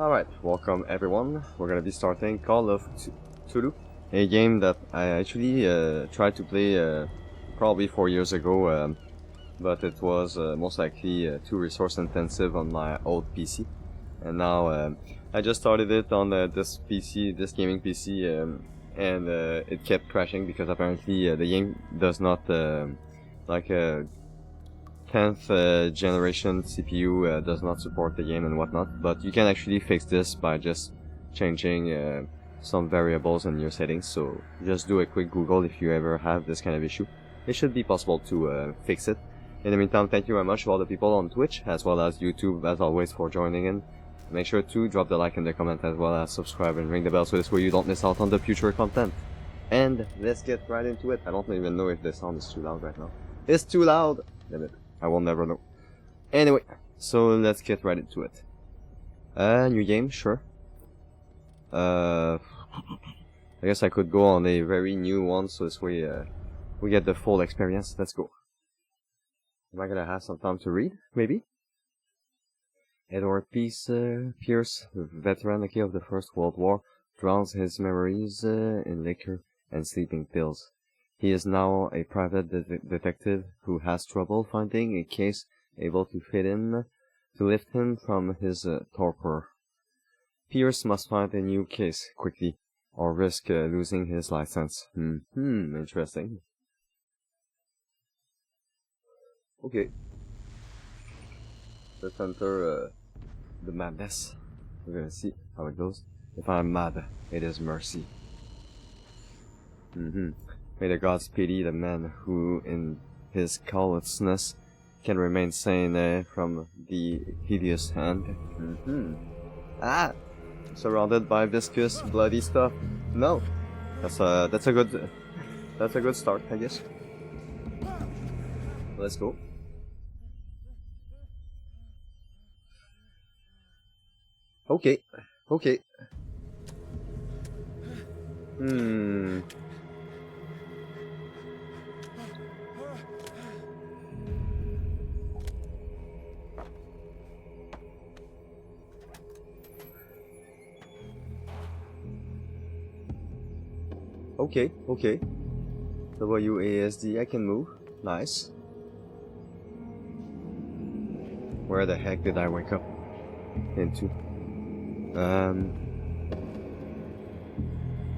Alright, welcome everyone. We're gonna be starting Call of Cthulhu, a game that I actually tried to play probably 4 years ago, but it was most likely too resource intensive on my old PC. And now I just started it on this gaming PC, and it kept crashing because apparently the game does not like a 10th generation CPU does not support the game and whatnot, but you can actually fix this by just changing some variables in your settings, so just do a quick Google if you ever have this kind of issue. It should be possible to fix it. In the meantime, thank you very much to all the people on Twitch, as well as YouTube, as always, for joining in. Make sure to drop the like and the comment, as well as subscribe and ring the bell so this way you don't miss out on the future content. And let's get right into it. I don't even know if the sound is too loud right now. It's too loud! Damn it. I will never know. Anyway, so let's get right into it. New game, sure. I guess I could go on a very new one, so this way we get the full experience. Let's go. Am I gonna have some time to read? Maybe? Edward Pierce, veteran of the First World War, drowns his memories in liquor and sleeping pills. He is now a private detective who has trouble finding a case able to lift him from his torpor. Pierce must find a new case quickly, or risk losing his license. Interesting. Okay. Let's enter the madness. We're gonna see how it goes. If I'm mad, it is mercy. May the gods pity the man who, in his callousness, can remain sane from the hideous hand. Surrounded by viscous, bloody stuff. No, that's a good start, I guess. Let's go. Okay. Okay. WASD, I can move. Nice. Where the heck did I wake up into?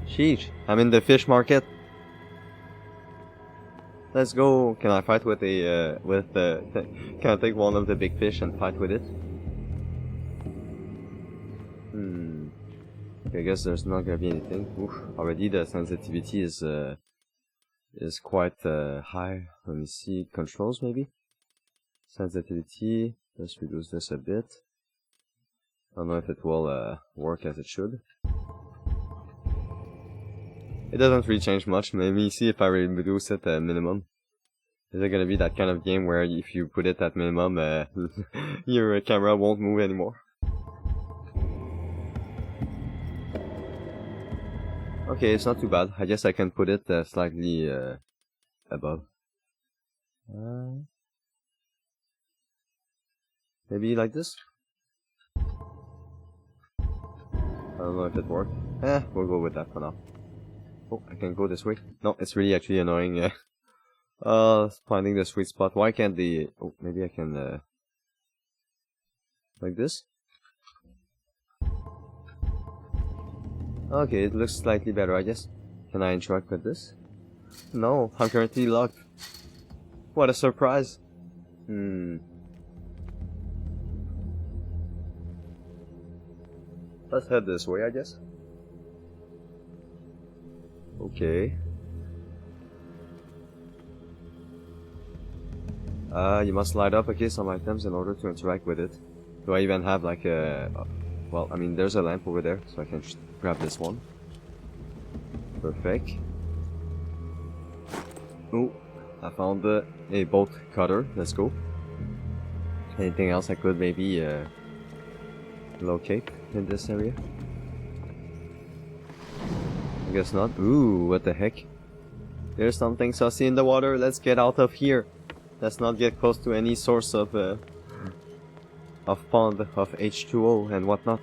Sheesh, I'm in the fish market. Let's go. Can I fight with can I take one of the big fish and fight with it? I guess there's not gonna be anything. Oof, already the sensitivity is quite high. Let me see, controls maybe? Sensitivity, let's reduce this a bit. I don't know if it will work as it should. It doesn't really change much. Maybe see if I reduce it at minimum. Is it gonna be that kind of game where if you put it at minimum, your camera won't move anymore? Okay, it's not too bad. I guess I can put it slightly above. Maybe like this? I don't know if it worked. We'll go with that for now. Oh, I can go this way. No, it's really actually annoying. Finding the sweet spot. Why can't the... Oh, maybe I can... like this? Okay, it looks slightly better, I guess. Can I interact with this? No, I'm currently locked. What a surprise. Let's head this way, I guess. Okay. You must light up some items in order to interact with it. Do I even have like a... well, I mean, there's a lamp over there, so I can just grab this one. Perfect. Oh, I found a bolt cutter. Let's go. Anything else I could maybe locate in this area? I guess not. Ooh, what the heck? There's something sussy in the water. Let's get out of here. Let's not get close to any source of pond, of H2O and whatnot.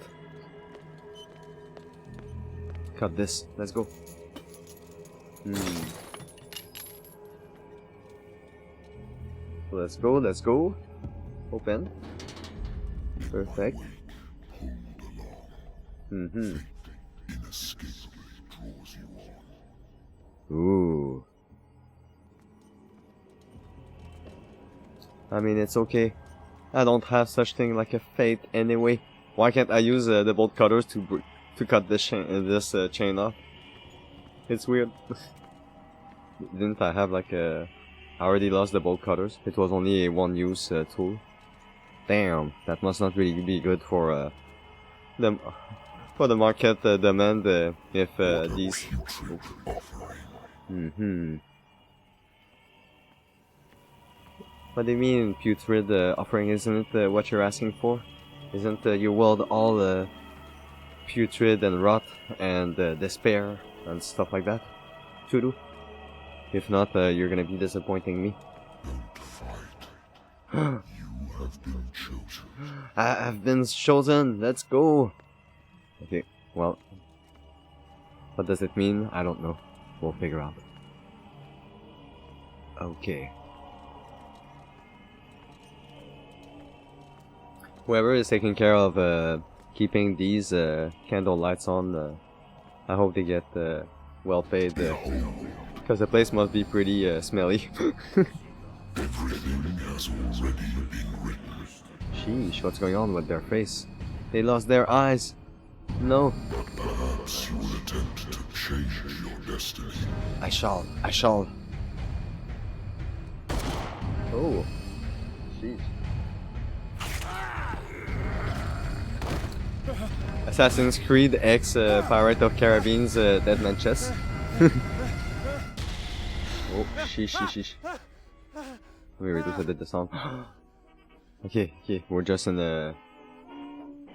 cut this. Let's go. Let's go, let's go. Open. Perfect. Ooh. I mean, it's okay. I don't have such thing like a fate anyway. Why can't I use the bolt cutters to cut this chain off? It's weird. Didn't I have like a... I already lost the bolt cutters. It was only a one-use tool. Damn, that must not really be good for the market demand if these... What do you mean, putrid offering? Isn't it what you're asking for? Isn't your world all putrid and rot and despair and stuff like that? Cthulhu? If not, you're gonna be disappointing me. You have been chosen. I've been chosen. Let's go. Okay, well, what does it mean? I don't know. We'll figure out. Okay. Whoever is taking care of keeping these candle lights on, I hope they get well paid, because the place must be pretty smelly. Everything has already been written. Sheesh, what's going on with their face? They lost their eyes. No. But perhaps you will attempt to change your destiny. I shall. Oh. Sheesh. Assassin's Creed X Pirate of Caribbean's Dead Man Chest. Oh, sheesh. Let me reduce a bit the sound. Okay, we're just in the...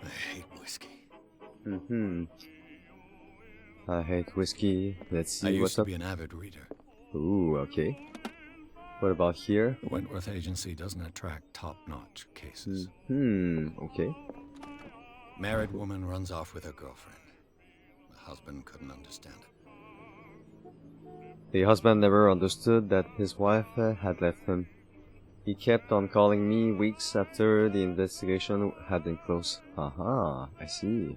I hate whiskey. I hate whiskey. Let's see I used what's to up. be an avid reader. Ooh, okay. What about here? The Wentworth Agency doesn't attract top-notch cases. Okay. Married woman runs off with her girlfriend. The husband couldn't understand it. The husband never understood that his wife had left him. He kept on calling me weeks after the investigation had been closed. Aha, I see.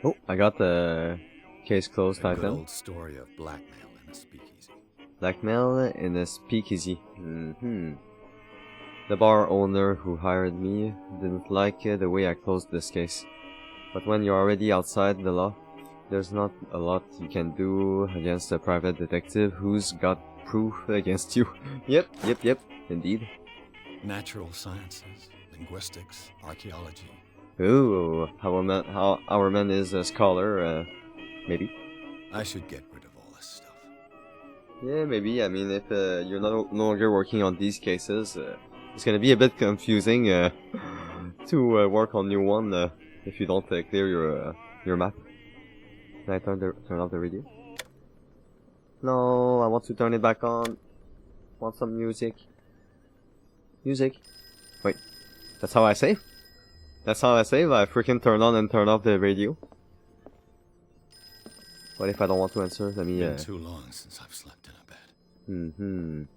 Oh, I got the case closed A good item. old story of blackmail in a speakeasy. Blackmail in a speakeasy. The bar owner who hired me didn't like the way I closed this case. But when you're already outside the law, there's not a lot you can do against a private detective who's got proof against you. Yep, indeed. Natural sciences, linguistics, archaeology. Ooh, how our man is a scholar, maybe. I should get rid of all this stuff. Yeah, maybe. I mean, if you're no longer working on these cases, it's gonna be a bit confusing to work on new one if you don't clear your map. Can I turn off the radio? No, I want to turn it back on. Want some music? Wait, that's how I save? That's how I save? I freaking turn on and turn off the radio. What if I don't want to answer? Let me. Been too long since I've slept in a bed.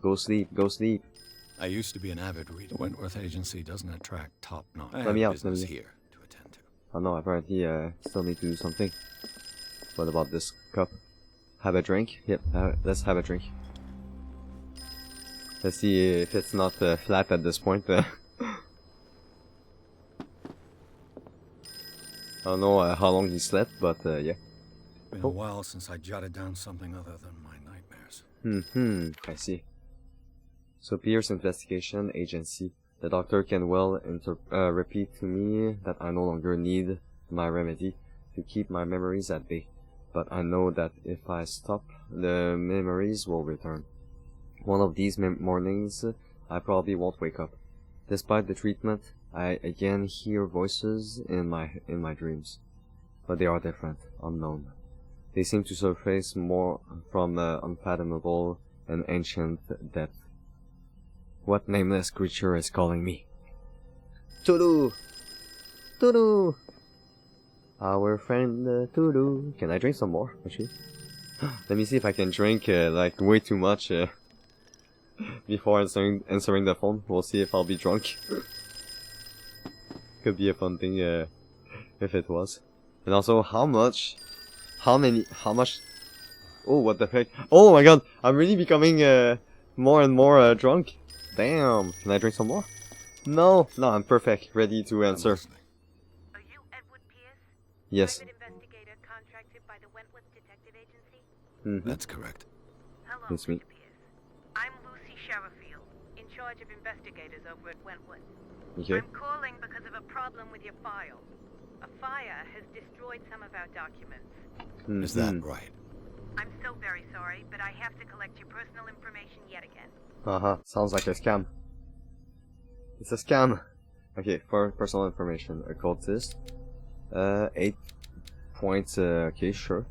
Go sleep. I used to be an avid reader. Wentworth Agency doesn't attract top-notch. I Let have me out, business let me- here to attend to. Oh no, apparently still need to do something. What about this cup? Have a drink? Yep, let's have a drink. Let's see if it's not flat at this point. I don't know how long he slept, but yeah. Been a while since I jotted down something other than my nightmares. I see. So Pierce Investigation Agency. The doctor can well repeat to me that I no longer need my remedy to keep my memories at bay. But I know that if I stop, the memories will return. One of these mornings, I probably won't wake up. Despite the treatment, I again hear voices in my dreams. But they are different, unknown. They seem to surface more from unfathomable and ancient depth. What nameless creature is calling me? Cthulhu! Cthulhu! Our friend Cthulhu. Can I drink some more, actually? Let me see if I can drink like way too much before answering the phone. We'll see if I'll be drunk. Could be a fun thing if it was. And also, how much? Oh, what the heck? Oh my god, I'm really becoming more and more drunk. Damn, can I drink some more? No, I'm perfect, ready to answer. Are you Edward Pierce? Yes. Private investigator contracted by the Wentworth Detective Agency? That's correct. Hello, That's me. Mr. Pierce. I'm Lucy Sherifield, in charge of investigators over at Wentworth. Okay. I'm calling because of a problem with your file. A fire has destroyed some of our documents. Is that right? I'm so very sorry, but I have to collect your personal information yet again. Sounds like a scam. It's a scam. Okay, for personal information, occultist. 8 points. Okay, sure.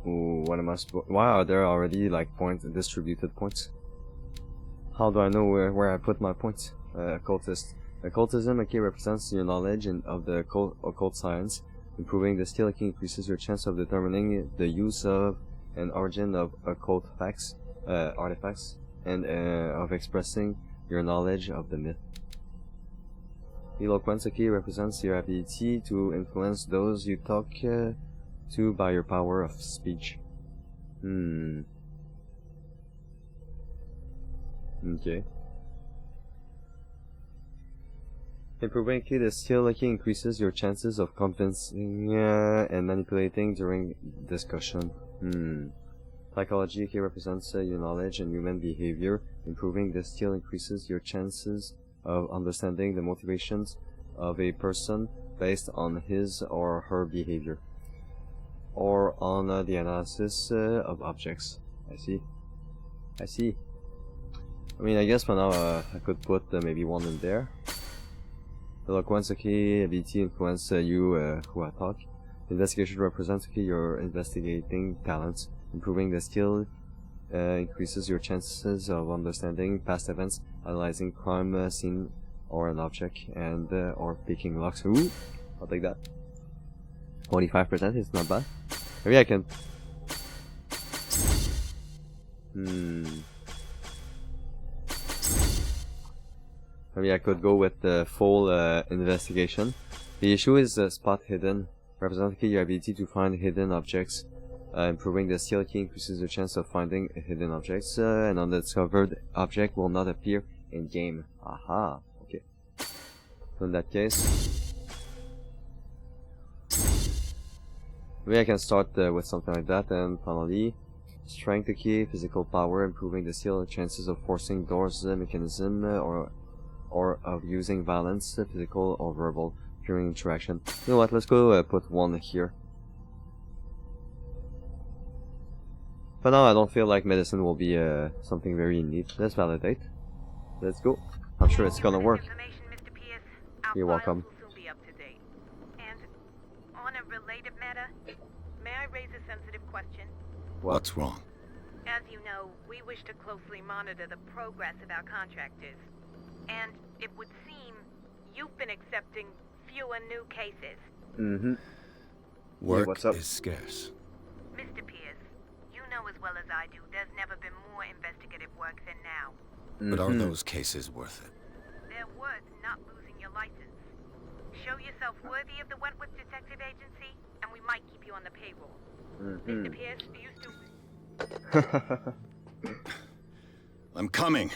Ooh, what am I supposed? Wow, there are already like distributed points. How do I know where I put my points? Occultist. Occultism, okay, represents your knowledge of the occult science. Improving the skill increases your chance of determining the use of and origin of occult facts, artifacts, and of expressing your knowledge of the myth. Eloquence, okay, represents your ability to influence those you talk to by your power of speech. Okay. Improving the skill increases your chances of convincing and manipulating during discussion. Psychology represents your knowledge and human behavior. Improving the skill increases your chances of understanding the motivations of a person based on his or her behavior, or on the analysis of objects. I see. I mean, I guess for now I could put maybe one in there. Eloquence, okay, ability influence you who I talk. Investigation represents your investigating talents. Improving the skill increases your chances of understanding past events, analyzing crime scene or an object, and or picking locks. Ooh, I'll take that. 45% is not bad. Maybe I can. Maybe I could go with the full investigation. The issue is spot hidden, representing your ability to find hidden objects. Improving the skill key increases the chance of finding hidden objects, and undiscovered object will not appear in game. Aha, okay. So in that case, maybe I can start with something like that, and finally, strength key, physical power, improving the skill chances of forcing doors mechanism, or of using violence, physical or verbal, during interaction. You know what, let's go put one here. For now, I don't feel like medicine will be something very neat. Let's validate. Let's go. I'm sure it's gonna work. Mr. Pierce. Our You're welcome. files will soon be up to date. And on a related matter, may I raise a sensitive question? What's wrong? As you know, we wish to closely monitor the progress of our contractors. And it would seem you've been accepting fewer new cases. Work what's up? is scarce. Mr. Pierce, you know as well as I do, there's never been more investigative work than now. But are those cases worth it? They're worth not losing your license. Show yourself worthy of the Wentworth Detective Agency, and we might keep you on the payroll. Mr. Pierce, are you still... I'm coming.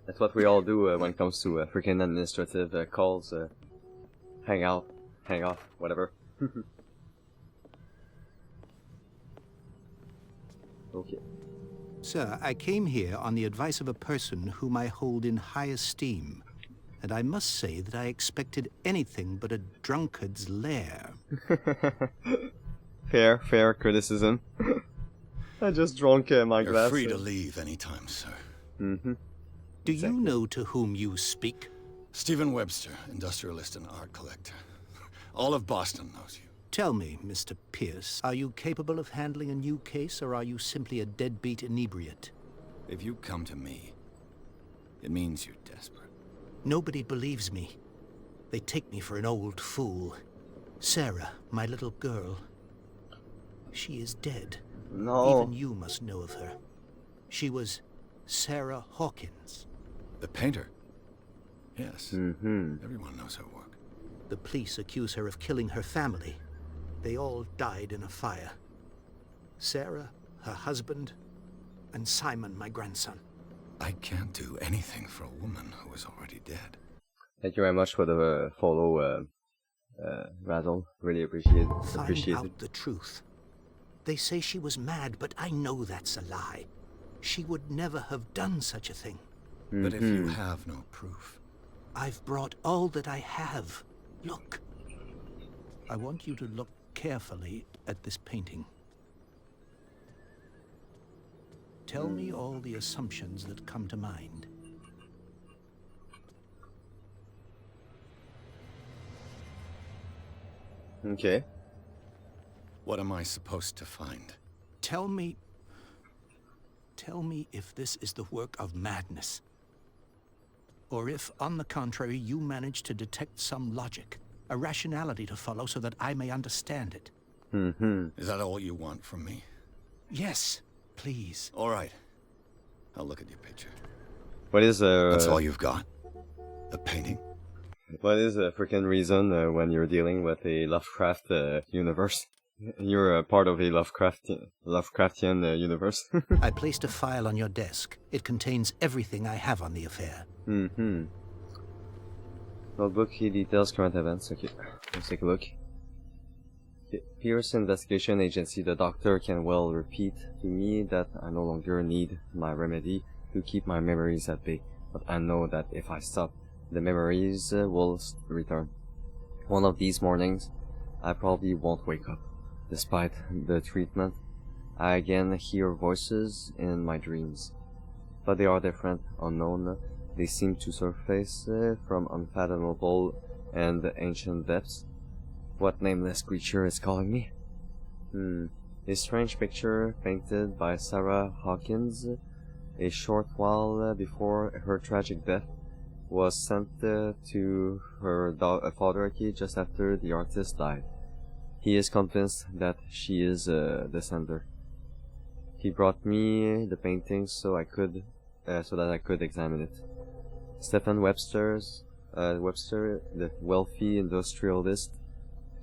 That's what we all do when it comes to freaking administrative calls. Hang off, whatever. Okay. Sir, I came here on the advice of a person whom I hold in high esteem, and I must say that I expected anything but a drunkard's lair. Fair criticism. I just drank my You're glass. free to leave anytime, sir. Do you know to whom you speak? Stephen Webster, industrialist and art collector. All of Boston knows you. Tell me, Mr. Pierce, are you capable of handling a new case, or are you simply a deadbeat inebriate? If you come to me, it means you're desperate. Nobody believes me. They take me for an old fool. Sarah, my little girl. She is dead. No. Even you must know of her. She was Sarah Hawkins. The painter? Yes. Everyone knows her work. The police accuse her of killing her family. They all died in a fire. Sarah, her husband, and Simon, my grandson. I can't do anything for a woman who is already dead. Thank you very much for the follow, Razzle. Really appreciate Find out it. the truth. They say she was mad, but I know that's a lie. She would never have done such a thing. But if you have no proof... I've brought all that I have. Look. I want you to look carefully at this painting. Tell me all the assumptions that come to mind. Okay. What am I supposed to find? Tell me if this is the work of madness. Or if, on the contrary, you manage to detect some logic, a rationality to follow so that I may understand it. Is that all you want from me? Yes, please. All right. I'll look at your picture. What is That's all you've got? A painting? What is a freaking reason when you're dealing with a Lovecraft universe? You're a part of a Lovecraftian universe. I placed a file on your desk. It contains everything I have on the affair. Notebook, key details, current events. Okay, let's take a look. Okay. Pierce Investigation Agency. The doctor can well repeat to me that I no longer need my remedy to keep my memories at bay. But I know that if I stop, the memories will return. One of these mornings, I probably won't wake up. Despite the treatment, I again hear voices in my dreams. But they are different, unknown. They seem to surface from unfathomable and ancient depths. What nameless creature is calling me? A strange picture painted by Sarah Hawkins a short while before her tragic death was sent to her father just after the artist died. He is convinced that she is the sender. He brought me the painting so that I could examine it. Stephen Webster, the wealthy industrialist,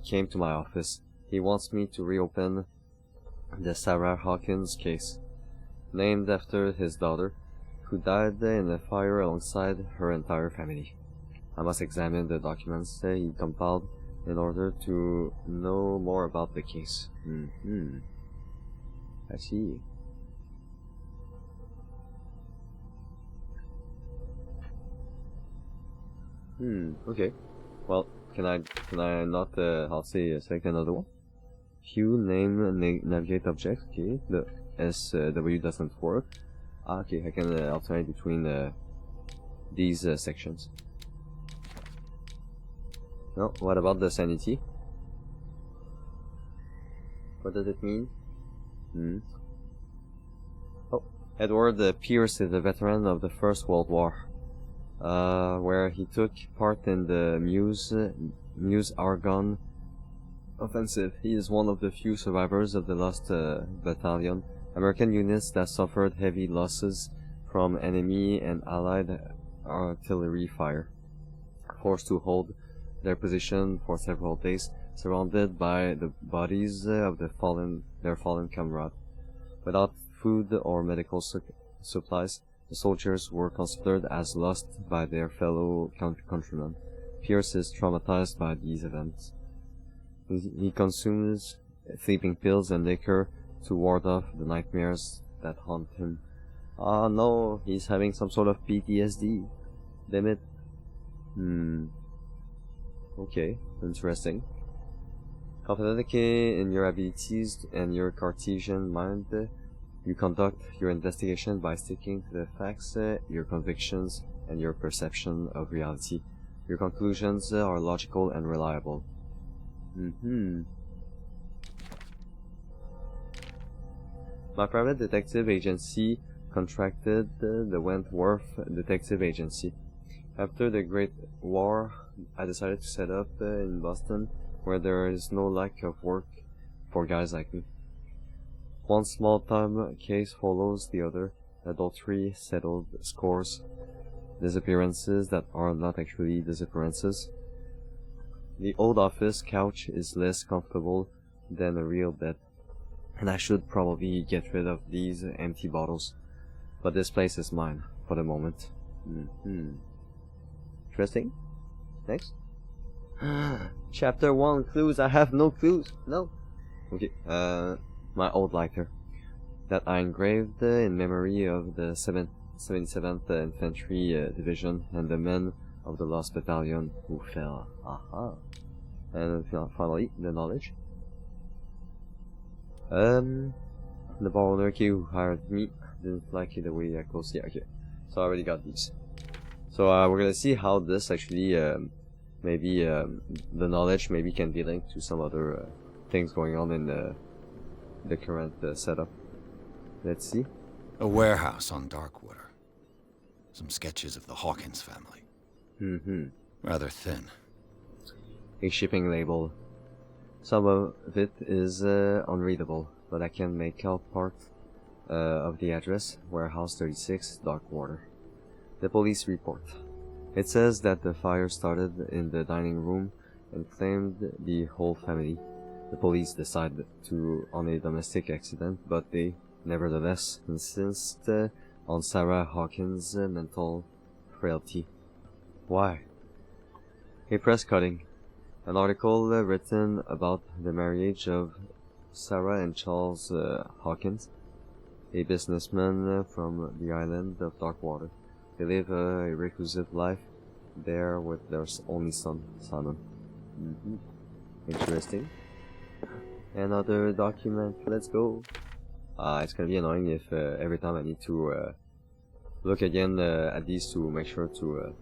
came to my office. He wants me to reopen the Sarah Hawkins case, named after his daughter, who died in a fire alongside her entire family. I must examine the documents he compiled in order to know more about the case. I see. Okay. Well, can I not, select another one? View, name, navigate object. Okay. The SW doesn't work. Okay, I can alternate between these sections. No, what about the sanity? What does it mean? Oh, Edward Pierce is a veteran of the First World War, where he took part in the Meuse-Argonne offensive. He is one of the few survivors of the lost battalion, American units that suffered heavy losses from enemy and allied artillery fire, forced to hold their position for several days, surrounded by the bodies of their fallen comrade. Without food or medical supplies, the soldiers were considered as lost by their fellow countrymen. Pierce is traumatized by these events. He consumes sleeping pills and liquor to ward off the nightmares that haunt him. Ah no, he's having some sort of PTSD. Damn it. Okay, interesting. Confident in your abilities and your Cartesian mind, you conduct your investigation by sticking to the facts, your convictions, and your perception of reality. Your conclusions are logical and reliable. My private detective agency contracted the Wentworth Detective Agency. After the Great War, I decided to set up in Boston where there is no lack of work for guys like me. One small-time case follows the other, adultery, settled scores, disappearances that are not actually disappearances. The old office couch is less comfortable than a real bed, and I should probably get rid of these empty bottles, but this place is mine for the moment. Interesting. Next. Chapter 1, clues. I have no clues. No. Okay, my old lighter that I engraved in memory of the 77th Infantry Division and the men of the Lost Battalion who fell. Aha. And finally, the knowledge. The bar owner who hired me didn't like it the way I closed. Yeah, okay. So I already got these. So we're gonna see how this actually, maybe the knowledge maybe can be linked to some other things going on in the current setup. Let's see. A warehouse on Darkwater. Some sketches of the Hawkins family. Rather thin. A shipping label. Some of it is unreadable, but I can make out part of the address, Warehouse 36, Darkwater. The police report. It says that the fire started in the dining room and claimed the whole family. The police decided on a domestic accident, but they nevertheless insist on Sarah Hawkins' mental frailty. Why? A press cutting. An article written about the marriage of Sarah and Charles Hawkins, a businessman from the island of Darkwater. They live a reclusive life there with their only son, Simon. Interesting. Another document, let's go. It's gonna be annoying if every time I need to look again at these to make sure to...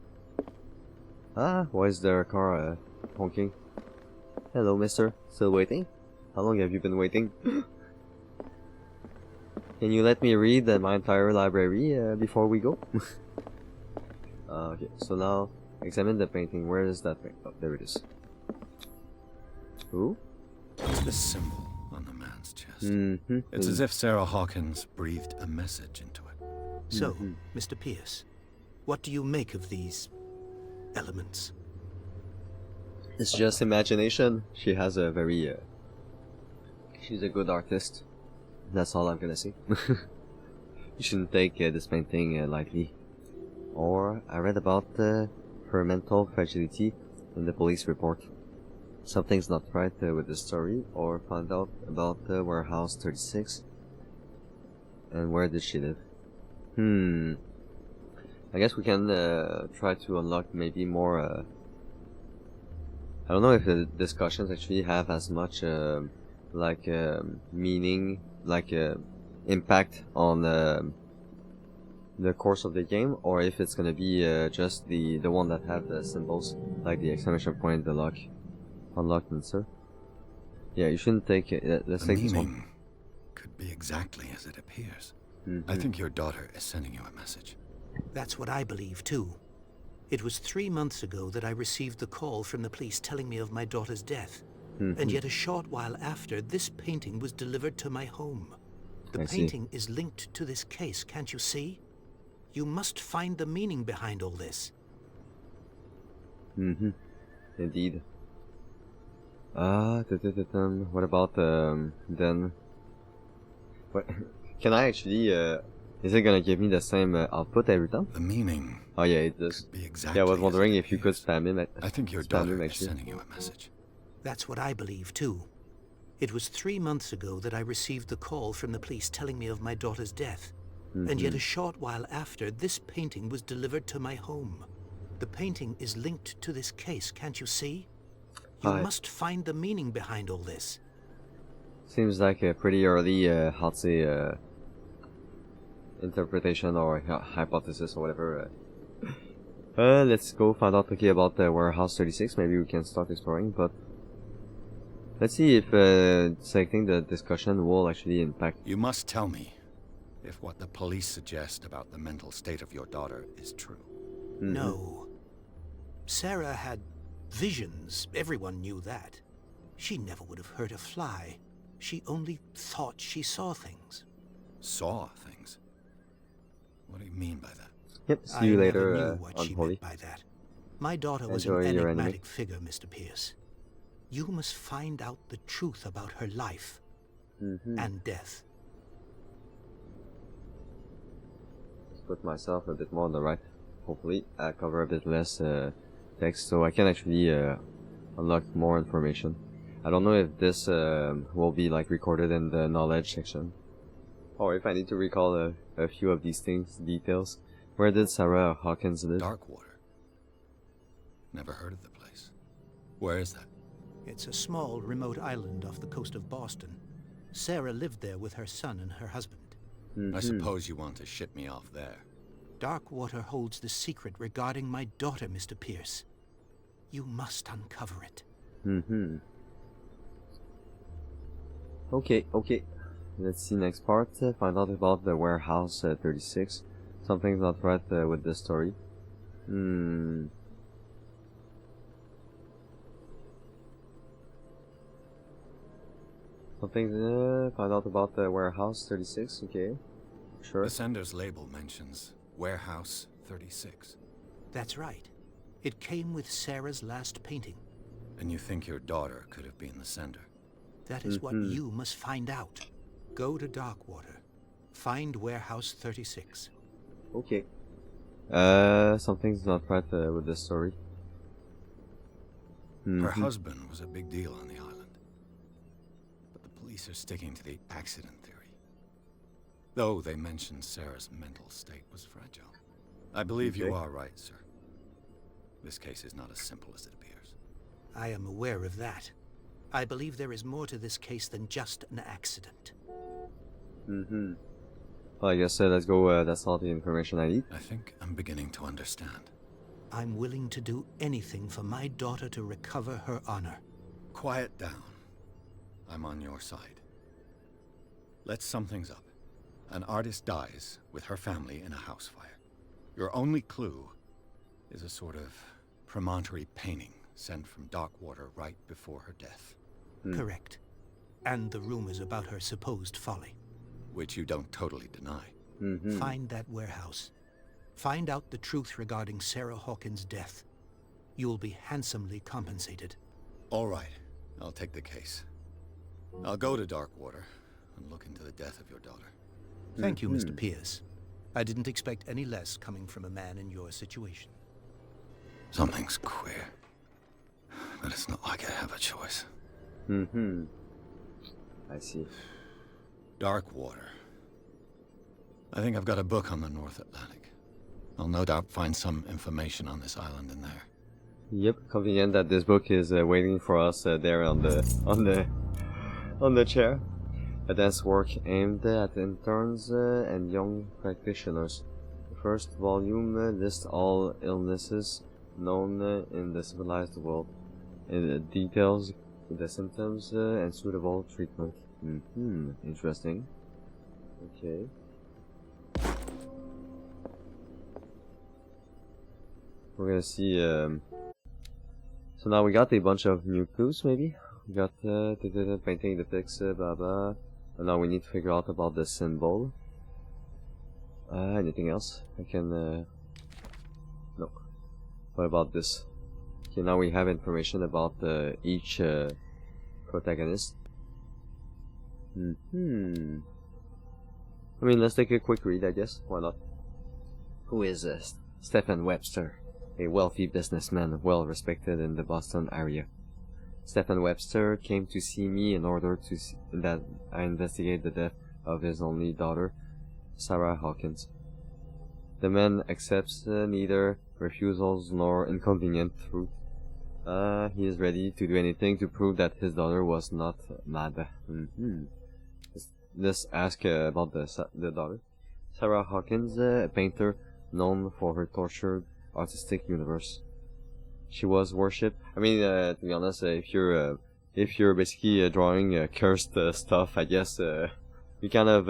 why is there a car honking? Hello, mister. Still waiting? How long have you been waiting? Can you let me read my entire library before we go? Okay, so now examine the painting. Where is that painting? Oh, there it is. Ooh. What's this symbol on the man's chest? It's as if Sarah Hawkins breathed a message into it. So, Mr. Pierce, what do you make of these elements? It's just imagination. She has a very... she's a good artist. That's all I'm gonna say. You shouldn't take this painting lightly. Or, I read about her mental fragility in the police report. Something's not right with the story, or find out about Warehouse 36. And where did she live? I guess we can try to unlock maybe more... I don't know if the discussions actually have as much meaning, impact on the course of the game, or if it's gonna be just the one that have the symbols, like the exclamation point, the lock, unlocked answer. Yeah, you shouldn't take it. Let's take this one. The meaning could be exactly as it appears. I think your daughter is sending you a message. That's what I believe, too. It was 3 months ago that I received the call from the police telling me of my daughter's death. And yet a short while after, this painting was delivered to my home. The painting is linked to this case, can't you see? You must find the meaning behind all this. Indeed. What about then? What can I actually? Is it gonna give me the same output every time? The meaning. Oh yeah, it does. Be exactly Yeah, I was wondering if you could spam him. I think your daughter is sending you a message. That's what I believe too. It was 3 months ago that I received the call from the police telling me of my daughter's death. And yet a short while after, this painting was delivered to my home. The painting is linked to this case, can't you see? You must find the meaning behind all this. Seems like a pretty early, how to say, interpretation or hypothesis or whatever. Let's go find out about the Warehouse 36. Maybe we can start exploring, but let's see if selecting the discussion will actually impact. You must tell me if what the police suggest about the mental state of your daughter is true. No. Sarah had visions. Everyone knew that. She never would have hurt a fly. She only thought she saw things. Saw things? What do you mean by that? Yep, see you I later, never knew what she Unholy. meant by that. My daughter was Enjoy an your enemy. enigmatic figure, Mr. Pierce. You must find out the truth about her life and death. Let's put myself a bit more on the right. Hopefully, I cover a bit less text, so I can actually unlock more information. I don't know if this will be like recorded in the knowledge section, or if I need to recall a few of these details. Where did Sarah Hawkins live? Darkwater. Never heard of the place. Where is that? It's a small, remote island off the coast of Boston. Sarah lived there with her son and her husband. I suppose you want to ship me off there. Darkwater holds the secret regarding my daughter, Mr. Pierce. You must uncover it. Okay. Let's see next part. Find out about the warehouse 36. Something's not right with this story. Find out about the warehouse 36. Okay, sure. The sender's label mentions Warehouse 36. That's right. It came with Sarah's last painting. And you think your daughter could have been the sender? That is what you must find out. Go to Darkwater. Find Warehouse 36. Okay. Something's not right with this story. Her husband was a big deal on the island. But the police are sticking to the accident theory. Though they mentioned Sarah's mental state was fragile. I believe you are right, sir. This case is not as simple as it appears. I am aware of that. I believe there is more to this case than just an accident. Well, I guess let's go. That's all the information I need. I think I'm beginning to understand. I'm willing to do anything for my daughter to recover her honor. Quiet down. I'm on your side. Let's sum things up. An artist dies with her family in a house fire. Your only clue is a sort of promontory painting sent from Darkwater right before her death. Correct. And the rumors about her supposed folly. Which you don't totally deny. Find that warehouse. Find out the truth regarding Sarah Hawkins' death. You'll be handsomely compensated. All right. I'll take the case. I'll go to Darkwater and look into the death of your daughter. Thank you, Mr. Pierce. I didn't expect any less coming from a man in your situation. Something's queer. But it's not like I have a choice. I see. Darkwater. I think I've got a book on the North Atlantic. I'll no doubt find some information on this island in there. Yep, convenient that this book is waiting for us there on the chair. Advanced work aimed at interns and young practitioners. The first volume lists all illnesses known in the civilized world. It details the symptoms and suitable treatment. Interesting. Okay. We're gonna see. So now we got a bunch of new clues, maybe. We got painting the pics, blah blah. And now we need to figure out about the symbol. Anything else? I can. No. What about this? Okay, now we have information about each protagonist. I mean, let's take a quick read, I guess. Why not? Who is Stephen Webster? A wealthy businessman, well respected in the Boston area. Stephen Webster came to see me in order that I investigate the death of his only daughter, Sarah Hawkins. The man accepts neither refusals nor inconvenient truth. He is ready to do anything to prove that his daughter was not mad. Let's ask about the daughter. Sarah Hawkins, a painter known for her tortured artistic universe. She was worshipped. I mean, to be honest, if you're basically drawing cursed stuff, I guess you're kind of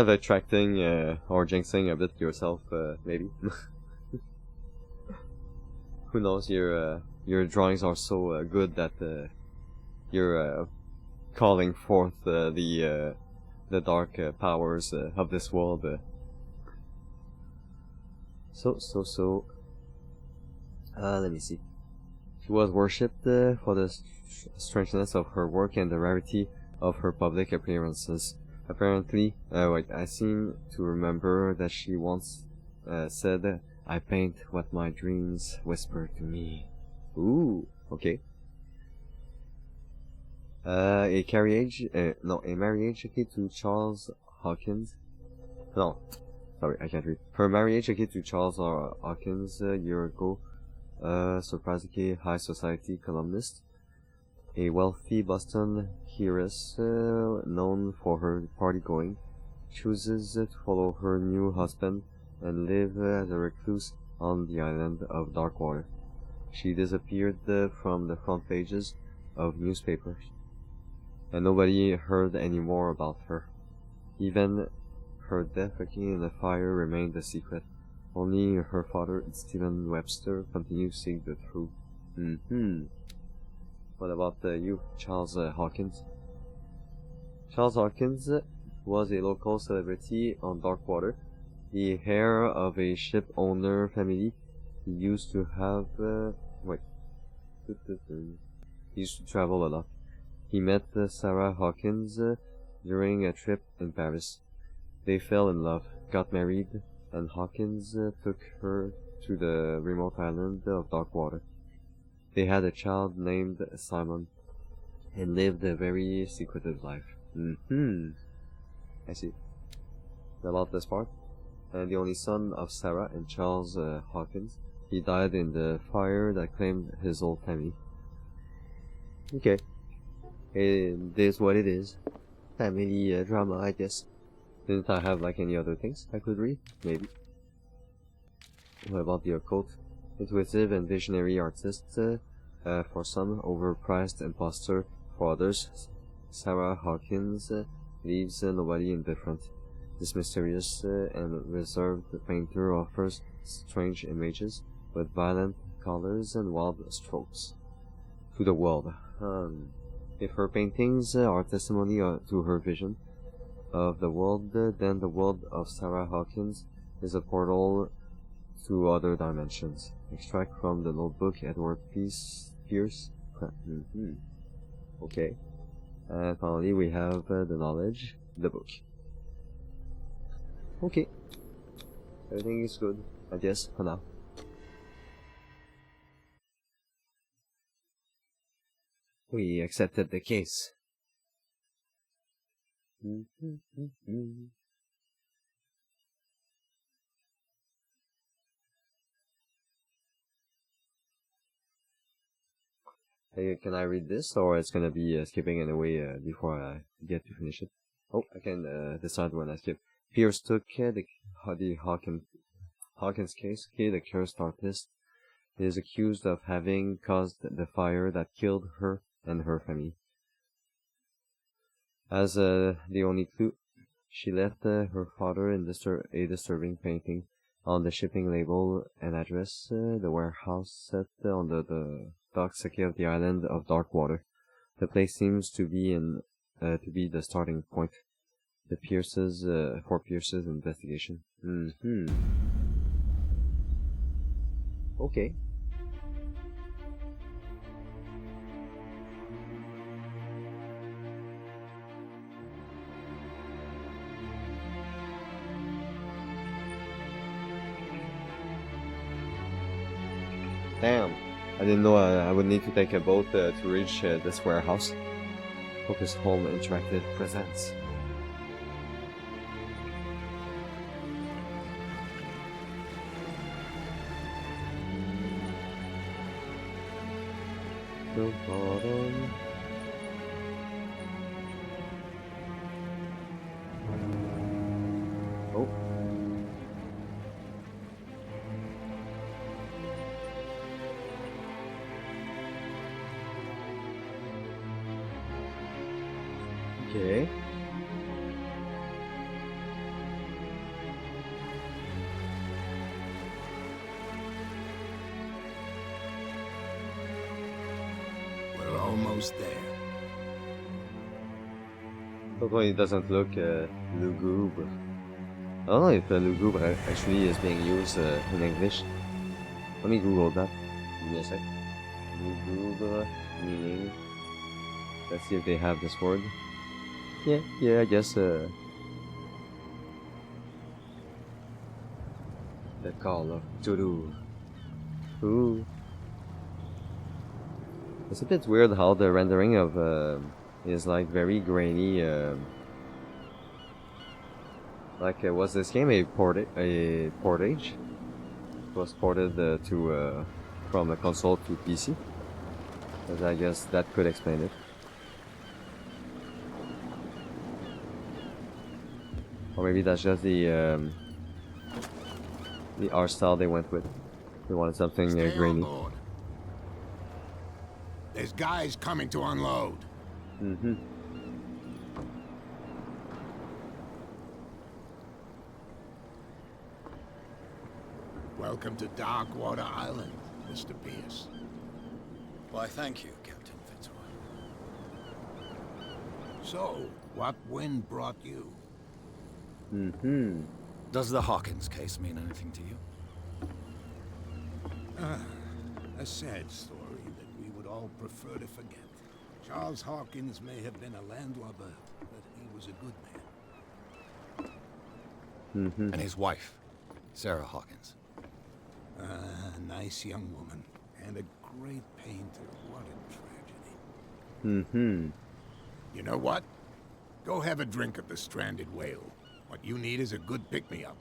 attracting or jinxing a bit yourself, maybe. Who knows? You're your drawings are so good that you're calling forth the dark powers of this world. Let me see. She was worshipped for the strangeness of her work and the rarity of her public appearances. Apparently, I seem to remember that she once said, "I paint what my dreams whisper to me." Ooh, okay. A marriage key to Charles Hawkins. No, sorry, I can't read. Her marriage key to Charles Hawkins a year ago. Surprisingly high society columnist. A wealthy Boston heiress, known for her party-going, chooses to follow her new husband and live as a recluse on the island of Darkwater. She disappeared from the front pages of newspapers, and nobody heard any more about her. Even her death in a fire remained a secret. Only her father, Stephen Webster, continued to seek the truth. What about you, Charles Hawkins? Charles Hawkins was a local celebrity on Darkwater, the heir of a ship owner family. He used to have he used to travel a lot. He met Sarah Hawkins during a trip in Paris. They fell in love, got married, and Hawkins took her to the remote island of Darkwater. They had a child named Simon, and lived a very secretive life. I see. About this part. And the only son of Sarah and Charles Hawkins. He died in the fire that claimed his whole family. Okay. It is what it is. Family drama, I guess. Didn't I have like any other things I could read? Maybe. What about the occult? Intuitive and visionary artist for some, overpriced imposter for others. Sarah Hawkins leaves nobody indifferent. This mysterious and reserved painter offers strange images with violent colors and wild strokes to the world. If her paintings are testimony to her vision of the world, then the world of Sarah Hawkins is a portal to other dimensions. Extract from the notebook, Edward Pierce. Okay. And finally we have the knowledge, the book. Okay. Everything is good, I guess, for now. We accepted the case. Hey, can I read this, or it's gonna be skipping anyway before I get to finish it? Oh, I can decide when I skip. Pierce took the Hawkins case. He, the cursed artist, is accused of having caused the fire that killed her and her family. As the only clue, she left her father in a disturbing painting on the shipping label and address, the warehouse set on the docks of the island of Darkwater. The place seems to be the starting point. For Pierce's investigation. Okay. Damn, I didn't know I would need to take a boat to reach this warehouse. Focus Home Interactive presents. The bottom. Oh. Okay. almost there. Although it doesn't look lugubre. I don't know if lugubre actually is being used in English. Let me Google that. Give me a sec. Lugubre meaning. Let's see if they have this word. Yeah, I guess. The Call of Cthulhu. Ooh. It's a bit weird how the rendering of is like very grainy. Like was this game a portage? It was ported to from a console to PC. But I guess that could explain it. Or maybe that's just the art style they went with. They wanted something grainy. There's guys coming to unload. Mm-hmm. Welcome to Darkwater Island, Mr. Pierce. Why, thank you, Captain Fitzroy. So, what wind brought you? Mm-hmm. Does the Hawkins case mean anything to you? A sad story that we would all prefer to forget. Charles Hawkins may have been a landlubber, but he was a good man. Mm-hmm. And his wife, Sarah Hawkins. A nice young woman, and a great painter. What a tragedy. Mm-hmm. You know what? Go have a drink at the Stranded Whale. What you need is a good pick-me-up.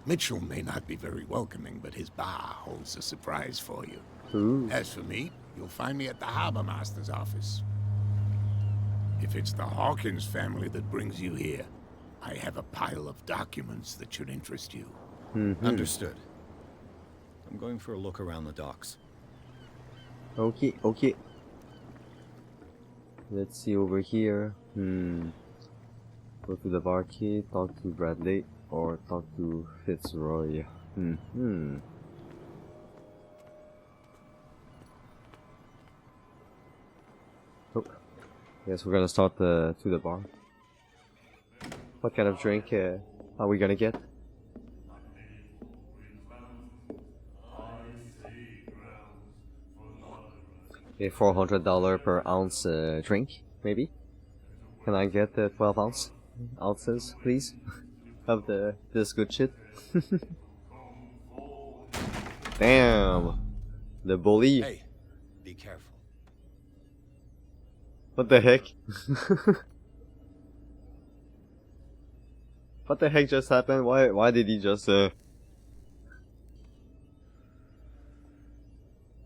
Mitchell may not be very welcoming, but his bar holds a surprise for you. Ooh. As for me, you'll find me at the Harbor Master's office. If it's the Hawkins family that brings you here, I have a pile of documents that should interest you. Mm-hmm. Understood. I'm going for a look around the docks. Okay. Let's see over here. Go to the barkeep, talk to Bradley, or talk to Fitzroy. Oh, guess we're gonna start to the bar. What kind of drink are we gonna get? A $400 per ounce drink, maybe? Can I get 12 ounces, please? Of this good shit? Damn! The bully! Hey, be careful. What the heck? What the heck just happened? Why did he just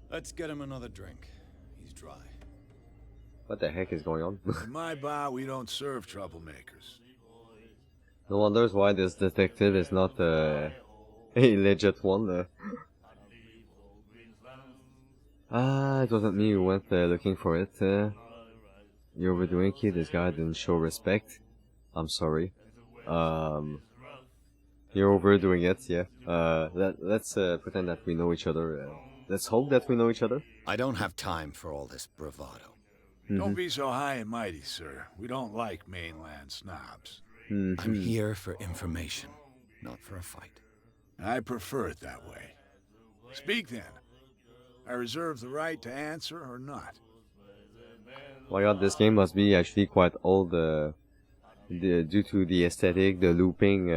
Let's get him another drink. He's dry. What the heck is going on? In my bar, we don't serve troublemakers. No wonders why this detective is not a legit one. It wasn't me who went looking for it. You're overdoing it. This guy didn't show respect. I'm sorry. You're overdoing it, yeah. Let's pretend that we know each other. Let's hope that we know each other. I don't have time for all this bravado. Don't be so high and mighty, sir. We don't like mainland snobs. I'm here for information, not for a fight. I prefer it that way. Speak then. I reserve the right to answer or not. My god, this game must be actually quite old due to the aesthetic, the looping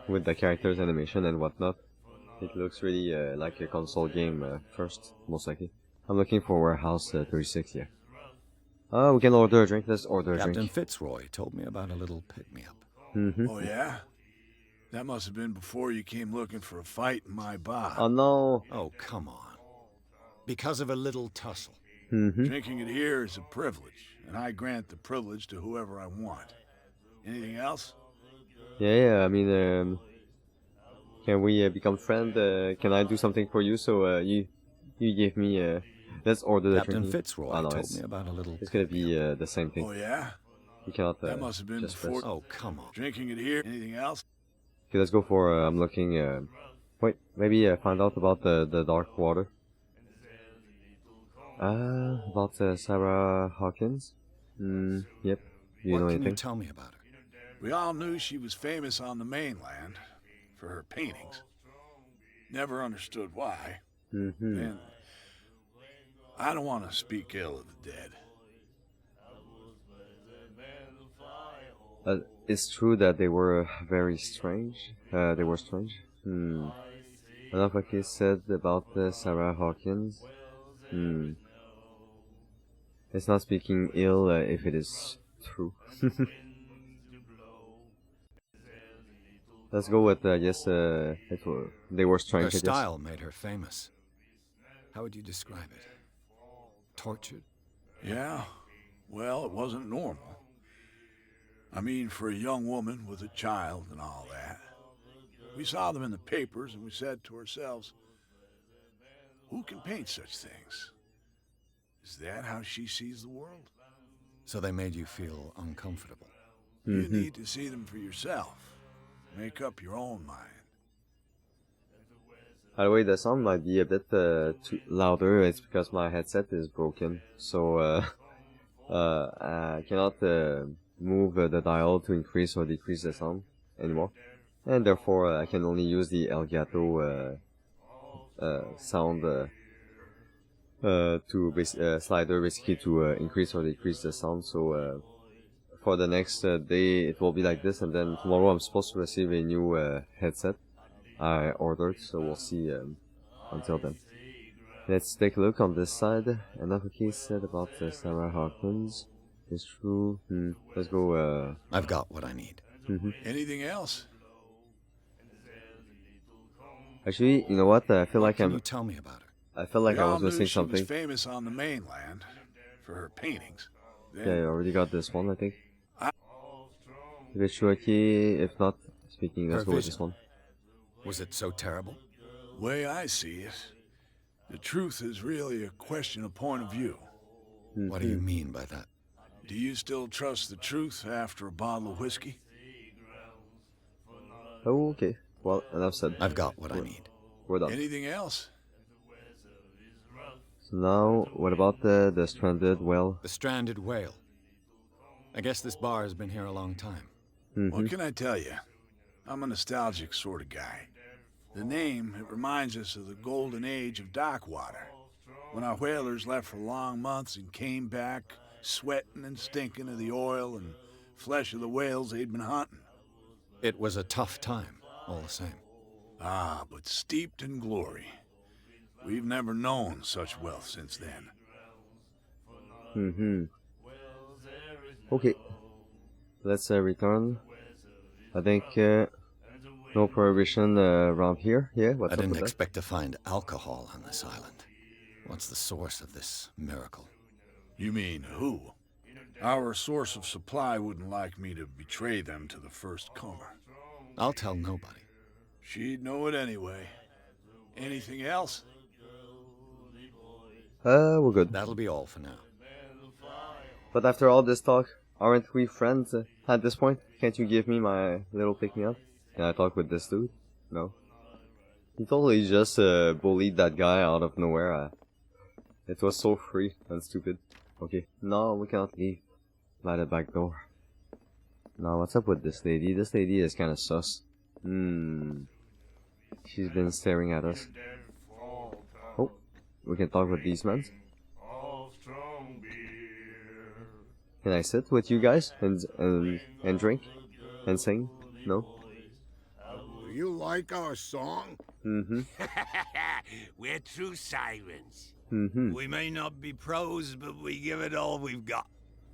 with the characters animation and whatnot. It looks really like a console game first, most likely. I'm looking for Warehouse 36 here. We can order a drink. Let's order a Captain drink. Fitzroy told me about a little pick-me-up. Oh, yeah? That must have been before you came looking for a fight in my bar. Oh no! Oh, come on. Because of a little tussle. Drinking it here is a privilege, and I grant the privilege to whoever I want. Anything else? Yeah, I mean, can we become friends? Can I do something for you? So you give me. Let's order the Captain drink. Fitzroy Oh, no, told me about a little. It's gonna be the same thing. Oh, yeah? You cannot. That must have been just before. press. Oh, come on. Drinking it here. Anything else? Okay, let's go for. I'm looking. Wait, maybe find out about the dark water. About Sarah Hawkins? Yep. Do you know What can you anything? tell me about her? We all knew she was famous on the mainland for her paintings. Never understood why. And I don't want to speak ill of the dead. It's true that they were very strange. They were strange. Another case said about Sarah Hawkins. It's not speaking ill if it is true. Let's go with, I guess, they were strange, Her I guess. style made her famous. How would you describe it? Tortured? Yeah, well, it wasn't normal. I mean, for a young woman with a child and all that. We saw them in the papers and we said to ourselves, who can paint such things? Is that how she sees the world? So they made you feel uncomfortable. You need to see them for yourself. Make up your own mind. By the way, the sound might be a bit too louder. It's because my headset is broken, so I cannot move the dial to increase or decrease the sound anymore, and therefore I can only use the Elgato sound slider basically to increase or decrease the sound. So for the next day it will be like this, and then tomorrow I'm supposed to receive a new headset I ordered, so we'll see until then. Let's take a look on this side. Another case said about Sarah Hawkins. It's true. Let's go. I've got what I need. Anything else? Actually, you know what? I feel What like can you tell me about her? I felt like We I all was knew missing she something. was famous on the mainland for her paintings. Yeah, I already got this one, I think. If it's true, okay. If not, speaking, let's Her go with this vision. one. Was it so terrible? Way I see it, the truth is really a question of point of view. What do you mean by that? Do you still trust the truth after a bottle of whiskey? Oh, okay. Well, enough said. I've got what I need. We're done. Anything else? So now, what about the stranded whale? The stranded whale. I guess this bar has been here a long time. What can I tell you? I'm a nostalgic sort of guy. The name, it reminds us of the golden age of dockwater, when our whalers left for long months and came back sweating and stinking of the oil and flesh of the whales they'd been hunting. It was a tough time, all the same. Ah, but steeped in glory. We've never known such wealth since then. Okay. Let's return. I think no prohibition around here. Yeah, what's I up didn't with that? expect to find alcohol on this island. What's the source of this miracle? You mean who? Our source of supply wouldn't like me to betray them to the first comer. I'll tell nobody. She'd know it anyway. Anything else? We're good. That'll be all for now. But after all this talk, aren't we friends at this point? Can't you give me my little pick-me-up? Can I talk with this dude? No. He totally just bullied that guy out of nowhere. It was so free and stupid. Okay, no, we cannot leave by the back door. Now, what's up with this lady? This lady is kind of sus. She's been staring at us. Oh, we can talk with these men. Can I sit with you guys and drink and sing? No? Do you like our song? We're true sirens. We may not be pros, but we give it all we've got.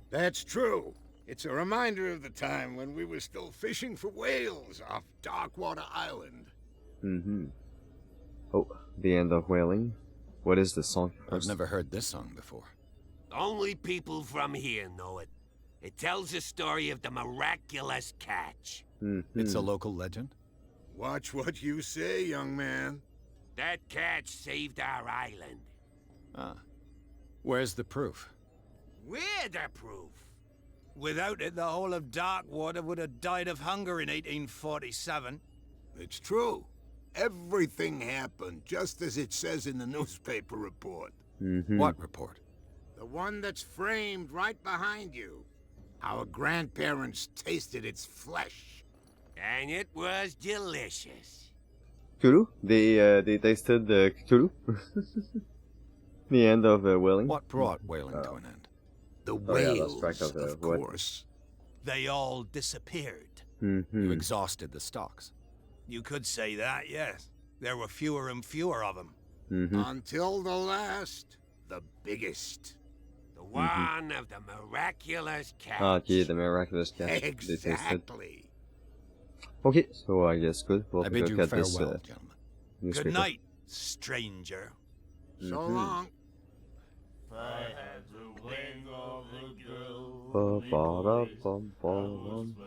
That's true. It's a reminder of the time when we were still fishing for whales off Darkwater Island. Oh, the end of whaling. What is this song? I've never heard this song before. Only people from here know it. It tells the story of the miraculous catch. It's a local legend? Watch what you say, young man. That catch saved our island. Ah. Where's the proof? We're the proof. Without it, the whole of Darkwater would have died of hunger in 1847. It's true. Everything happened just as it says in the newspaper report. What report? The one that's framed right behind you. Our grandparents tasted its flesh. And it was delicious. Cthulhu? They tasted the Cthulhu? The end of Wailing? What brought whaling to an end? The Oh, yeah, whales, lost track of, of what? course. They all disappeared. You exhausted the stocks. You could say that, yes. There were fewer and fewer of them. Until the last, the biggest. The one of the miraculous catch. Ah, okay, the miraculous catch. They tasted. Exactly. Okay, so I guess good. We'll I take bid a you look at farewell, this gentlemen. newspaper. Good night, stranger. So long.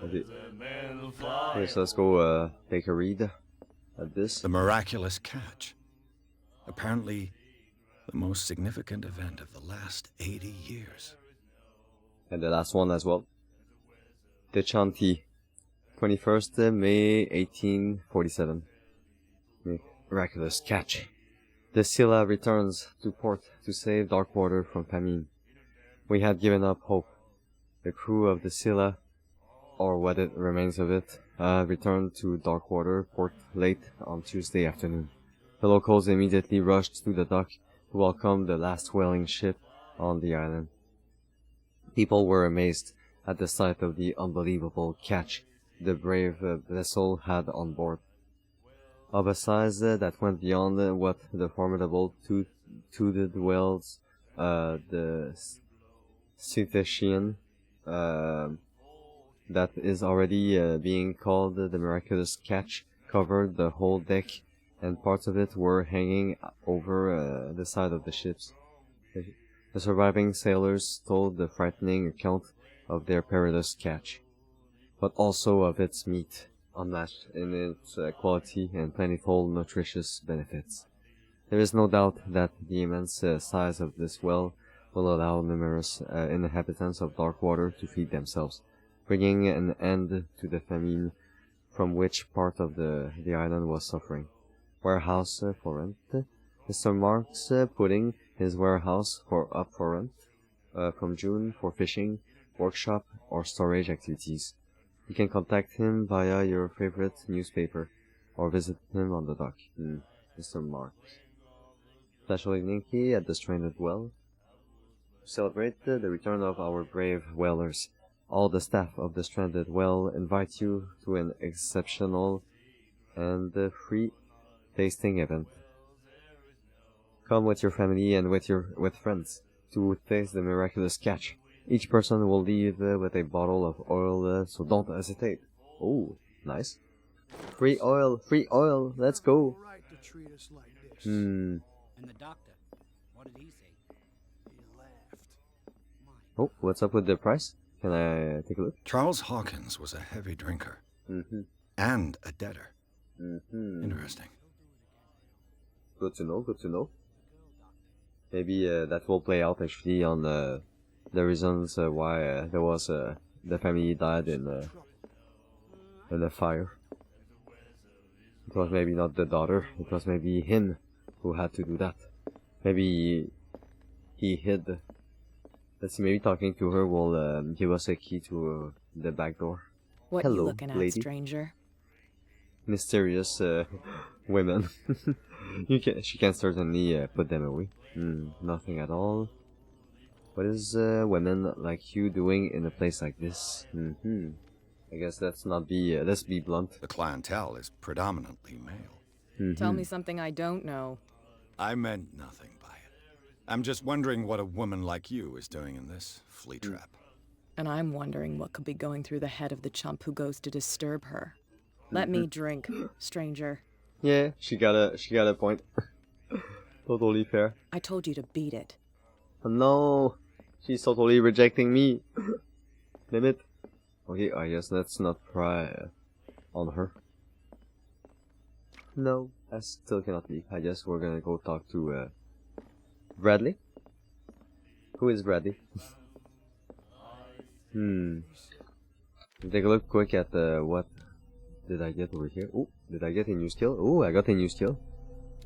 Okay. Okay, so let's go take a read at this. The miraculous catch. Apparently, the most significant event of the last 80 years. And the last one as well. The Chanty. 21st May 1847. Miraculous catch. The Scylla returns to port to save Darkwater from famine. We had given up hope. The crew of the Scylla, or what it remains of it, returned to Darkwater port late on Tuesday afternoon. The locals immediately rushed to the dock to welcome the last whaling ship on the island. People were amazed at the sight of the unbelievable catch the brave vessel had on board. Of a size that went beyond what the formidable toothed whales, the Cetacean, that is already being called the miraculous catch, covered the whole deck, and parts of it were hanging over the side of the ships. The surviving sailors told the frightening account of their perilous catch, but also of its meat, unmatched in its quality and plentiful nutritious benefits. There is no doubt that the immense size of this well will allow numerous inhabitants of Darkwater to feed themselves, bringing an end to the famine from which part of the island was suffering. Warehouse for rent. Mr. Marks putting his warehouse up for rent from June for fishing, workshop, or storage activities. You can contact him via your favorite newspaper or visit him on the dock. Mr. Marks. Special evening key at the Stranded Well. To celebrate the return of our brave whalers, all the staff of the Stranded Well invite you to an exceptional and free tasting event. Come with your family and with friends to taste the miraculous catch. Each person will leave with a bottle of oil, so don't hesitate. Oh, nice. Free oil, let's go. And the doctor, what did he say? He laughed. Oh, what's up with the price? Can I take a look? Charles Hawkins was a heavy drinker. And a debtor. Interesting. Good to know. Maybe that will play out actually on the reasons why there was the family died in the fire. It was maybe not the daughter, it was maybe him who had to do that. Maybe he hid. Let's see, maybe talking to her will give us a key to the back door. What Hello, you looking at, lady. stranger? Mysterious women. She can certainly put them away. Nothing at all. What is women like you doing in a place like this? I guess let's be blunt. The clientele is predominantly male. Tell me something I don't know. I meant nothing by it. I'm just wondering what a woman like you is doing in this flea trap. And I'm wondering what could be going through the head of the chump who goes to disturb her. Let me drink, stranger. Yeah, she got a point. Totally fair. I told you to beat it. Oh, no, she's totally rejecting me. Damn it. Okay, I guess let's not pry on her. No, I still cannot leave. I guess we're gonna go talk to Bradley. Who is Bradley? Take a look quick at what did I get over here. Oh, did I get a new skill? Oh, I got a new skill.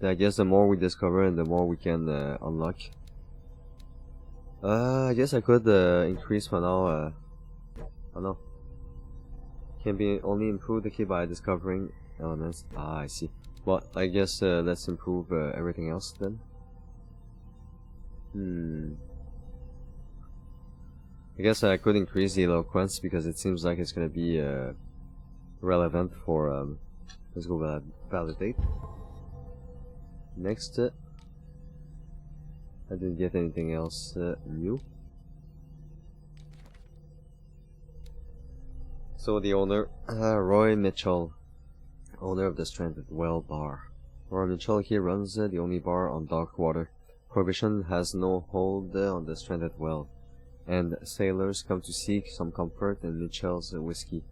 I guess the more we discover and the more we can unlock. I guess I could increase for now. Oh no. Can be only improved the key by discovering elements. Ah, I see. Well, I guess let's improve everything else then. I guess I could increase the eloquence because it seems like it's gonna be relevant for. Let's go validate. Next, I didn't get anything else new. So the owner, Roy Mitchell, owner of the Stranded Well Bar. Roy Mitchell here runs the only bar on dark water. Prohibition has no hold on the Stranded Well, and sailors come to seek some comfort in Mitchell's whiskey.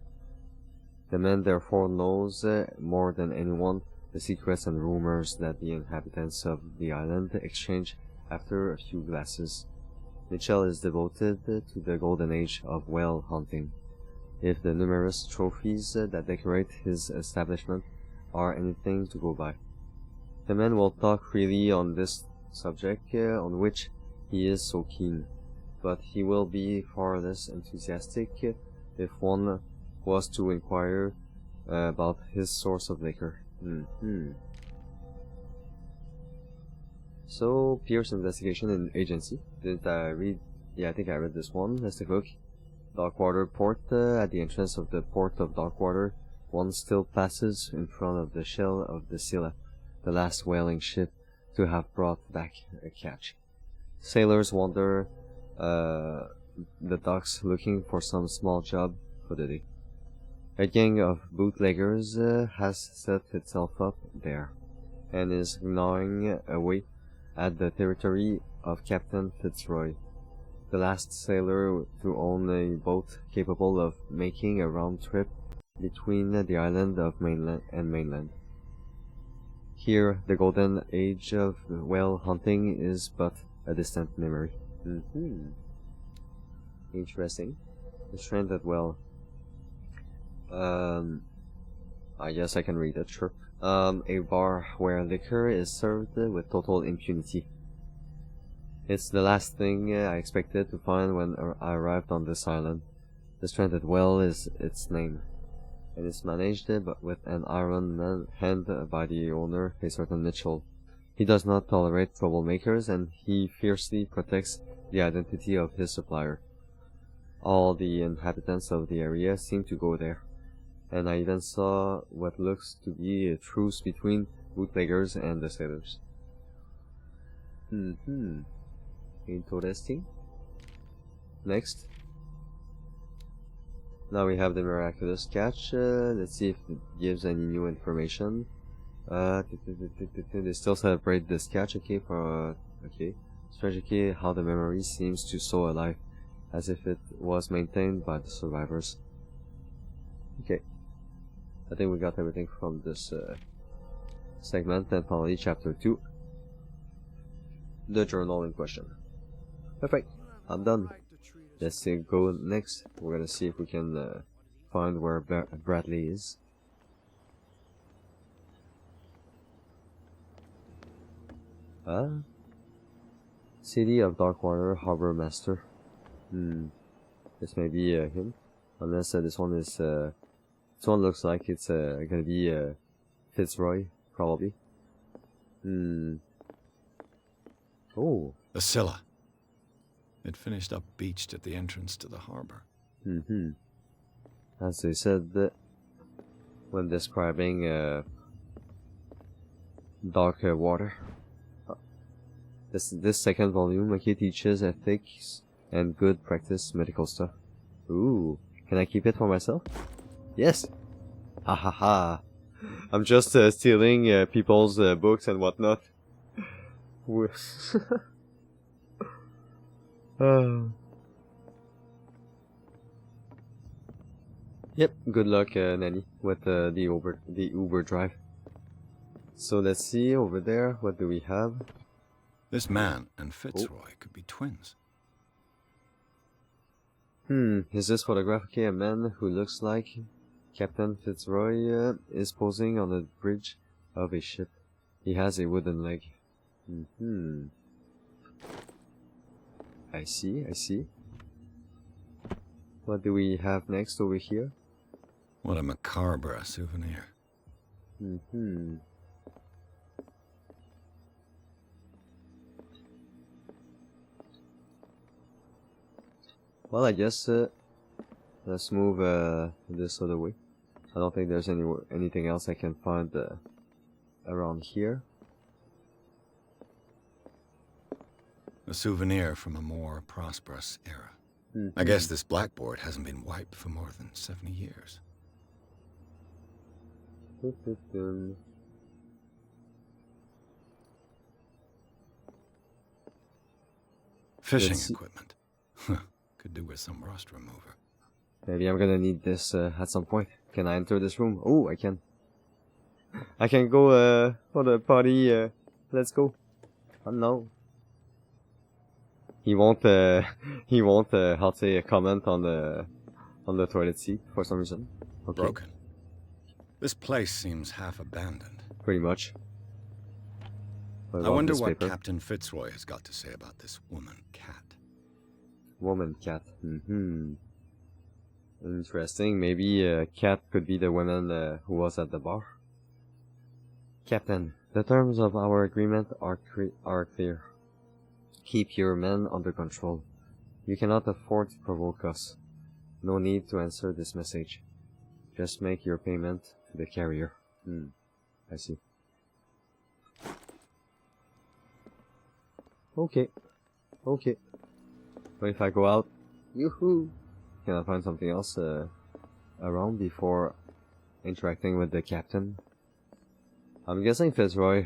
The man therefore knows more than anyone the secrets and rumors that the inhabitants of the island exchange after a few glasses. Mitchell is devoted to the golden age of whale hunting. If the numerous trophies that decorate his establishment are anything to go by. The man will talk freely on this subject on which he is so keen, but he will be far less enthusiastic if one was to inquire about his source of liquor. So, Pierce Investigation and Agency. Didn't I read? Yeah, I think I read this one. Let's take a look. Darkwater Port. At the entrance of the port of Darkwater, one still passes in front of the shell of the Scylla, the last whaling ship to have brought back a catch. Sailors wander the docks looking for some small job for the day. A gang of bootleggers has set itself up there, and is gnawing away at the territory of Captain Fitzroy, the last sailor to own a boat capable of making a round trip between the island of mainland. Here, the golden age of whale hunting is but a distant memory. Interesting. The Stranded Well. I guess I can read it, sure. A bar where liquor is served with total impunity. It's the last thing I expected to find when I arrived on this island. The Stranded Well is its name, and it's managed but with an iron hand by the owner, a certain Mitchell. He does not tolerate troublemakers, and he fiercely protects the identity of his supplier. All the inhabitants of the area seem to go there, and I even saw what looks to be a truce between bootleggers and the sailors. Interesting. Next. Now we have the miraculous catch. Let's see if it gives any new information. They still celebrate this catch, okay, okay. Strange, okay, how the memory seems to so alive, as if it was maintained by the survivors. Okay. I think we got everything from this segment, and finally chapter 2. The journal in question. Perfect. I'm done. Let's go next. We're gonna see if we can find where Bradley is. City of Darkwater Harbor Master. This may be him. Unless this one is this one looks like it's gonna be Fitzroy, probably. Oh. The Scylla. It finished up beached at the entrance to the harbor. As they said when describing dark water. This second volume, okay, teaches ethics and good practice medical stuff. Ooh, can I keep it for myself? Yes. Ha ha ha. I'm just stealing people's books and whatnot. Yep, good luck, Nanny, with the Uber drive. So let's see over there. What do we have? This man and Fitzroy could be twins. Is this photograph okay? A man who looks like Captain Fitzroy is posing on the bridge of a ship. He has a wooden leg. I I see, I see. What do we have next over here? What a macabre souvenir. Mm-hmm. Well, I guess let's move this other way. I don't think there's anything else I can find around here. A souvenir from a more prosperous era. Mm-hmm. I guess this blackboard hasn't been wiped for more than 70 years. Fishing equipment. Could do with some rust remover. Maybe I'm gonna need this at some point. Can I enter this room? Oh, I can. I can go for the party. Let's go. Oh no. He won't how to say, comment on the toilet seat for some reason. Okay. Broken. This place seems half abandoned. Pretty much. I wonder what Captain Fitzroy has got to say about this woman cat. Woman cat. Mm-hmm. Interesting. Maybe cat could be the woman who was at the bar. Captain, the terms of our agreement are clear. Keep your men under control. You cannot afford to provoke us. No need to answer this message. Just make your payment to the carrier. I see. Okay. Okay. But if I go out, yoo-hoo! Can I find something else around before interacting with the captain? I'm guessing Fitzroy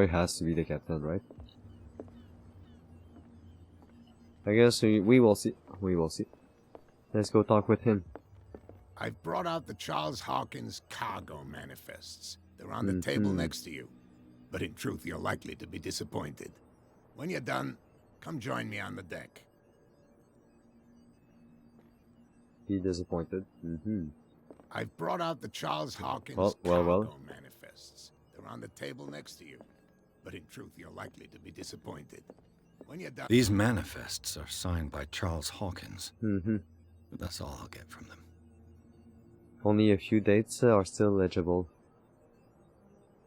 has to be the captain, right? I guess we will see. We will see. Let's go talk with him. I've brought out the Charles Hawkins cargo manifests. They're on the table next to you. But in truth, you're likely to be disappointed. When you're done, come join me on the deck. Be disappointed. I've brought out the Charles Hawkins cargo manifests. They're on the table next to you. But in truth, you're likely to be disappointed. When you're done... These manifests are signed by Charles Hawkins. But that's all I'll get from them. Only a few dates are still legible.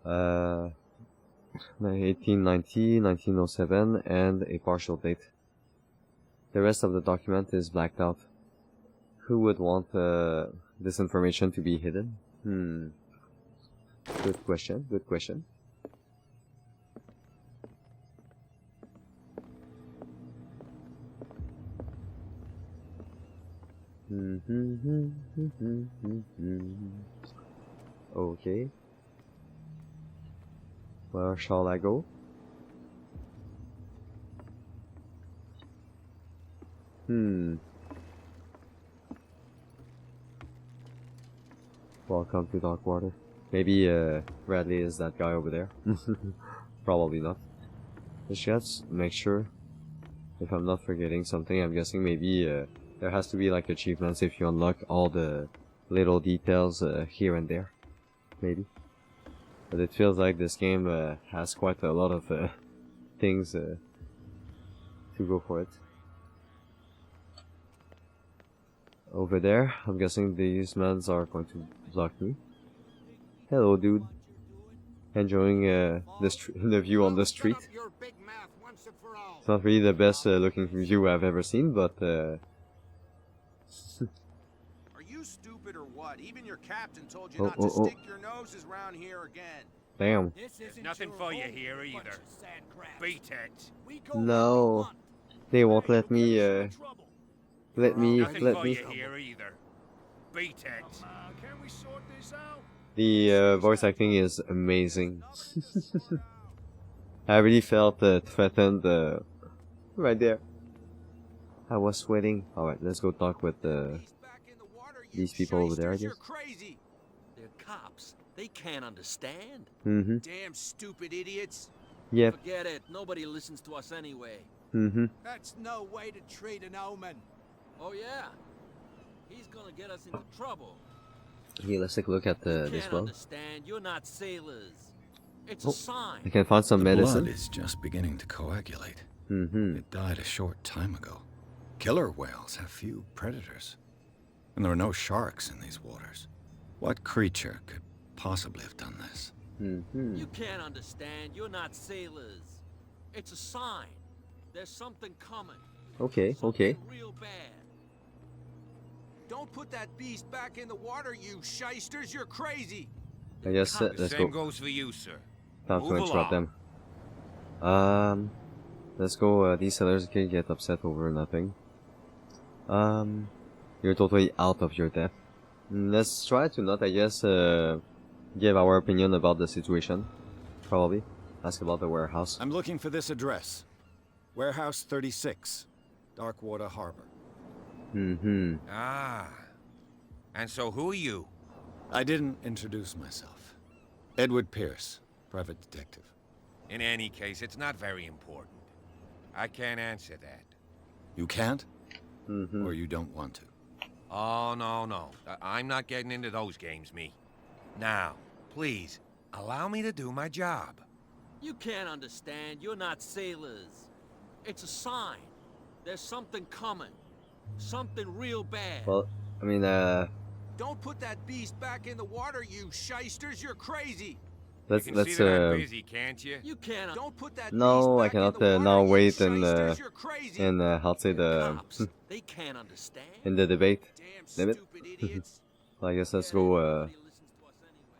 1890, 1907, and a partial date. The rest of the document is blacked out. Who would want this information to be hidden? Good question, good question. Okay. Where shall I go? Welcome to Darkwater. Maybe Bradley is that guy over there. Probably not. Let's make sure. If I'm not forgetting something, I'm guessing maybe there has to be like achievements if you unlock all the little details here and there. Maybe. But it feels like this game has quite a lot of things to go for it. Over there, I'm guessing these men are going to block me. Hello, dude. Enjoying the view on the street. It's not really the best looking view I've ever seen, but Are you stupid or what? Even your captain told you not to stick your noses around here again. Damn. There's nothing for you here either. Beat it. No. They won't let me let me here either. Beat it. Can we sort this out? The voice acting is amazing. I really felt threatened right there. I was sweating. Alright, let's go talk with these people over there, I guess. They're cops. They can't understand. Damn stupid idiots. Yep. Forget it. Nobody listens to us anyway. That's no way to treat an omen. Oh yeah. He's gonna get us into trouble. Okay, let's take a look at this well. Understand? You're not sailors. It's a sign. I can find some medicine. Blood is just beginning to coagulate. It died a short time ago. Killer whales have few predators. And there are no sharks in these waters. What creature could possibly have done this? You can't understand. You're not sailors. It's a sign. There's something coming. Okay, Something real bad. Don't put that beast back in the water, you shysters. You're crazy. I guess let's Same go. goes for you, sir. Time to Move interrupt them. Let's go. These sellers can get upset over nothing. You're totally out of your depth. Let's try to not, I guess, give our opinion about the situation. Probably. Ask about the warehouse. I'm looking for this address. Warehouse 36, Darkwater Harbor. Ah. And so who are you? I didn't introduce myself. Edward Pierce, private detective. In any case, it's not very important. I can't answer that. You can't? Or you don't want to? Oh, no. I'm not getting into those games, me. Now, please, allow me to do my job. You can't understand. You're not sailors. It's a sign. There's something coming. Something real bad. Well, I mean, Don't put that beast back in the water, you shysters. You're crazy. let's you can see that I'm busy, can't you? You can't. Don't put that no, I beast back in cannot the water, now you wait shysters. You're crazy. how to say the Cops. They can't understand. in the debate. Damn Damn it. stupid idiots. Well, I guess let's go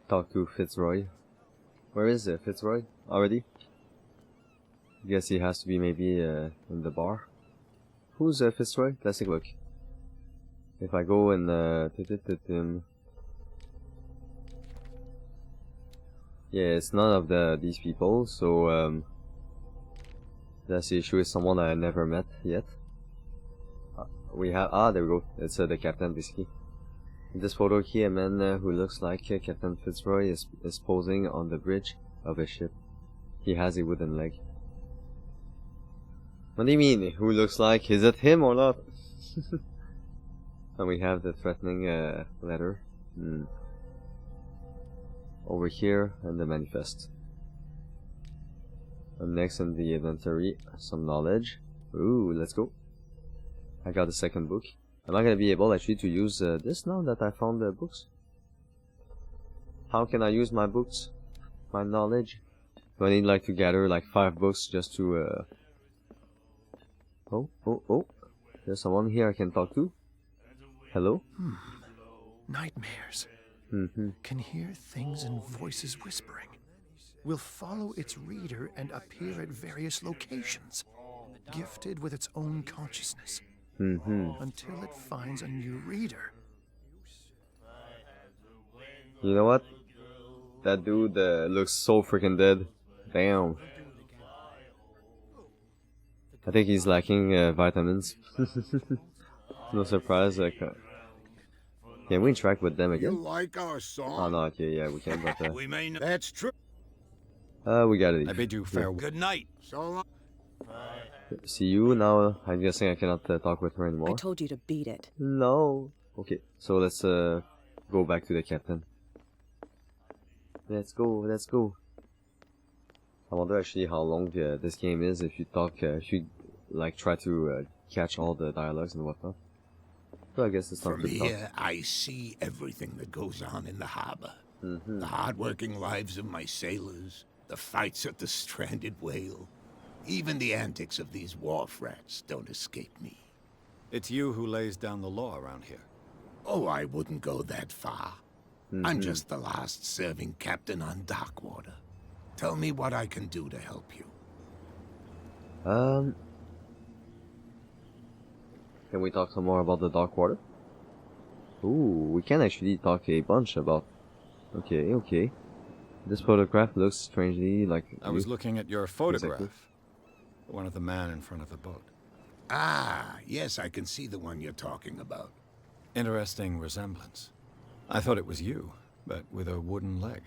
talk to Fitzroy. Where is Fitzroy already? Guess he has to be maybe in the bar. Who's Fitzroy? Let's take a look. If I go in yeah, it's none of these people, so that's the issue with someone I never met yet. We have there we go. It's the captain basically. In this photo here, a man who looks like Captain Fitzroy is posing on the bridge of a ship. He has a wooden leg. What do you mean? Who looks like? Is it him or not? And we have the threatening letter over here and the manifest. And next in the inventory, some knowledge. Ooh, let's go. I got the second book. Am I gonna be able actually to use this now that I found the books? How can I use my books? My knowledge? Do I need like to gather like 5 books just to Oh. There's someone here I can talk to. Hello? Nightmares. Can hear things and voices whispering. Will follow its reader and appear at various locations, gifted with its own consciousness, until it finds a new reader. You know what? That dude looks so freaking dead. Damn. I think he's lacking vitamins. No surprise. Can we interact with them again? You like our song? Oh no, okay, yeah, we can, but We may not. That's true. we gotta leave. I bid you farewell. Good night. So long. See you now. I'm guessing I cannot talk with her anymore. I told you to beat it. No. Okay, so let's go back to the captain. Let's go. I wonder actually how long this game is if you talk, if you like try to catch all the dialogues and whatnot. So I guess it's not From good talk. here, I see everything that goes on in the harbor. The hard-working lives of my sailors, the fights at the stranded whale. Even the antics of these wharf rats don't escape me. It's you who lays down the law around here. Oh, I wouldn't go that far. I'm just the last serving captain on Darkwater. Tell me what I can do to help you. Can we talk some more about the Darkwater? Ooh, we can actually talk a bunch about... Okay. This photograph looks strangely like... I was looking at your photograph. The one of the man in front of the boat. Ah, yes, I can see the one you're talking about. Interesting resemblance. I thought it was you, but with a wooden leg.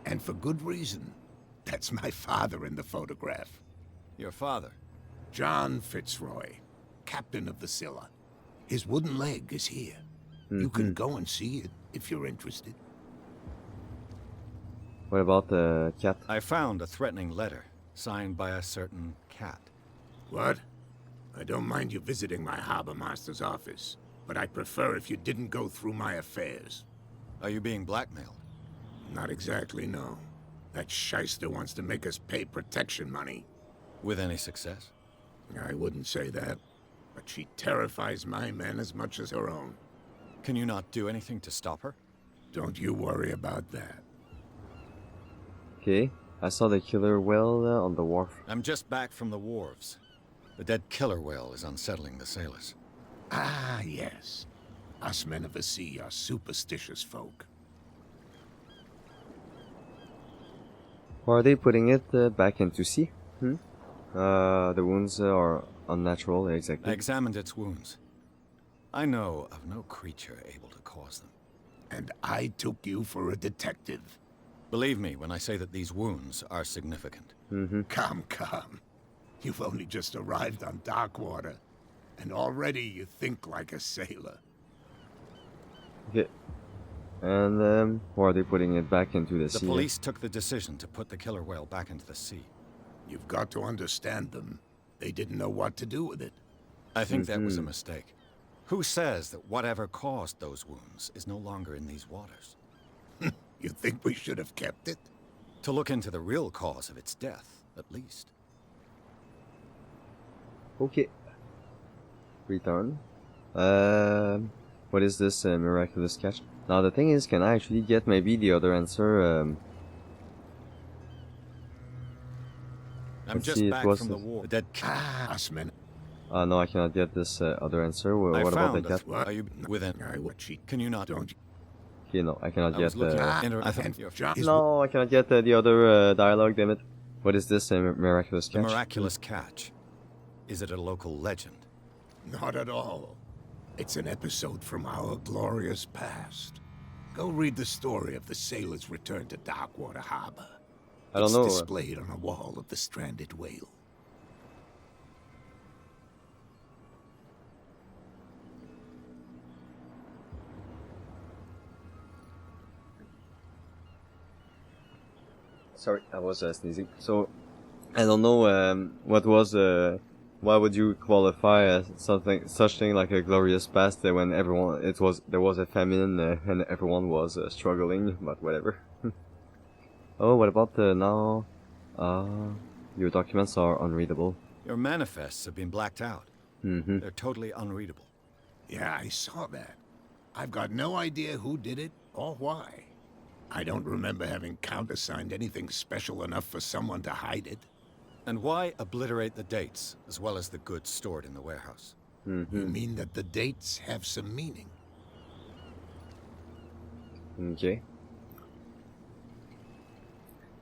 And for good reason. That's my father in the photograph. Your father? John Fitzroy, captain of the Scylla. His wooden leg is here. You can go and see it if you're interested. What about the cat? I found a threatening letter, signed by a certain cat. What? I don't mind you visiting my harbor master's office, but I'd prefer if you didn't go through my affairs. Are you being blackmailed? Not exactly, no. That shyster wants to make us pay protection money. With any success? I wouldn't say that, but she terrifies my men as much as her own. Can you not do anything to stop her? Don't you worry about that. Okay, I saw the killer whale on the wharf. I'm just back from the wharves. The dead killer whale is unsettling the sailors. Ah, yes. Us men of the sea are superstitious folk. Are they putting it back into sea? The wounds are unnatural, exactly. I examined its wounds. I know of no creature able to cause them. And I took you for a detective. Believe me when I say that these wounds are significant. Come, come. You've only just arrived on Darkwater, and already you think like a sailor. Okay. And or are they putting it back into the sea? The police took the decision to put the killer whale back into the sea. You've got to understand them. They didn't know what to do with it. I think that was a mistake. Who says that whatever caused those wounds is no longer in these waters? You think we should have kept it? To look into the real cause of its death, at least. Okay. Return. What is this miraculous catch? Now the thing is, can I actually get maybe the other answer? I'm just back from the war. The dead Us men. No, I cannot get this other answer. What about the cat? Are you within? Can you not? Don't. Okay, no, I cannot get. No, I cannot get the other dialogue. Damn it! What is this miraculous catch? The miraculous catch. Is it a local legend? Not at all. It's an episode from our glorious past. Go read the story of the sailor's return to Darkwater Harbor. I don't know. It's displayed on a wall of the stranded whale. Sorry, I was sneezing. So, I don't know what was why would you qualify such thing like a glorious past when everyone there was a famine and everyone was struggling, but whatever. Oh, what about now? Your documents are unreadable. Your manifests have been blacked out. They're totally unreadable. Yeah, I saw that. I've got no idea who did it or why. I don't remember having countersigned anything special enough for someone to hide it. And why obliterate the dates, as well as the goods stored in the warehouse? You mean that the dates have some meaning? Okay.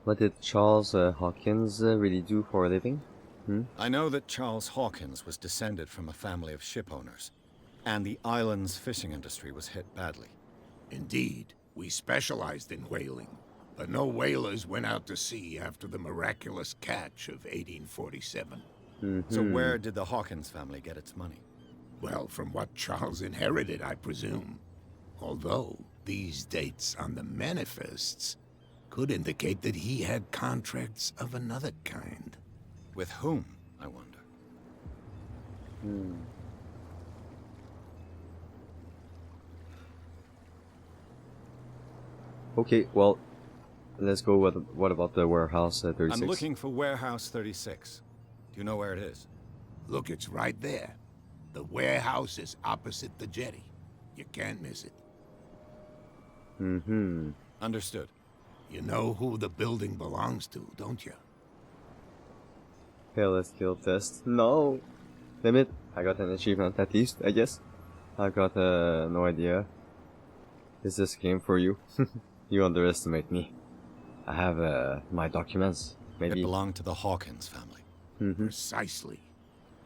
What did Charles Hawkins really do for a living? I know that Charles Hawkins was descended from a family of ship owners, and the island's fishing industry was hit badly. Indeed, we specialized in whaling, but no whalers went out to sea after the miraculous catch of 1847. So where did the Hawkins family get its money? Well, from what Charles inherited, I presume. Although, these dates on the manifests could indicate that he had contracts of another kind. With whom, I wonder? Okay, well, let's go with what about the warehouse 36? I'm looking for warehouse 36. Do you know where it is? Look, it's right there. The warehouse is opposite the jetty. You can't miss it. Understood. You know who the building belongs to, don't you? Okay, let's kill test. No! Damn it, I got an achievement at least, I guess. I got no idea. Is this game for you? You underestimate me. I have my documents, maybe. It belonged to the Hawkins family. Precisely.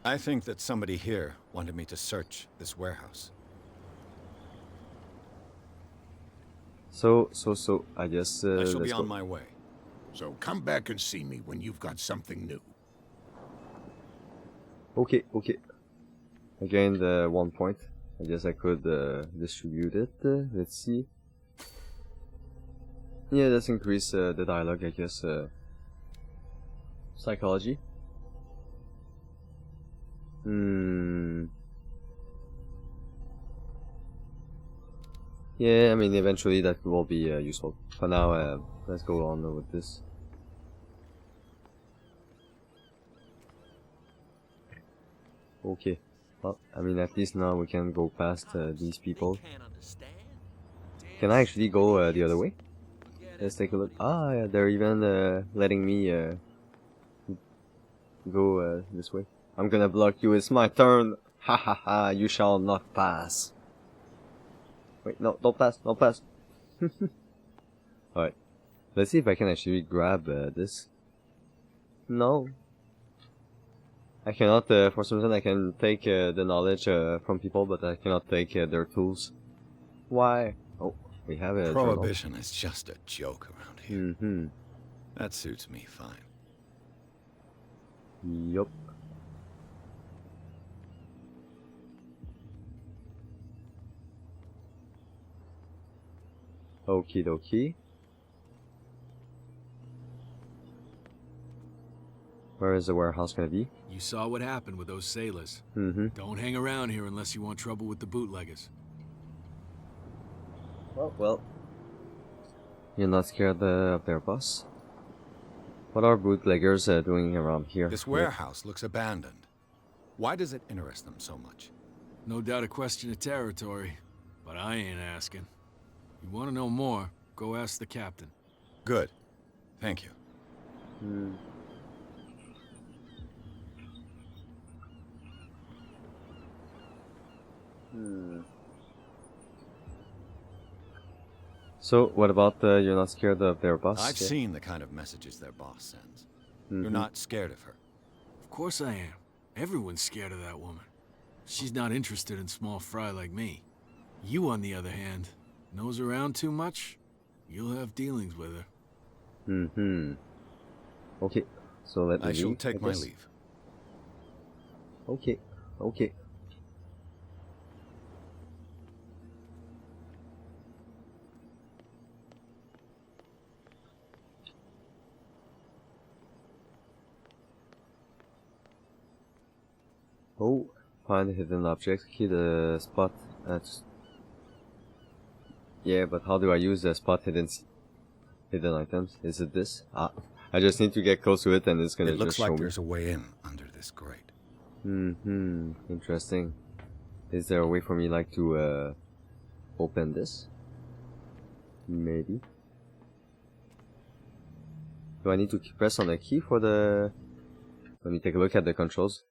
I think that somebody here wanted me to search this warehouse. So, I guess I shall be let's on go. my way. So come back and see me when you've got something new. Okay. I gained 1 point. I guess I could distribute it. Let's see. Yeah, let's increase the dialogue, I guess. Psychology. Yeah, I mean, eventually that will be useful. For now, let's go on with this. Okay. Well, I mean, at least now we can go past these people. Can I actually go the other way? Let's take a look. Ah, yeah, they're even letting me go this way. I'm gonna block you. It's my turn. Ha ha ha! You shall not pass. Wait, no, don't pass. Don't pass. Alright. Let's see if I can actually grab this. No. I cannot, for some reason I can take the knowledge from people, but I cannot take their tools. Why? Oh, we have a Prohibition is just a joke around here. Mm-hmm. That suits me fine. Yup. Okie dokie. Where is the warehouse gonna be? You saw what happened with those sailors. Mm-hmm. Don't hang around here unless you want trouble with the bootleggers. Well. You're not scared of their boss? What are bootleggers doing around here? This warehouse looks abandoned. Why does it interest them so much? No doubt a question of territory, but I ain't asking. You want to know more, go ask the captain. Good. Thank you. So, what about you're not scared of their boss? I've seen the kind of messages their boss sends. You're not scared of her. Of course I am. Everyone's scared of that woman. She's not interested in small fry like me. You, on the other hand, nose around too much, you'll have dealings with her. Okay, so let me I shall take my leave. Okay, okay. Oh, find hidden objects. Key the spot. Yeah, but how do I use the spot hidden items? Is it this? Ah, I just need to get close to it, and it's gonna It looks just show like me. there's a way in under this grate. Interesting. Is there a way for me, like, to open this? Maybe. Do I need to press on the key for the? Let me take a look at the controls.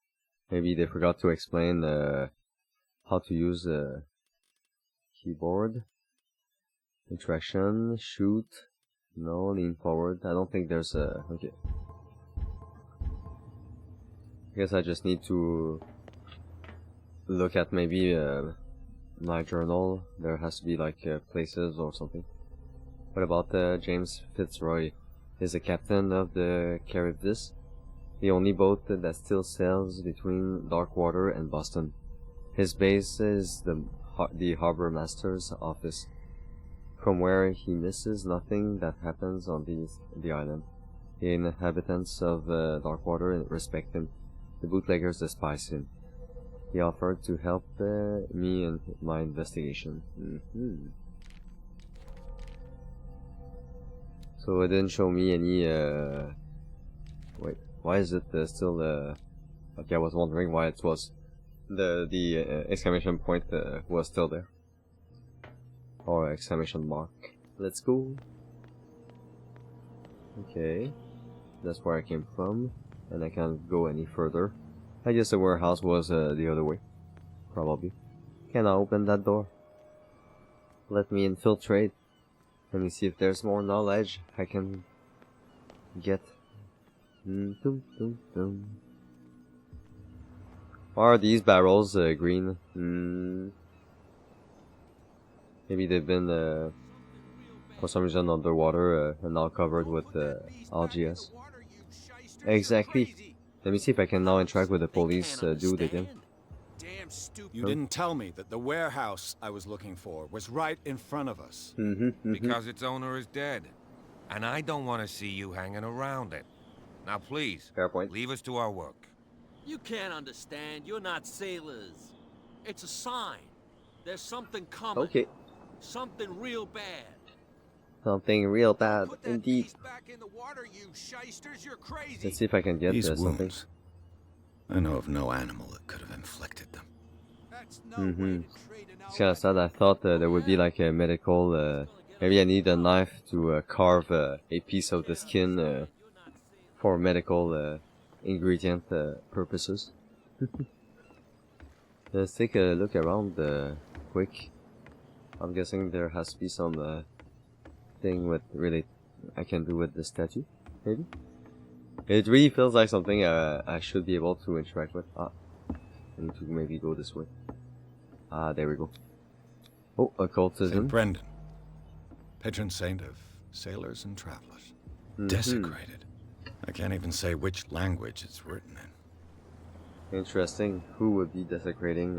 Maybe they forgot to explain how to use the keyboard. Interaction, shoot, no, lean forward. I don't think there's a... okay. I guess I just need to look at maybe my journal. There has to be like places or something. What about James Fitzroy? Is the captain of the Charybdis, the only boat that still sails between Darkwater and Boston. His base is the harbor master's office, from where he misses nothing that happens on the island. The inhabitants of Darkwater respect him. The bootleggers despise him. He offered to help me in my investigation. So it didn't show me any wait, why is it still okay, I was wondering why it was the exclamation point was still there, or exclamation mark. Let's go. Okay, that's where I came from, and I can't go any further. I guess the warehouse was the other way, probably. Can I open that door? Let me infiltrate. Let me see if there's more knowledge I can get. Why are these barrels green? Maybe they've been for some reason underwater and now covered with algae. Exactly. Let me see if I can now interact with the police dude again. You didn't tell me that the warehouse I was looking for was right in front of us. Because its owner is dead. And I don't want to see you hanging around it. Now please, fair point. Leave us to our work. You can't understand. You're not sailors. It's a sign. There's something coming. Okay. Something real bad. Something real bad, indeed. Back in the water, you shysters. You're crazy. Let's see if I can get These something. wounds, I know of no animal that could have inflicted them. It's kind of sad. I thought there would be like a medical. Maybe I need a knife to carve a piece of the skin for medical ingredient purposes. Let's take a look around quick. I'm guessing there has to be some thing with really I can do with the statue, maybe. It really feels like something I should be able to interact with. I need to maybe go this way. There we go. Oh, occultism. Saint Brendan, patron saint of sailors and travelers. Desecrated. I can't even say which language it's written in. Interesting. Who would be desecrating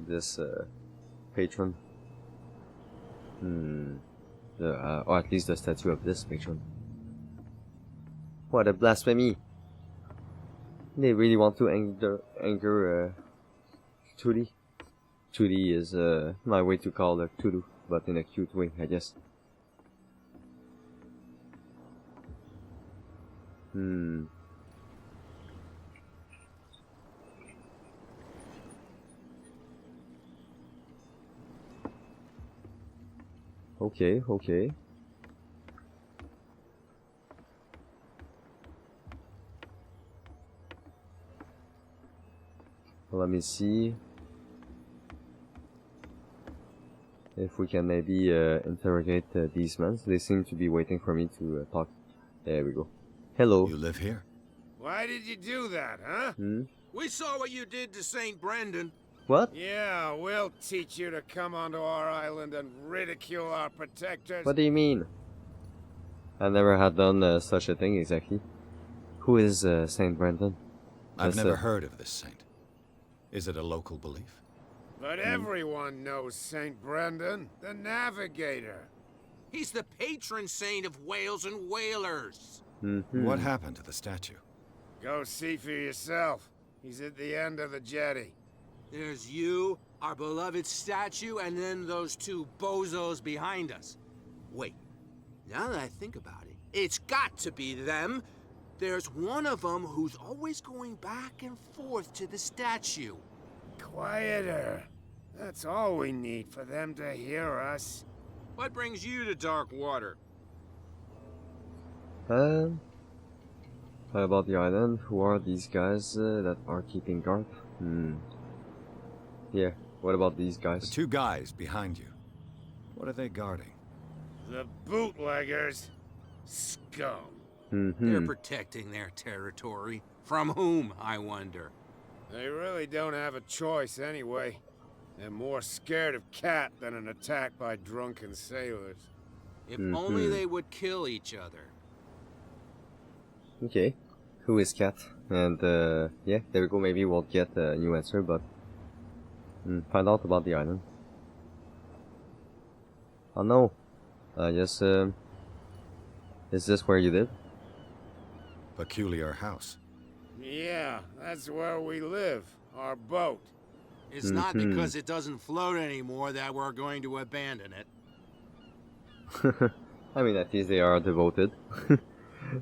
this patron? Or at least the statue of this patron. What a blasphemy! They really want to anger Cthulhu. Cthulhu is my way to call her Cthulhu, but in a cute way, I guess. Okay, okay. Well, let me see if we can maybe interrogate these men. They seem to be waiting for me to talk. There we go. Hello. You live here? Why did you do that, huh? We saw what you did to St. Brendan. What? Yeah, we'll teach you to come onto our island and ridicule our protectors. What do you mean? I never had done such a thing exactly. Who is Saint Brendan? I've never heard of this saint. Is it a local belief? But everyone knows St. Brendan, the navigator. He's the patron saint of whales and whalers. What happened to the statue? Go see for yourself. He's at the end of the jetty. There's you, our beloved statue, and then those two bozos behind us. Wait, now that I think about it, it's got to be them. There's one of them who's always going back and forth to the statue. Quieter. That's all we need for them to hear us. What brings you to dark water? How about the island? Who are these guys that are keeping guard? Yeah, what about these guys? The two guys behind you. What are they guarding? The bootleggers. Scum. They're protecting their territory. From whom, I wonder? They really don't have a choice anyway. They're more scared of Cat than an attack by drunken sailors. If only they would kill each other. Okay, who is Cat? And yeah, there we go. Maybe we'll get a new answer, but find out about the island. Oh no, yes. Is this where you live? Peculiar house. Yeah, that's where we live. Our boat. It's not because it doesn't float anymore that we're going to abandon it. I mean, at least they are devoted.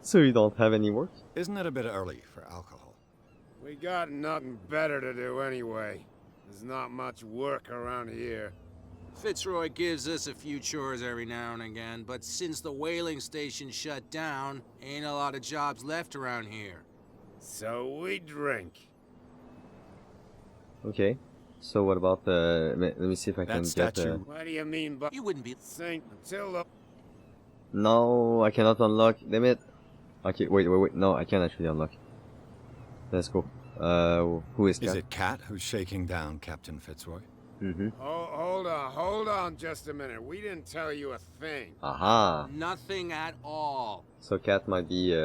So you don't have any work? Isn't it a bit early for alcohol? We got nothing better to do anyway. There's not much work around here. Fitzroy gives us a few chores every now and again, but since the whaling station shut down, ain't a lot of jobs left around here. So we drink. Okay. So what about the? Let me see if I can get the. What do you mean by you wouldn't be Saint Matilda? No, I cannot unlock. Damn it. Okay, wait. No, I can't actually unlock. Let's go. Who is Cat? Is it Cat who's shaking down Captain Fitzroy? Hold on just a minute. We didn't tell you a thing. Aha. Nothing at all. So Cat might be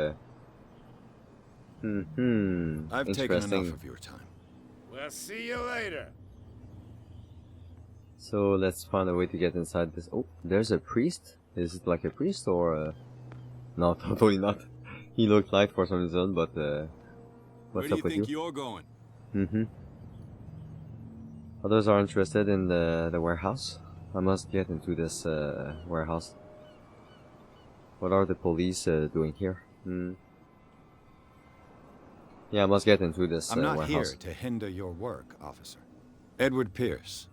I've taken enough of your time. We'll see you later. So let's find a way to get inside this. Oh, there's a priest? Is it like a priest or no, totally not. He looked like for some reason, but What's do up you with think you? you're going? Mm-hmm. Others are interested in the warehouse. I must get into this warehouse. What are the police doing here? Yeah, I must get into this I'm not warehouse. here to hinder your work, officer. Edward Pierce,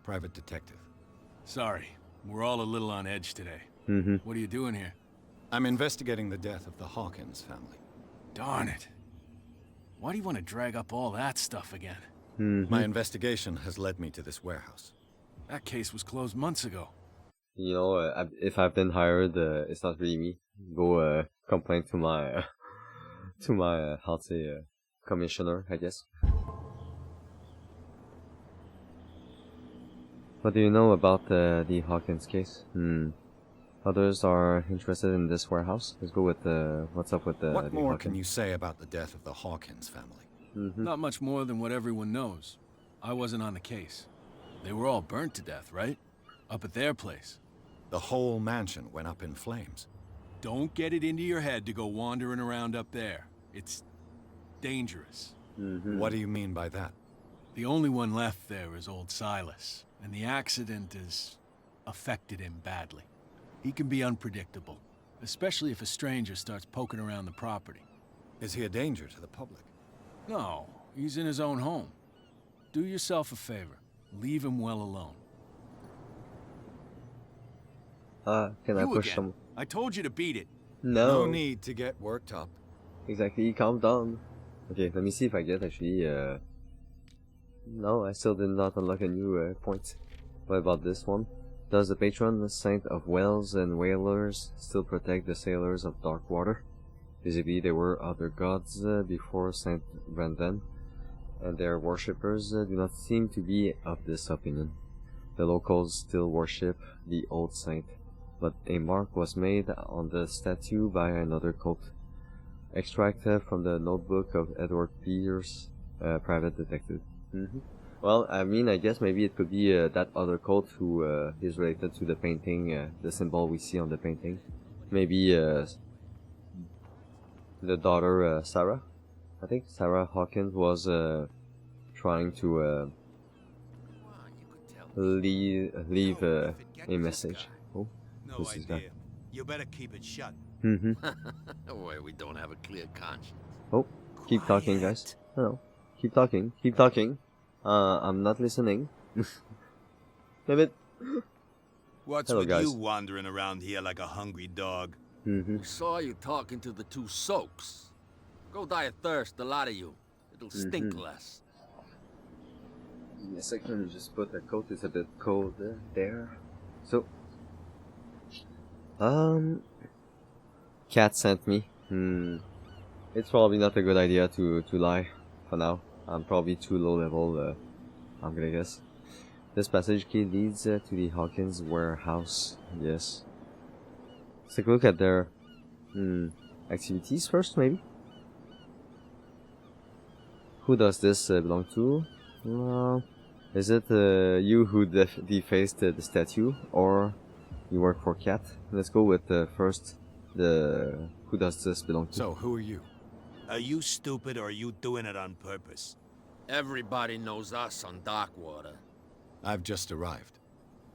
private detective. Sorry, we're all a little on edge today. What are you doing here? I'm investigating the death of the Hawkins family. Darn it. Why do you want to drag up all that stuff again? My investigation has led me to this warehouse. That case was closed months ago. You know, if I've been hired, it's not really me. Go complain to my how to say commissioner, I guess. What do you know about the Hawkins case? Others are interested in this warehouse. Let's go with what's up with the. What more Hawkins? can you say about the death of the Hawkins family? Not much more than what everyone knows. I wasn't on the case. They were all burnt to death, right? Up at their place. The whole mansion went up in flames. Don't get it into your head to go wandering around up there. It's dangerous. What do you mean by that? The only one left there is old Silas, and the accident has affected him badly. He can be unpredictable, especially if a stranger starts poking around the property. Is he a danger to the public? No, he's in his own home. Do yourself a favor. Leave him well alone. Can I push again. some? I told you to beat it. No need to get worked up. Exactly, calm down. Okay, let me see if I get actually, no, I still did not unlock a new point. What about this one? Does the patron saint of whales and whalers still protect the sailors of dark water? Visibly there were other gods before Saint Brendan, and their worshippers do not seem to be of this opinion. The locals still worship the old saint, but a mark was made on the statue by another cult. Extract from the notebook of Edward Pierce, private detective. Well, I mean, I guess maybe it could be that other cult who is related to the painting, the symbol we see on the painting. Maybe the daughter, Sarah. I think Sarah Hawkins was trying to leave a message. Oh, this is that. You better keep it shut. Where we don't have a clear conscience. Oh, keep talking, guys. No, keep talking. Keep talking. I'm not listening. Damn it. What's Hello, with guys. you wandering around here like a hungry dog? We saw you talking to the two soaks. Go die of thirst, the lot of you. It'll stink less. Give me a second, just put the coat is a bit cold there. So, Cat sent me. It's probably not a good idea to lie for now. I'm probably too low level, I'm gonna guess. This passage key leads to the Hawkins warehouse. Yes. Let's take a look at their activities first, maybe. Who does this belong to? Is it you who defaced the statue, or you work for Cat? Let's go with first the who does this belong to. So, who are you? Are you stupid or are you doing it on purpose? Everybody knows us on Darkwater. I've just arrived.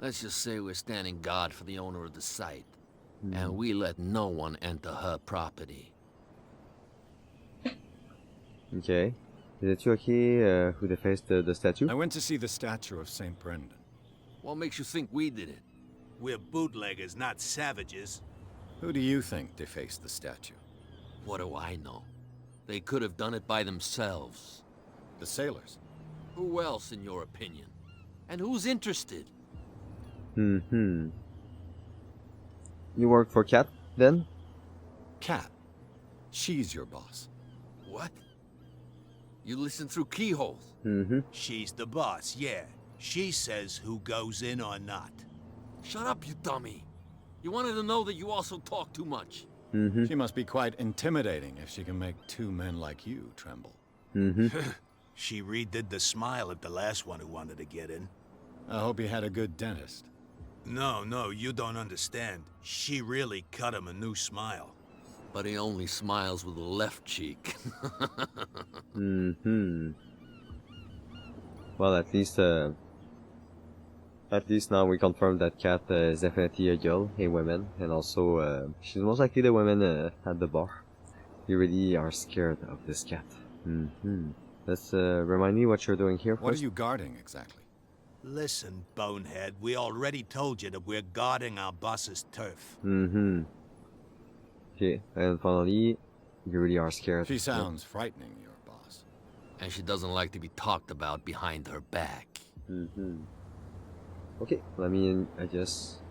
Let's just say we're standing guard for the owner of the site. And we let no one enter her property. Okay. Is it you, okay, who defaced the statue? I went to see the statue of St. Brendan. What makes you think we did it? We're bootleggers, not savages. Who do you think defaced the statue? What do I know? They could have done it by themselves. The sailors. Who else, in your opinion? And who's interested? You work for Cat, then? Cat. She's your boss. What? You listen through keyholes? She's the boss, yeah. She says who goes in or not. Shut up, you dummy. You wanted to know that you also talk too much. She must be quite intimidating if she can make two men like you tremble. She redid the smile at the last one who wanted to get in. I hope he had a good dentist. No, you don't understand. She really cut him a new smile. but he only smiles with the left cheek. Well, at least now we confirmed that Kat is definitely a girl, a woman, and also she's most likely the woman at the bar. You really are scared of this cat. Let's remind me what you're doing here first. What are you guarding exactly? Listen, bonehead, we already told you that we're guarding our boss's turf. Okay, and finally, you really are scared. She sounds frightening, your boss. And she doesn't like to be talked about behind her back. Okay, let me adjust.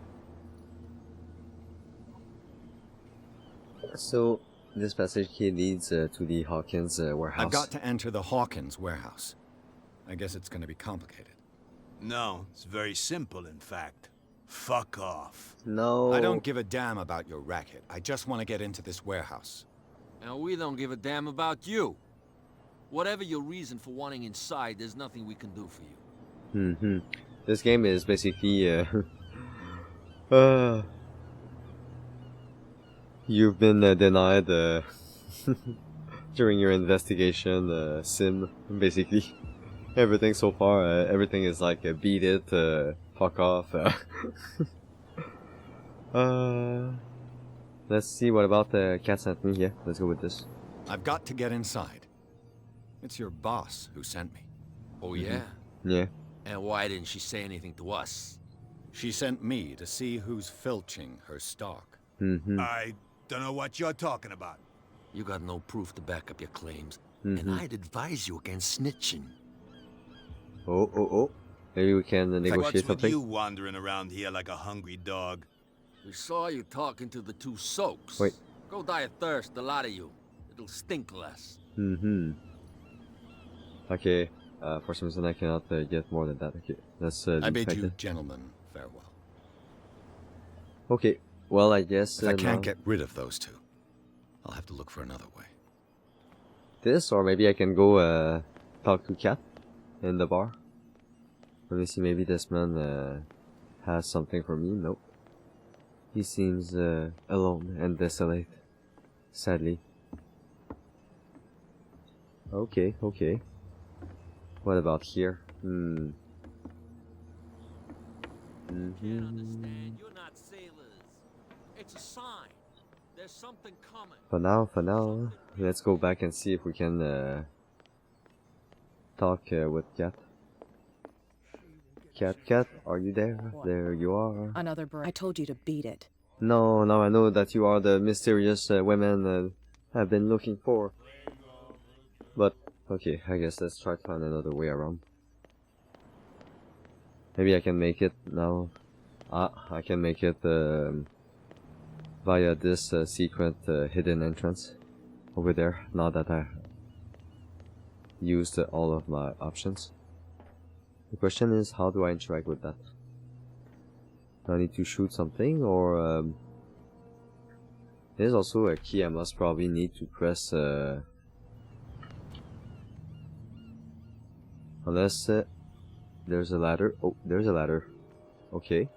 So, this passage here leads to the Hawkins warehouse. I've got to enter the Hawkins warehouse. I guess it's going to be complicated. No, it's very simple, in fact. Fuck off. No. I don't give a damn about your racket. I just want to get into this warehouse. And we don't give a damn about you. Whatever your reason for wanting inside, there's nothing we can do for you. This game is basically you've been denied during your investigation sim, basically. Everything so far, everything is like beat it, fuck off. Let's see, what about the cat sent me? Yeah, let's go with this. I've got to get inside. It's your boss who sent me. Oh yeah? Yeah. And why didn't she say anything to us? She sent me to see who's filching her stock. I don't know what you're talking about. You got no proof to back up your claims, and I'd advise you against snitching. Oh. Maybe we can negotiate What's with something. you wandering around here like a hungry dog? We saw you talking to the two soaks. Wait. Go die of thirst, the lot of you. It'll stink less. Okay. For some reason I cannot get more than that. Okay, let's I bid you gentlemen farewell. Okay, well I guess if I can't get rid of those two, I'll have to look for another way. This, or maybe I can go talk to Kat in the bar. Let me see, maybe this man has something for me. Nope. He seems alone and desolate, sadly. Okay. What about here? Can't understand. You're not sailors. It's a sign. There's something coming. For now, let's go back and see if we can talk with Kat. Kat, are you there? What? There you are. Another bird. I told you to beat it. No, I know that you are the mysterious women I've been looking for. But, okay, I guess let's try to find another way around. Maybe I can make it now. I can make it via this secret hidden entrance over there, now that I used all of my options. The question is, how do I interact with that? Do I need to shoot something, or there's also a key I must probably need to press unless there's a ladder. Oh, there's a ladder. Okay.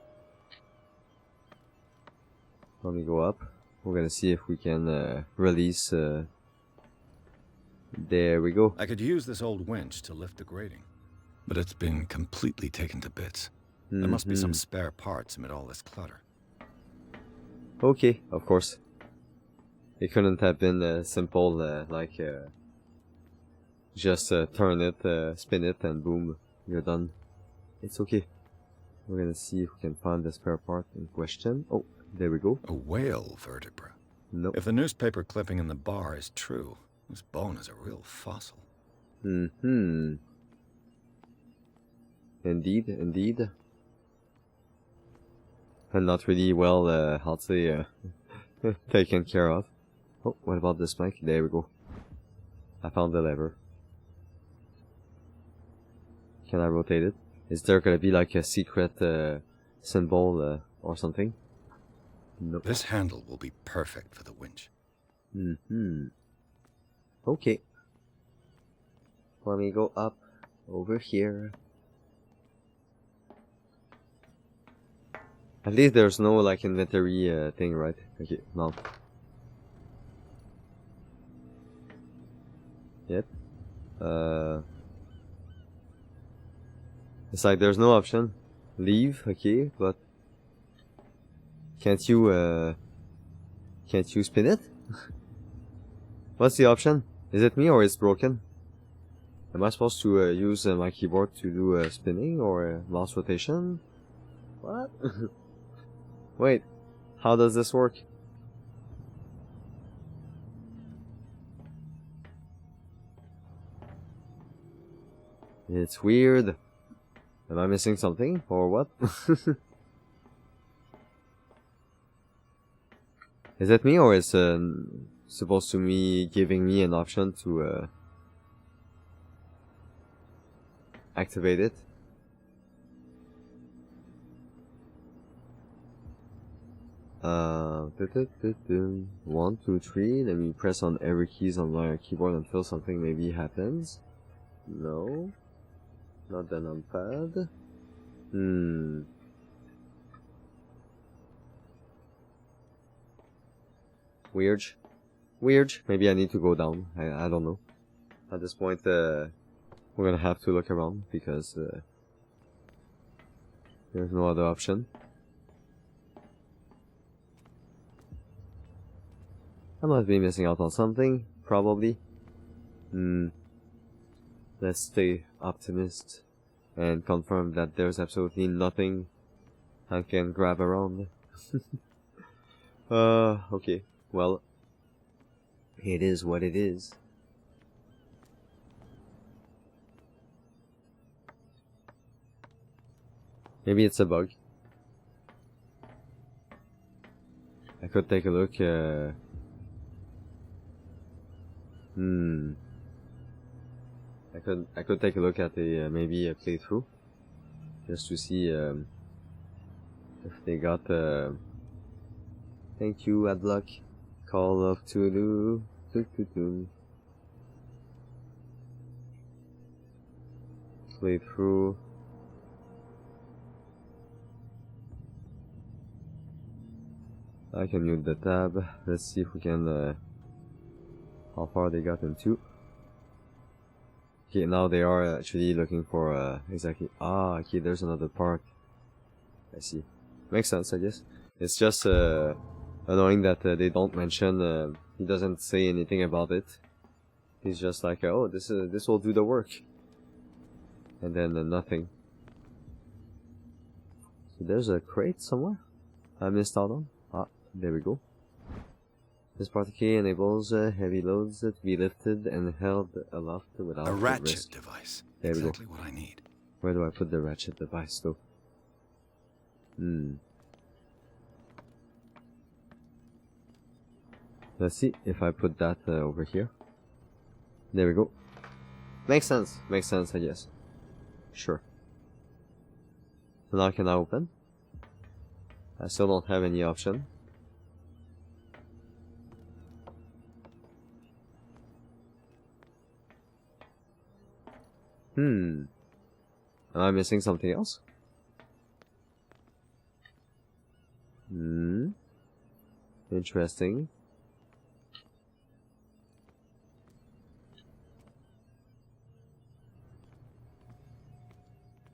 Let me go up. We're gonna see if we can release. There we go. I could use this old winch to lift the grating, but it's been completely taken to bits. There must be some spare parts amid all this clutter. Okay, of course. It couldn't have been simple, like just turn it, spin it, and boom, you're done. It's okay. We're gonna see if we can find the spare part in question. Oh, there we go. A whale vertebra. Nope. If the newspaper clipping in the bar is true, this bone is a real fossil. Indeed. And not really well, how to say, taken care of. Oh, what about this mic? There we go. I found the lever. Can I rotate it? Is there gonna be like a secret symbol or something? Nope. This handle will be perfect for the winch. Okay. Let me go up over here. At least there's no like inventory thing, right? Okay, no. Yep. It's like there's no option. Leave, okay, but can't you spin it? What's the option? Is it me or it's broken? Am I supposed to use my keyboard to do spinning or mouse rotation? What? Wait, how does this work? It's weird. Am I missing something or what? Is it me or is supposed to me giving me an option to activate it? One, two, three. Let me press on every keys on my keyboard until something maybe happens. No, not the numpad. Weird. Weird. Maybe I need to go down. I don't know. At this point, we're gonna have to look around because there's no other option. I must be missing out on something, probably. Let's stay optimist and confirm that there's absolutely nothing I can grab around. Okay. Well, it is what it is. Maybe it's a bug. I could take a look, I could take a look at a maybe a playthrough just to see if they got thank you, Adblock. Call of Cthulhu. Playthrough. I can mute the tab. Let's see if we can how far they got into. Okay, now they are actually looking for exactly. Ah, okay, there's another part. I see. Makes sense, I guess. It's just annoying that they don't mention. He doesn't say anything about it. He's just like, oh, this will do the work, and then nothing. So there's a crate somewhere I missed out on. Ah, there we go. This part key enables heavy loads to be lifted and held aloft without a ratchet risk. device. There Exactly we go. what I need. Where do I put the ratchet device though? Let's see if I put that over here. There we go. Makes sense. Makes sense, I guess. Sure. So now can I open? I still don't have any option. Am I missing something else? Interesting.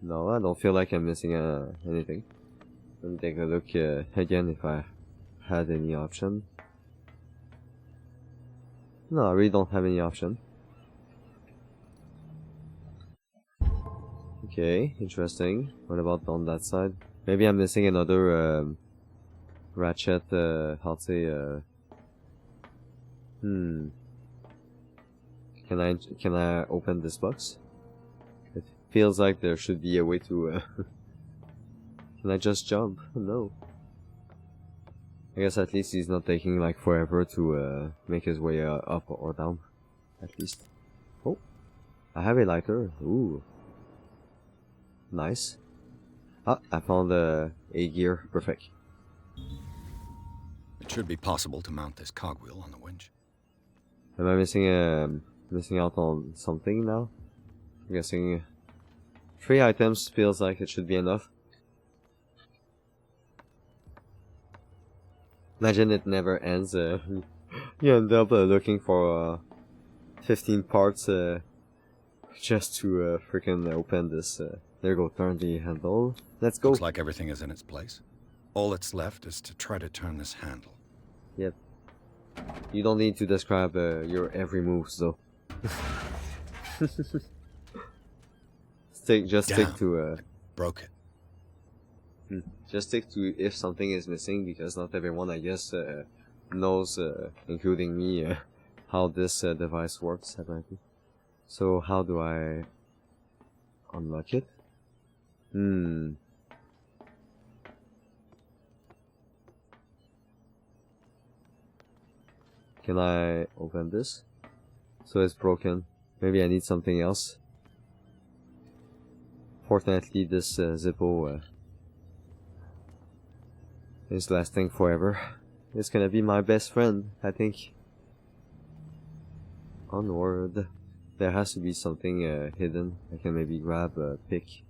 No, I don't feel like I'm missing anything. Let me take a look again if I had any option. No, I really don't have any option. Okay, interesting. What about on that side? Maybe I'm missing another ratchet, how to say, Can I open this box? It feels like there should be a way to Can I just jump? No. I guess at least he's not taking like forever to make his way up or down. At least. Oh, I have a lighter. Ooh. Nice. Ah, I found a gear. Perfect. It should be possible to mount this cogwheel on the winch. Am I missing out on something now? I'm guessing 3 items feels like it should be enough. Imagine it never ends. You end up looking for 15 parts just to freaking open this. There you go, turn the handle. Let's go. Looks like everything is in its place. All that's left is to try to turn this handle. Yep. You don't need to describe your every moves though. Just stick to broke it. Just stick to if something is missing, because not everyone, I guess, knows, including me, how this device works apparently. So how do I unlock it? Can I open this? So it's broken. Maybe I need something else. Fortunately, this Zippo is lasting forever. It's gonna be my best friend, I think. Onward. There has to be something hidden. I can maybe grab a pick.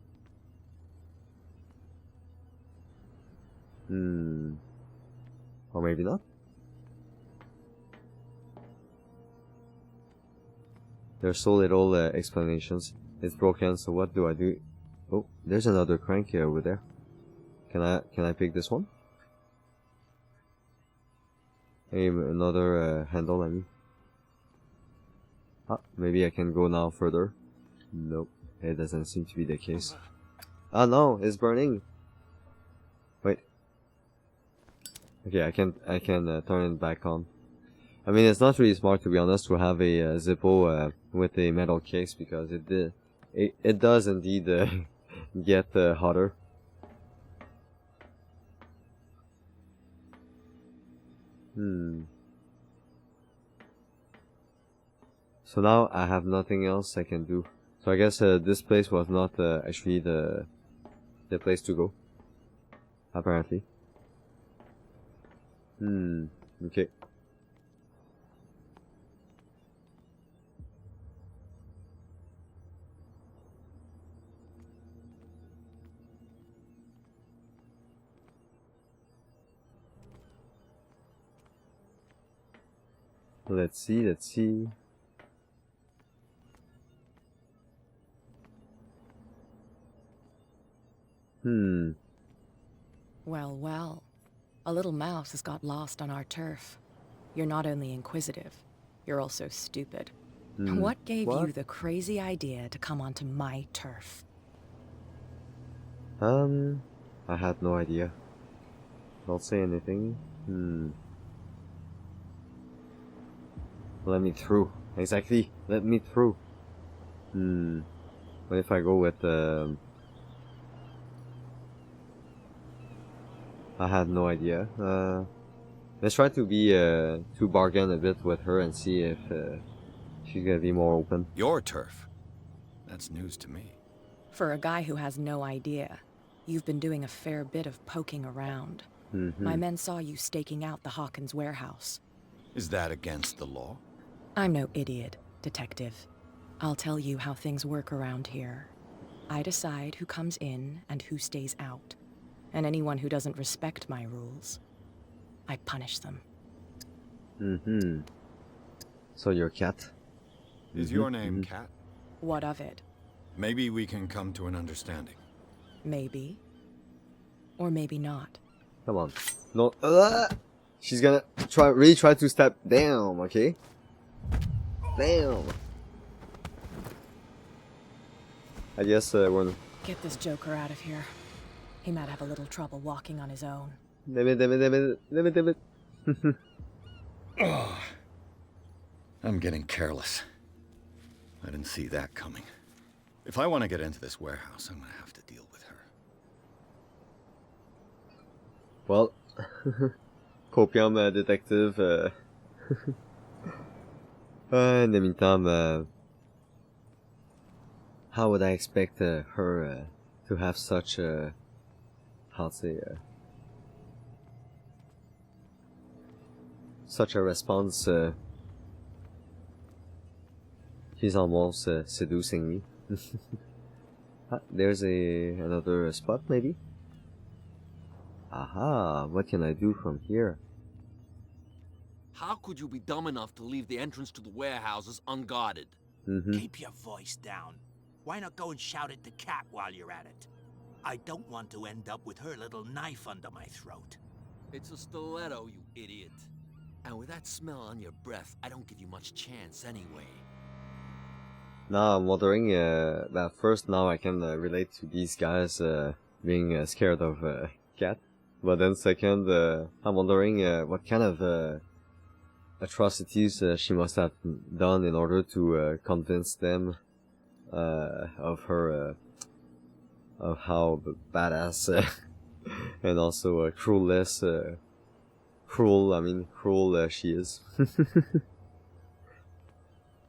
Or maybe not. There's so little explanations. It's broken, so what do I do? Oh, there's another crank over there. Can I pick this one? Hey, another handle, I mean. Ah, maybe I can go now further. Nope, it doesn't seem to be the case. Ah no, it's burning. Wait. Okay, I can turn it back on. I mean, it's not really smart, to be honest, to have a Zippo with a metal case, because it does indeed get hotter. So now I have nothing else I can do. So I guess this place was not actually the place to go. Apparently. Okay. Let's see. Well. A little mouse has got lost on our turf. You're not only inquisitive, you're also stupid. What gave you the crazy idea to come onto my turf? I had no idea. Don't say anything. Let me through. Exactly. Let me through. What if I go with I had no idea. Let's try to be to bargain a bit with her and see if she's gonna be more open. Your turf? That's news to me. For a guy who has no idea, you've been doing a fair bit of poking around. My men saw you staking out the Hawkins warehouse. Is that against the law? I'm no idiot, detective. I'll tell you how things work around here. I decide who comes in and who stays out. And anyone who doesn't respect my rules, I punish them. So you're Cat? Is your name Cat? What of it? Maybe we can come to an understanding. Maybe. Or maybe not. Come on. No. She's gonna really try to step down, okay? Damn. I guess we're... Get this joker out of here. He might have a little trouble walking on his own. Damn it. Oh, I'm getting careless. I didn't see that coming. If I want to get into this warehouse, I'm gonna have to deal with her. Well, copium detective. In the meantime, how would I expect her to have such a, how to say, such a response? She's almost seducing me. There's another spot, maybe? Aha, what can I do from here? How could you be dumb enough to leave the entrance to the warehouses unguarded? Keep your voice down. Why not go and shout at the cat while you're at it? I don't want to end up with her little knife under my throat. It's a stiletto, you idiot. And with that smell on your breath, I don't give you much chance anyway. Now I'm wondering, that first now I can relate to these guys being scared of cat. But then second, I'm wondering what kind of atrocities she must have done in order to convince them of her, of how badass and also cruel she is.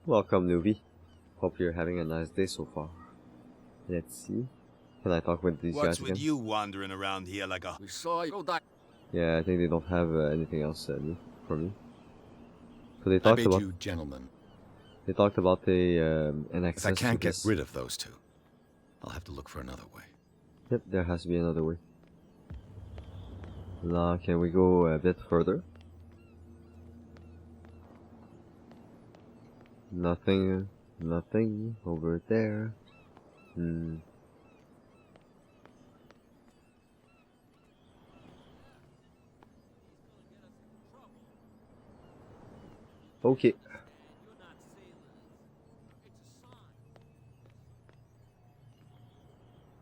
Welcome, newbie. Hope you're having a nice day so far. Let's see. Can I talk with these guys again? What's with you wandering around here like a... We saw you. Go die. Yeah, I think they don't have anything else for me. So they talked about you, gentlemen. They talked about the an access. If I can't to get this. rid of those two, I'll have to look for another way. Yep, there has to be another way. Now, can we go a bit further? Nothing over there. Okay.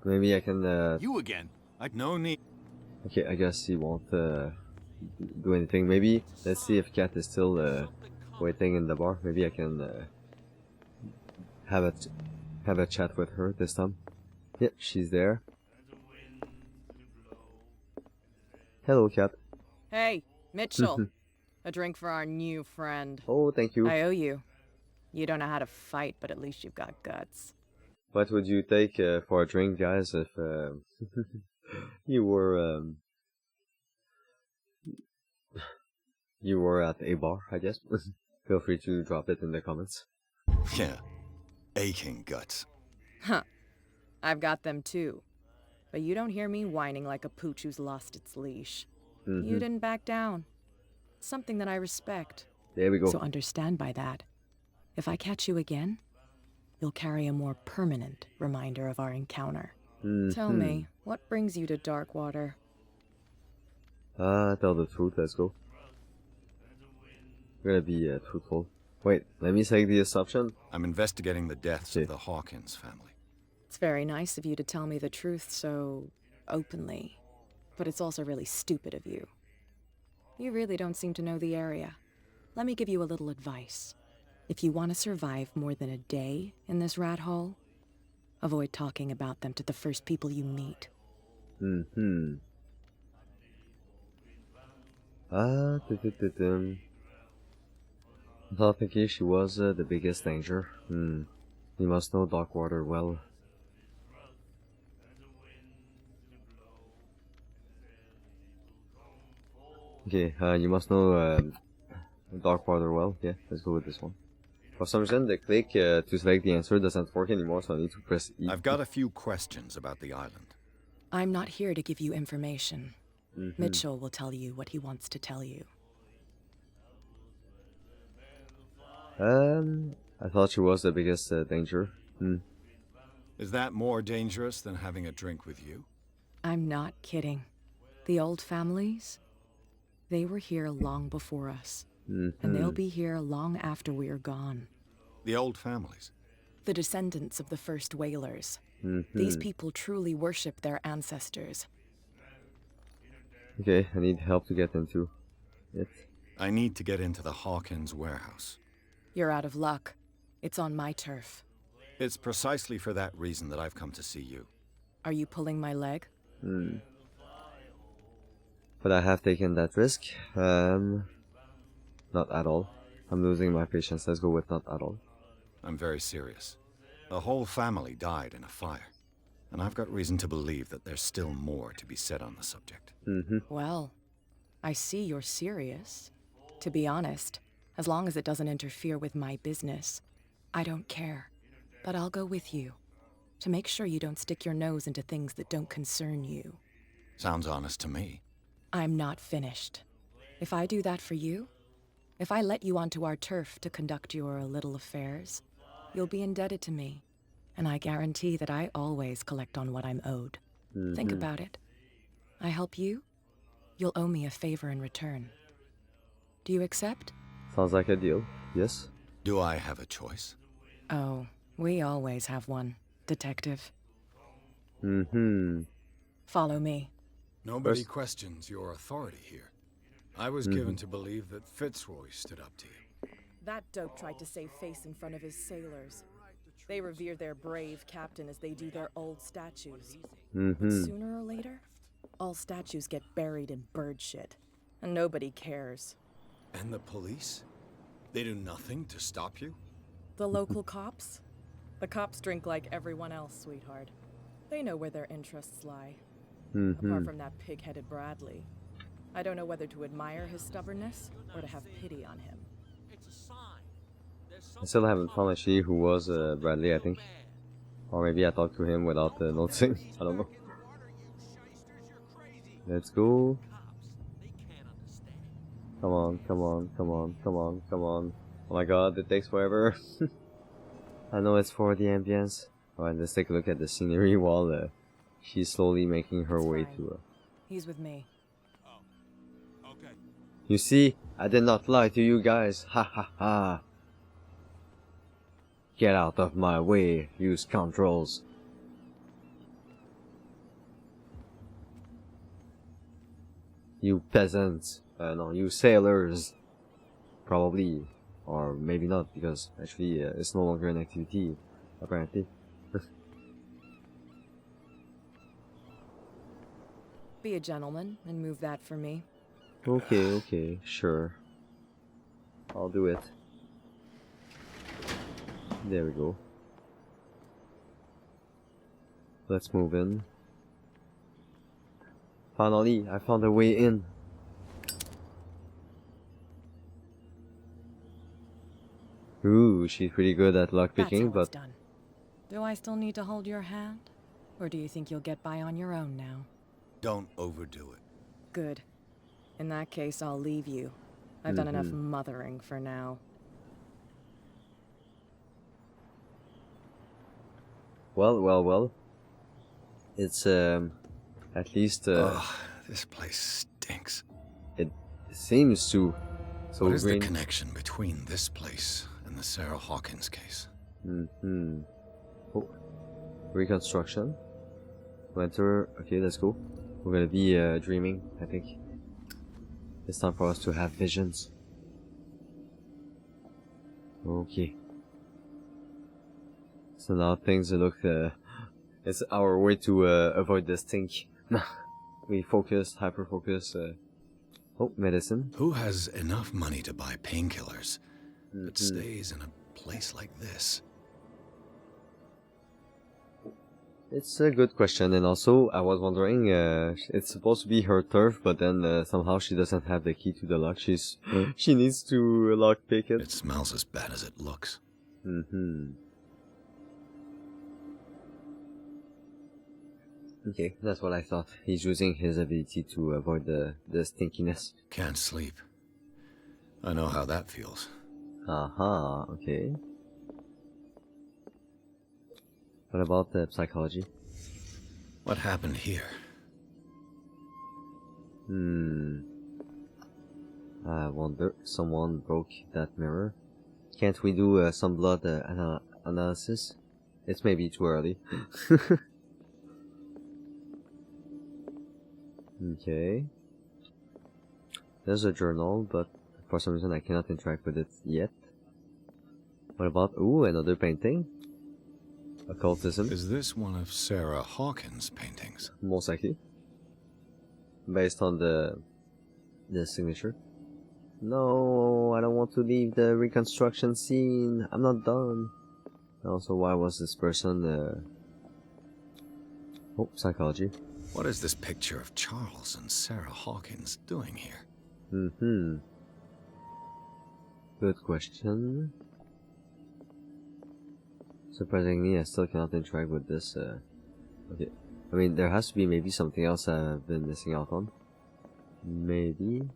Maybe I can You again? No need. Okay, I guess he won't do anything. Maybe let's see if Kat is still waiting in the bar. Maybe I can have a chat with her this time. Yep, she's there. Hello, Kat. Hey, Mitchell. A drink for our new friend. Oh, thank you. I owe you. You don't know how to fight, but at least you've got guts. What would you take for a drink, guys, if you were at a bar, I guess? Feel free to drop it in the comments. Yeah, aching guts. Huh. I've got them too. But you don't hear me whining like a pooch who's lost its leash. You didn't back down. Something that I respect. There we go. So understand by that, if I catch you again, you'll carry a more permanent reminder of our encounter. Tell me, what brings you to Darkwater? Tell the truth, let's go. We're gonna be truthful. Wait, let me say the assumption. I'm investigating the deaths of the Hawkins family. It's very nice of you to tell me the truth so openly, but it's also really stupid of you. You really don't seem to know the area. Let me give you a little advice. If you want to survive more than a day in this rat hole, avoid talking about them to the first people you meet. Not thinking she was the biggest danger. You must know Darkwater well. Okay, you must know Darkwater well. Yeah, let's go with this one. For some reason, the click to select the answer doesn't work anymore, so I need to press E. I've got a few questions about the island. I'm not here to give you information. Mitchell will tell you what he wants to tell you. I thought she was the biggest danger. Is that more dangerous than having a drink with you? I'm not kidding. The old families, they were here long before us. And they'll be here long after we're gone. The old families? The descendants of the first whalers. These people truly worship their ancestors. Okay, I need help to get into it. I need to get into the Hawkins warehouse. You're out of luck. It's on my turf. It's precisely for that reason that I've come to see you. Are you pulling my leg? But I have taken that risk. Not at all. I'm losing my patience. Let's go with not at all. I'm very serious. The whole family died in a fire. And I've got reason to believe that there's still more to be said on the subject. Well, I see you're serious. To be honest, as long as it doesn't interfere with my business, I don't care. But I'll go with you, to make sure you don't stick your nose into things that don't concern you. Sounds honest to me. I'm not finished. If I do that for you, If I let you onto our turf to conduct your little affairs, you'll be indebted to me, and I guarantee that I always collect on what I'm owed. Think about it. I help you, you'll owe me a favor in return. Do you accept? Sounds like a deal. Yes. Do I have a choice? Oh, we always have one, Detective. Follow me. Nobody questions your authority here. I was given to believe that Fitzroy stood up to you. That dope tried to save face in front of his sailors. They revere their brave captain as they do their old statues. But sooner or later, all statues get buried in bird shit, and nobody cares. And the police? They do nothing to stop you? The local cops? The cops drink like everyone else, sweetheart. They know where their interests lie. Apart from that pig-headed Bradley. I don't know whether to admire his stubbornness or to have pity on him. I still haven't found actually who was Bradley, I think. Or maybe I talked to him without noticing. I don't know. Let's go. Come on, come on, come on, come on, come on. Oh my god, it takes forever. I know it's for the ambience. Alright, let's take a look at the scenery while she's slowly making her way to... He's with me. Okay. You see, I did not lie to you guys. Ha ha ha. Get out of my way, you scoundrels. You peasants. No, you sailors. Probably. Or maybe not, because actually it's no longer an activity, apparently. Be a gentleman and move that for me. Okay, okay, sure. I'll do it. There we go. Let's move in. Finally, I found a way in. Ooh, she's pretty good at lockpicking, but... Done. Do I still need to hold your hand? Or do you think you'll get by on your own now? Don't overdo it. Good. In that case, I'll leave you. I've done enough mothering for now. Well, well, well. It's, at least, this place stinks. It seems to. So what is the connection between this place and the Sarah Hawkins case? Oh. Reconstruction. Winter. Okay, let's go. We're gonna be, dreaming, I think. It's time for us to have visions. Okay. So now things look, it's our way to, avoid the stink. We focus, hyper-focus, oh, medicine. Who has enough money to buy painkillers, but stays in a place like this? It's a good question, and also, I was wondering, it's supposed to be her turf, but then, somehow she doesn't have the key to the lock. She needs to lockpick it. It smells as bad as it looks. Okay, that's what I thought. He's using his ability to avoid the stinkiness. Can't sleep. I know how that feels. Aha, okay. What about the psychology? What happened here? I wonder, someone broke that mirror. Can't we do some blood analysis? It's maybe too early. Okay. There's a journal, but for some reason I cannot interact with it yet. What about, ooh, another painting? Occultism. Is this one of Sarah Hawkins' paintings? Most likely. Based on the signature. No, I don't want to leave the reconstruction scene. I'm not done. Also, why was this person, oh, psychology. What is this picture of Charles and Sarah Hawkins doing here? Good question. Surprisingly, I still cannot interact with this, okay. I mean, there has to be maybe something else I've been missing out on. Maybe.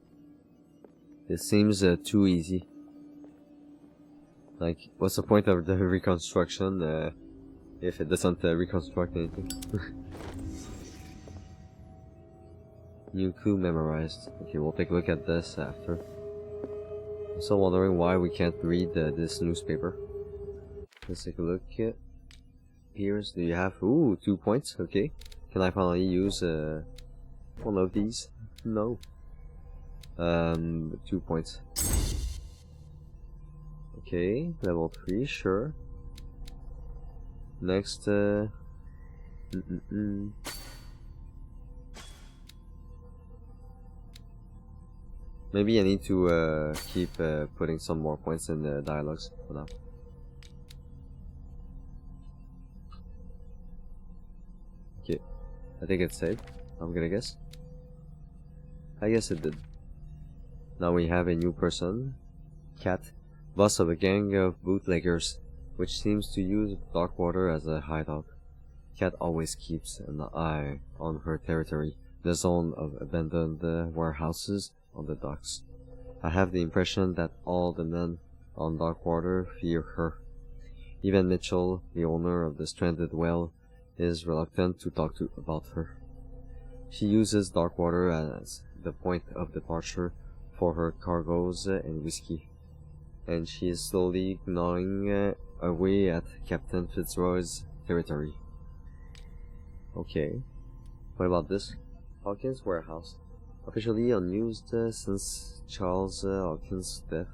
This seems too easy. Like, what's the point of the reconstruction if it doesn't reconstruct anything? New clue memorized. Okay, we'll take a look at this after. I'm still wondering why we can't read this newspaper. Let's take a look. Here's, do you have, ooh, 2 points, okay. Can I finally use one of these? No. 2 points. Okay, level 3, sure. Next, maybe I need to keep putting some more points in the dialogues for now. Okay, I think it's saved, I'm gonna guess. I guess it did. Now we have a new person, Cat, boss of a gang of bootleggers, which seems to use Darkwater as a hideout. Cat always keeps an eye on her territory, the zone of abandoned warehouses on the docks. I have the impression that all the men on Darkwater fear her. Even Mitchell, the owner of the stranded well, is reluctant to talk about her. She uses Darkwater as the point of departure for her cargoes and whiskey, and she is slowly gnawing away at Captain Fitzroy's territory. Okay, what about this? Hawkins' warehouse. Officially unused since Charles Hawkins' death.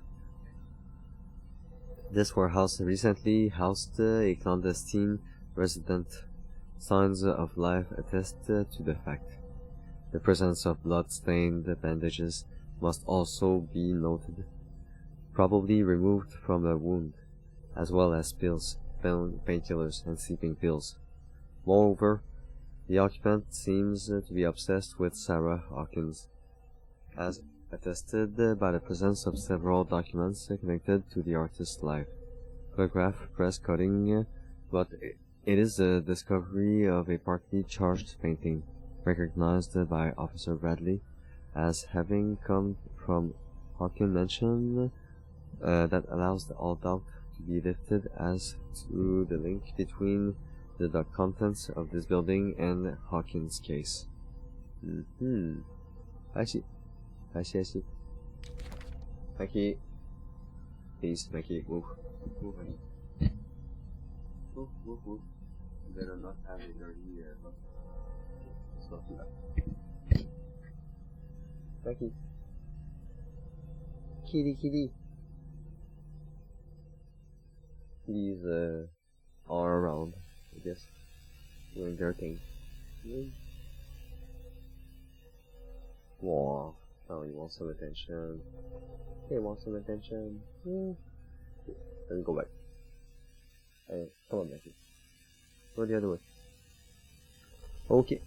This warehouse recently housed a clandestine resident. Signs of life attest to the fact. The presence of blood-stained bandages must also be noted, probably removed from the wound, as well as pills, painkillers, and sleeping pills. Moreover, the occupant seems to be obsessed with Sarah Hawkins, as attested by the presence of several documents connected to the artist's life. Photograph, press cutting, but it is the discovery of a partly charged painting, recognized by Officer Bradley as having come from Hawkins Mansion, that allows all doubt to be lifted as to the link between the dark contents of this building and Hawkins' case. I see. Mikey. Please, Mikey, move. Move, honey. Move. You better not have a dirty look. Let's not do that. Mikey. Kitty. Kitties are around, I guess, doing their thing. Wow, oh, he wants some attention. He wants some attention. Let me go back. Hey, come on, Mikey. Go the other way. Okay,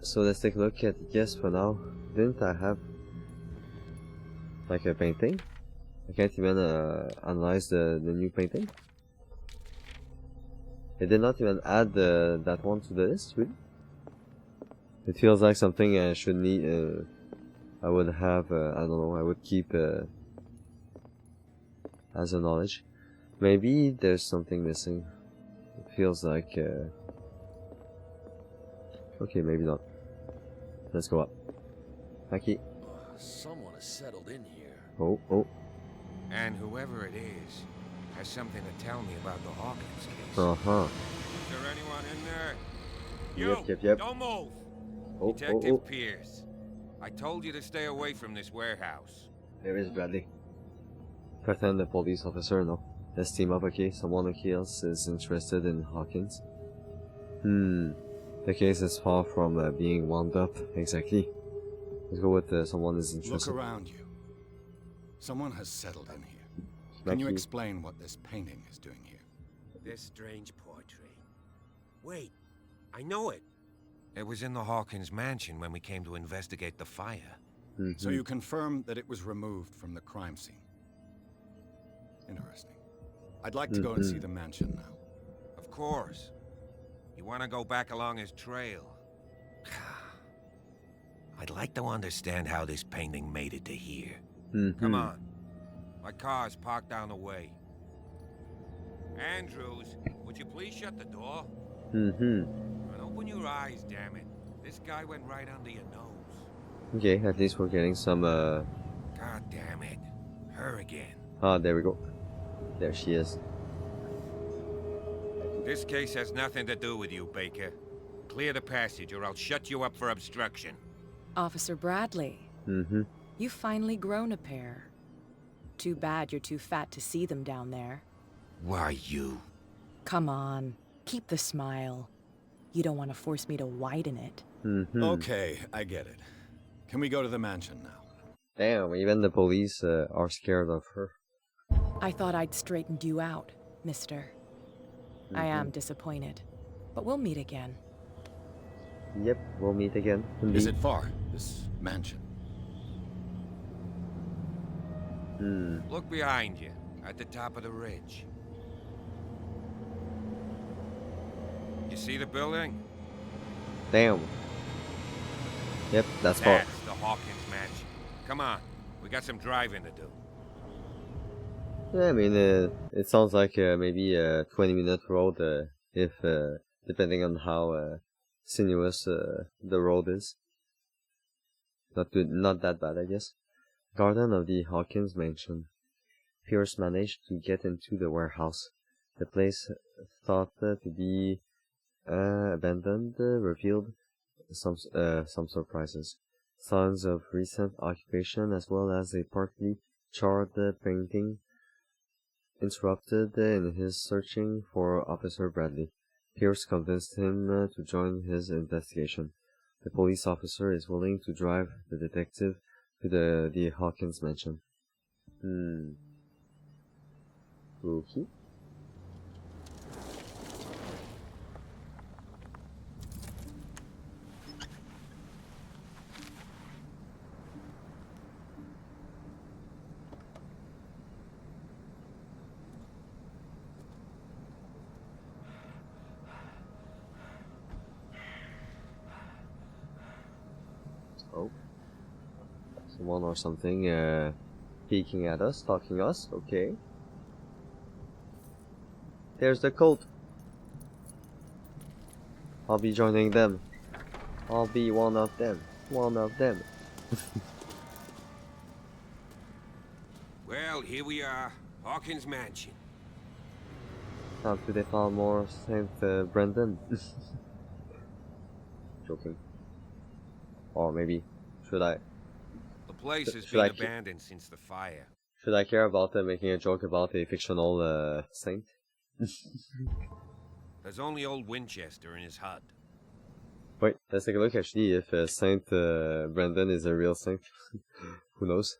so let's take a look at the guess for now. Didn't I have like a painting? I can't even analyze the new painting. They did not even add that one to the list, really? It feels like something I should need, I would have, I don't know, I would keep as a knowledge. Maybe there's something missing. It feels like, okay, maybe not. Let's go up. Mikey. Someone has settled in here. Oh. And whoever it is has something to tell me about the Hawkins case. Uh-huh. Is there anyone in there? Yep. Don't move! Detective Pierce. I told you to stay away from this warehouse. There is Bradley. Pretend the police officer, no. Let's team up, okay? Someone else is interested in Hawkins. The case is far from being wound up, exactly. Let's go with someone is interested. Look around you. Someone has settled in here. Can you explain what this painting is doing here? This strange portrait. Wait, I know it. It was in the Hawkins mansion when we came to investigate the fire. So you confirm that it was removed from the crime scene. Interesting. I'd like to go and see the mansion now. Of course. You want to go back along his trail? I'd like to understand how this painting made it to here. Come on. My car's parked down the way. Andrews, would you please shut the door? And open your eyes, damn it. This guy went right under your nose. Okay, at least we're getting some, God damn it. Her again. Ah, there we go. There she is. This case has nothing to do with you, Baker. Clear the passage or I'll shut you up for obstruction. Officer Bradley. You've finally grown a pair. Too bad you're too fat to see them down there. Why you? Come on, keep the smile. You don't want to force me to widen it. Okay, I get it. Can we go to the mansion now? Damn, even the police are scared of her. I thought I'd straightened you out, mister. I am disappointed, but we'll meet again. Yep, we'll meet again. Indeed. Is it far, this mansion? Look behind you, at the top of the ridge. You see the building? Damn. Yep, that's far. That's the Hawkins mansion. Come on, we got some driving to do. Yeah, I mean, it sounds like maybe a 20-minute road, if depending on how sinuous the road is. Not that bad, I guess. Garden of the Hawkins mansion. Pierce managed to get into the warehouse. The place thought to be abandoned revealed some surprises. Signs of recent occupation as well as a partly charred painting interrupted in his searching for Officer Bradley. Pierce convinced him to join his investigation. The police officer is willing to drive the detective to the Hawkins mansion. Okay. Oh. Someone or something peeking at us, talking us, okay. There's the cult. I'll be joining them. I'll be one of them. One of them. Well, here we are. Hawkins mansion. Time to define more Saint Brendan. Joking. Or maybe, should I? The place has Should been I abandoned since the fire. Should I care about making a joke about a fictional saint? There's only old Winchester in his hut. Wait, let's take a look actually if Saint Brendan is a real saint. Who knows?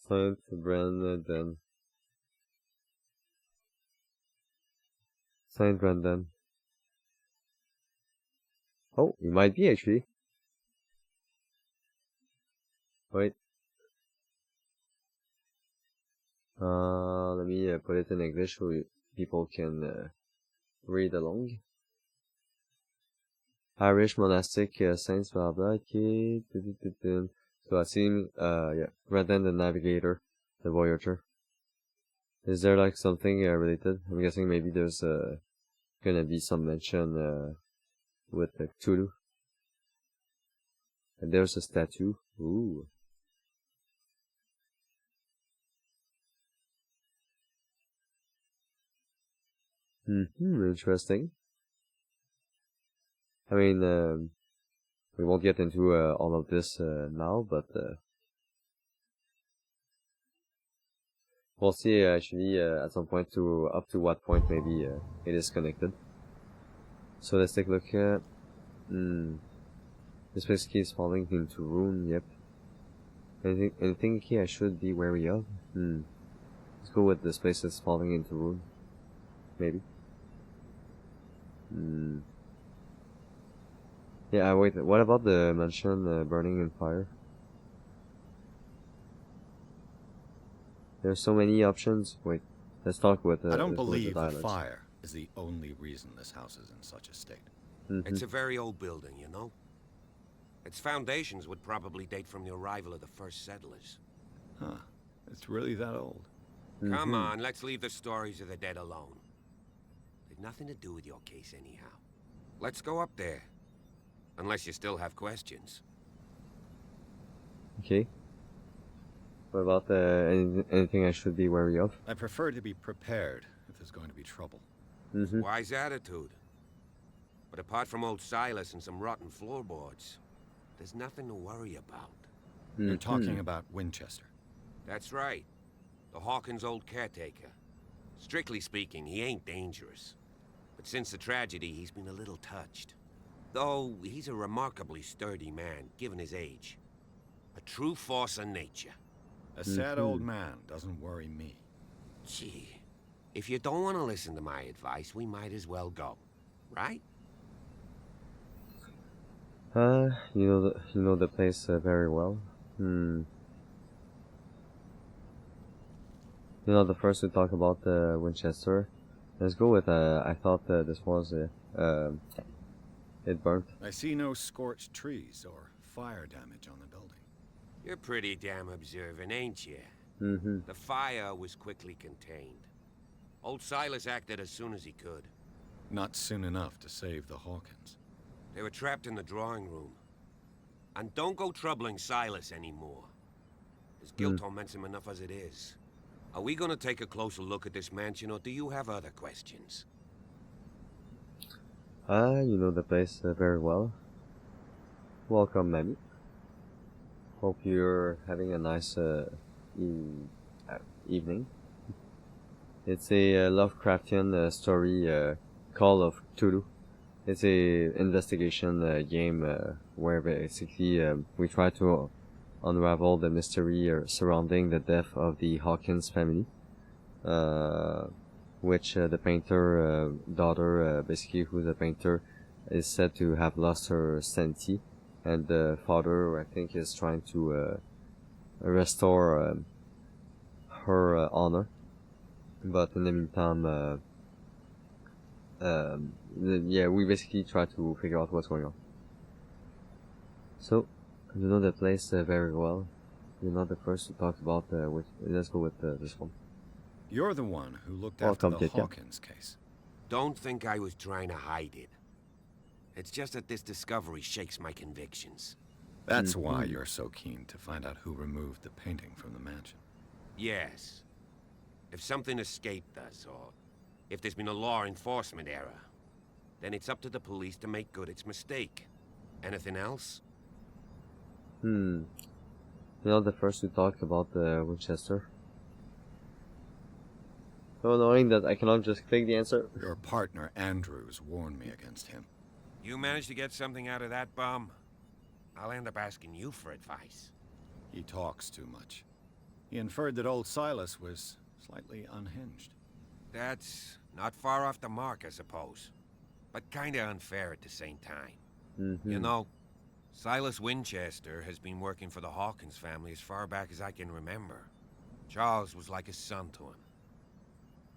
Saint Brendan. Saint Brendan. Oh, he might be actually. Wait. Let me put it in English so people can read along. Irish monastic saints, blah blah. Okay. So I see, yeah, Brendan the Navigator, the Voyager. Is there like something related? I'm guessing maybe there's gonna be some mention with Cthulhu. And there's a statue. Ooh. Interesting. I mean, we won't get into all of this now, but we'll see actually at some point up to what point maybe it is connected. So let's take a look at this place is falling into ruin. Yep. Anything here I should be wary of? Let's go with this place is falling into ruin. Maybe. Yeah, wait, what about the mansion burning in fire? There's so many options. Wait, let's talk with I don't with believe the dialogues. fire is the only reason this house is in such a state. It's a very old building, you know? Its foundations would probably date from the arrival of the first settlers. Huh. It's really that old. Come on, let's leave the stories of the dead alone. They've nothing to do with your case anyhow. Let's go up there. Unless you still have questions. Okay. What about anything I should be wary of? I prefer to be prepared if there's going to be trouble. Wise attitude. But apart from old Silas and some rotten floorboards, there's nothing to worry about. You're talking about Winchester. That's right. The Hawkins' old caretaker. Strictly speaking, he ain't dangerous. But since the tragedy, he's been a little touched. Though, he's a remarkably sturdy man, given his age. A true force of nature. A sad old man doesn't worry me. Gee, if you don't want to listen to my advice, we might as well go. Right? You know the place very well. You know, the first to talk about Winchester. Let's go with I thought this was it burnt. I see no scorched trees or fire damage on the building. You're pretty damn observant, ain't you? The fire was quickly contained. Old Silas acted as soon as he could. Not soon enough to save the Hawkins. They were trapped in the drawing room. And don't go troubling Silas anymore. His guilt torments him enough as it is. Are we gonna take a closer look at this mansion, or do you have other questions? You know the place very well. Welcome, Mammy. Hope you're having a nice evening. It's a Lovecraftian story, Call of Cthulhu. It's a investigation game where basically we try to unravel the mystery surrounding the death of the Hawkins family, which the painter daughter, basically who's a painter, is said to have lost her sanity, and the father, I think, is trying to restore her honor. But in the meantime, yeah, we basically try to figure out what's going on. So, you know the place very well. You're not the first to talk about let's go with this one. You're the one who looked after the Hawkins case. Don't think I was trying to hide it. It's just that this discovery shakes my convictions. That's why you're so keen to find out who removed the painting from the mansion. Yes. If something escaped us, or if there's been a law enforcement error, then it's up to the police to make good its mistake. Anything else? You know the first to talk about Winchester. So knowing that I cannot just click the answer. Your partner, Andrews, warned me against him. You managed to get something out of that bum? I'll end up asking you for advice. He talks too much. He inferred that old Silas was slightly unhinged. That's not far off the mark, I suppose. But kinda unfair at the same time. You know, Silas Winchester has been working for the Hawkins family as far back as I can remember. Charles was like a son to him.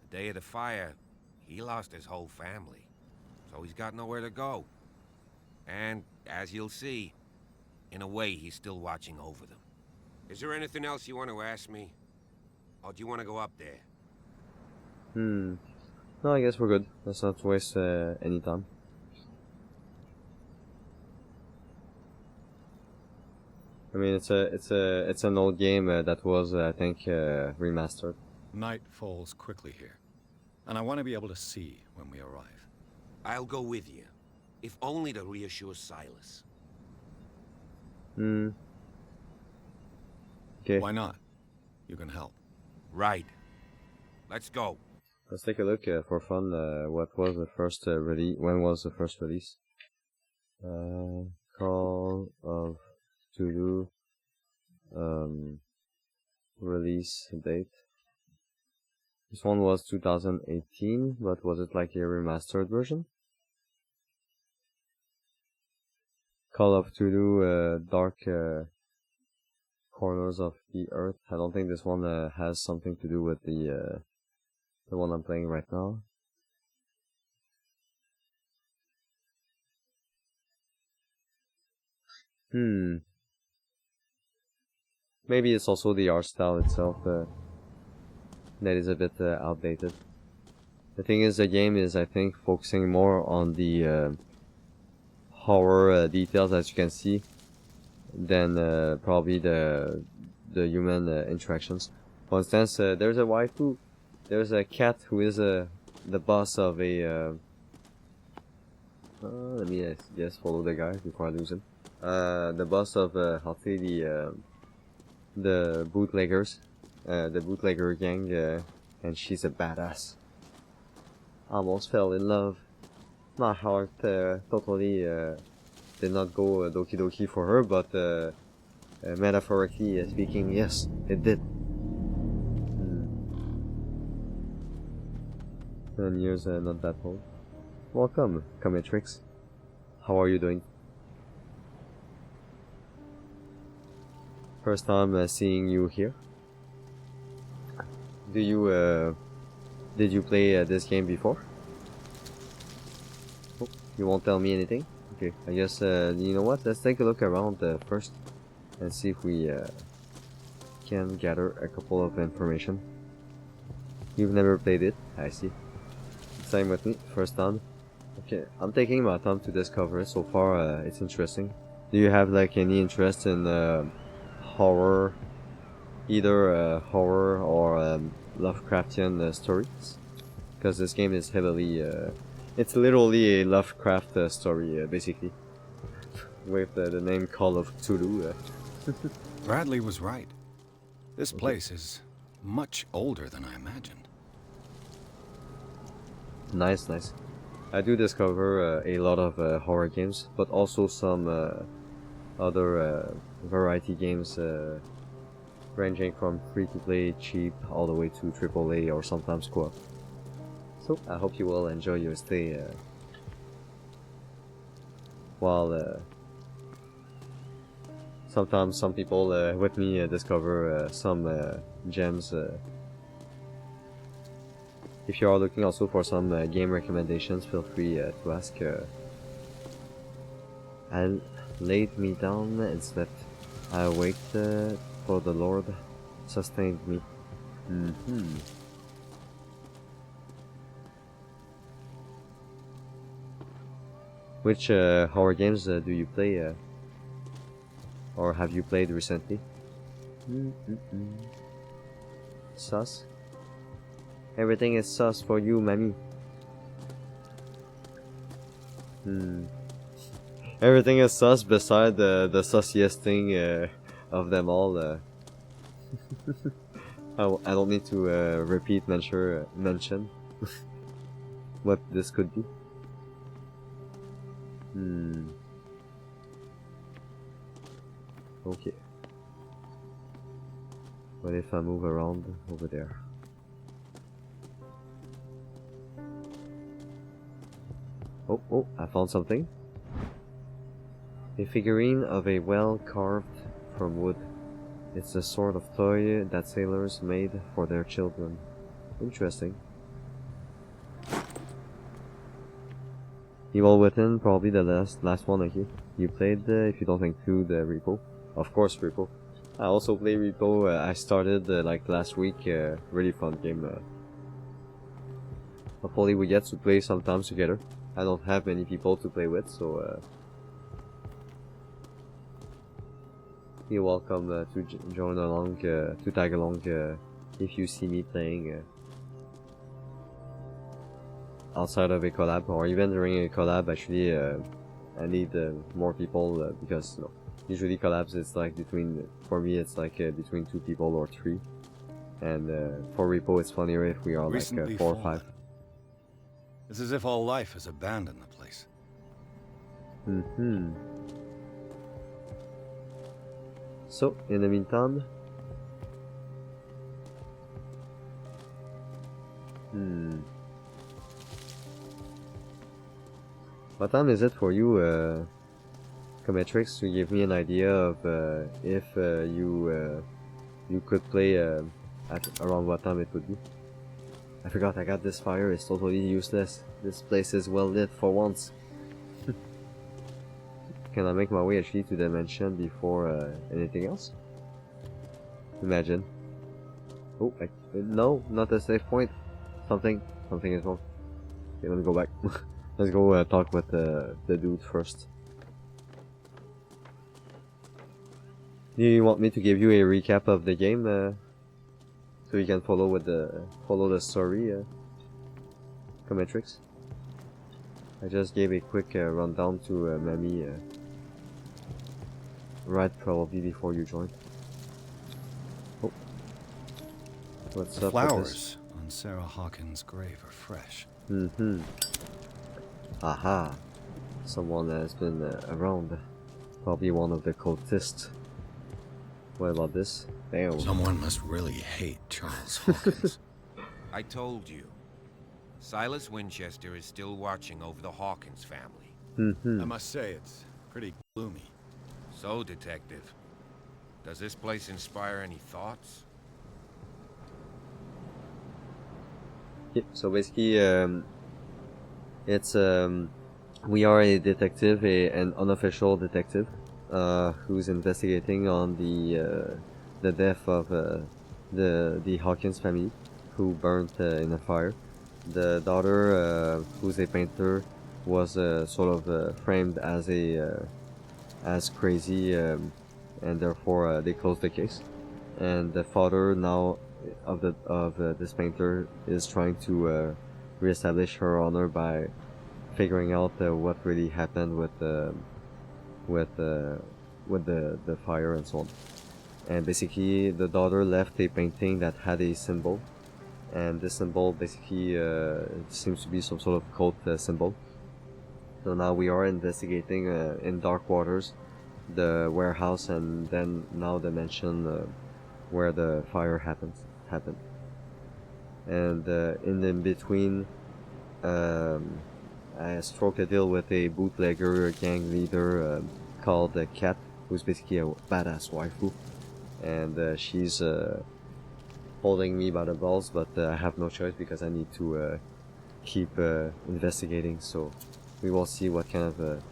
The day of the fire, he lost his whole family. So he's got nowhere to go. And, as you'll see, in a way he's still watching over them. Is there anything else you want to ask me? Or do you want to go up there? No, I guess we're good. Let's not waste any time. I mean, it's an old game that was, I think, remastered. Night falls quickly here, and I want to be able to see when we arrive. I'll go with you, if only to reassure Silas. Okay. Why not? You can help. Right. Let's go. Let's take a look for fun. What was the first release? When was the first release? Call of Cthulhu. Release date. This one was 2018, but was it like a remastered version? Call of Cthulhu, Dark Corners of the Earth. I don't think this one has something to do with the one I'm playing right now. Maybe it's also the art style itself that is a bit outdated. The thing is, the game is, I think, focusing more on the horror details, as you can see, than probably the human interactions. For instance, there's a waifu, there's a cat who is the boss of a let me just follow the guy before I lose him. The boss of I'll say the bootleggers, the bootlegger gang, and she's a badass. Almost fell in love. My heart totally did not go doki doki for her, but metaphorically speaking, yes, it did. 10 years, not that old. Welcome, Cometrix. How are you doing? First time seeing you here. Do you did you play this game before? Oh, you won't tell me anything? Okay, I guess you know what? Let's take a look around first and see if we can gather a couple of information. You've never played it, I see. Same with me, first time. Okay, I'm taking my time to discover it. So far, it's interesting. Do you have like any interest in horror, either horror or Lovecraftian stories? Because this game is heavily, it's literally a Lovecraft story, basically, with the name Call of Cthulhu. Bradley was right. This place is much older than I imagined. Nice, nice. I do discover a lot of horror games, but also some other variety games ranging from free-to-play, cheap, all the way to AAA or sometimes co-op. So, I hope you will enjoy your stay while sometimes some people with me discover some gems. If you are looking also for some game recommendations, feel free to ask. I laid me down and slept. I awaked, for the Lord sustained me. Which horror games do you play, or have you played recently? Sus? Everything is sus for you, mammy. Everything is sus beside the sussiest thing of them all. I don't need to repeat mention what this could be. Okay. What if I move around over there? Oh, I found something. A figurine of a well carved from wood. It's the sort of toy that sailors made for their children. Interesting. Evil Within, probably the last one here. You played, if you don't include Repo. Of course, Repo. I also play Repo. I started like last week. Really fun game. Hopefully we get to play sometimes together. I don't have many people to play with, so you're welcome to join along, to tag along if you see me playing outside of a collab, or even during a collab. Actually, I need more people because you know, usually collabs it's like for me it's like between 2 people or 3, and for Repo it's funnier if we are Recently like 4 or fallen. 5. It's as if all life has abandoned the place. So, in the meantime... What time is it for you, Cometrix, to give me an idea of if you could play at around what time it would be? I forgot I got this fire, it's totally useless. This place is well lit for once. Can I make my way actually to the mansion before anything else? Imagine. Oh, no, not a safe point. Something is wrong. Okay, let me go back. Let's go talk with the dude first. Do you want me to give you a recap of the game, so you can follow the story, Cometrix? I just gave a quick rundown to Mammy right probably before you joined. Oh, what's The up with this? flowers on Sarah Hawkins' grave are fresh. Aha. Someone has been around. Probably one of the cultists. What about this? Damn. Someone must really hate Charles Hawkins. I told you. Silas Winchester is still watching over the Hawkins family. I must say, it's pretty gloomy. So, Detective, does this place inspire any thoughts? Yeah, so basically, it's we are a detective, an unofficial detective, who's investigating on the death of the Hawkins family, who burnt in a fire. The daughter, who's a painter, was sort of framed as as crazy, and therefore they closed the case. And the father now of this painter is trying to reestablish her honor by figuring out what really happened with the fire and so on. And basically, the daughter left a painting that had a symbol, and this symbol basically seems to be some sort of cult symbol. So now we are investigating in dark waters the warehouse, and then now the mansion where the fire happened. And in between, I struck a deal with a bootlegger gang leader called Kat, who's basically a badass waifu, and she's holding me by the balls, but I have no choice because I need to keep investigating. So we will see what kind of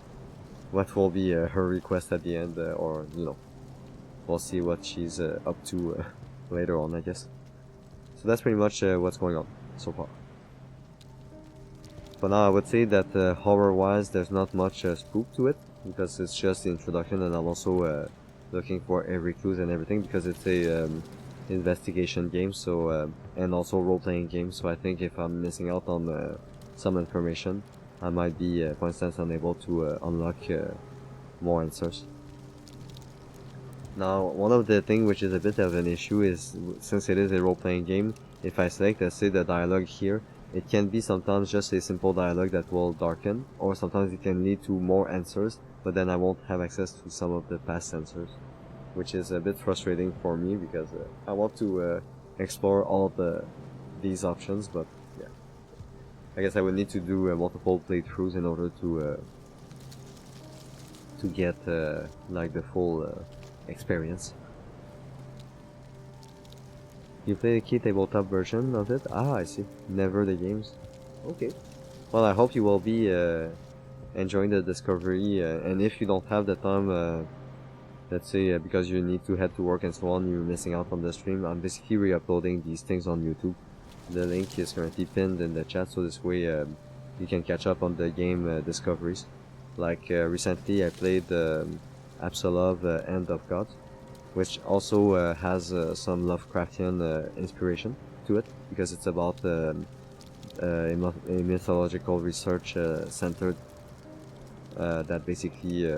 what will be her request at the end, or you know, we'll see what she's up to later on, I guess. So that's pretty much what's going on so far. For now, I would say that horror-wise, there's not much spook to it, because it's just the introduction, and I'm also looking for every clues and everything, because it's a investigation game, so and also role-playing game. So I think if I'm missing out on some information, I might be, for instance, unable to unlock more answers. Now, one of the things which is a bit of an issue is, since it is a role-playing game, if I select, let's say, the dialogue here, it can be sometimes just a simple dialogue that will darken, or sometimes it can lead to more answers, but then I won't have access to some of the past answers, which is a bit frustrating for me, because I want to explore all of these options, but yeah. I guess I would need to do multiple playthroughs in order to get like the full experience. You play the key tabletop version of it? Ah, I see. Never the games. Okay. Well, I hope you will be enjoying the discovery, and if you don't have the time, let's say because you need to head to work and so on, you're missing out on the stream, I'm basically re-uploading these things on YouTube. The link is currently pinned in the chat, so this way you can catch up on the game discoveries. Like recently I played Absolov End of God, which also has some Lovecraftian inspiration to it, because it's about a mythological research center that basically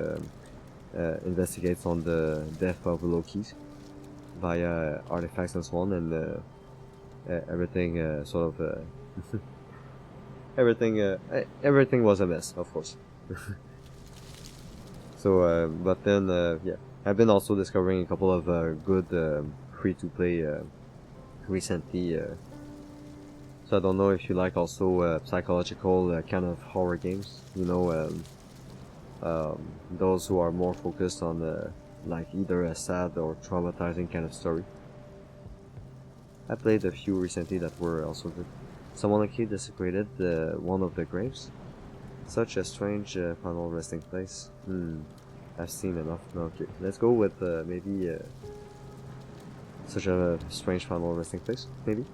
investigates on the death of Loki via artifacts and so on, and everything sort of everything was a mess, of course. So, but then, yeah, I've been also discovering a couple of good free-to-play recently. So I don't know if you like also psychological kind of horror games. You know, those who are more focused on like either a sad or traumatizing kind of story. I played a few recently that were also good. Someone actually desecrated one of the graves. Such a strange final resting place. I've seen enough. No, okay, let's go with maybe such a strange final resting place, maybe?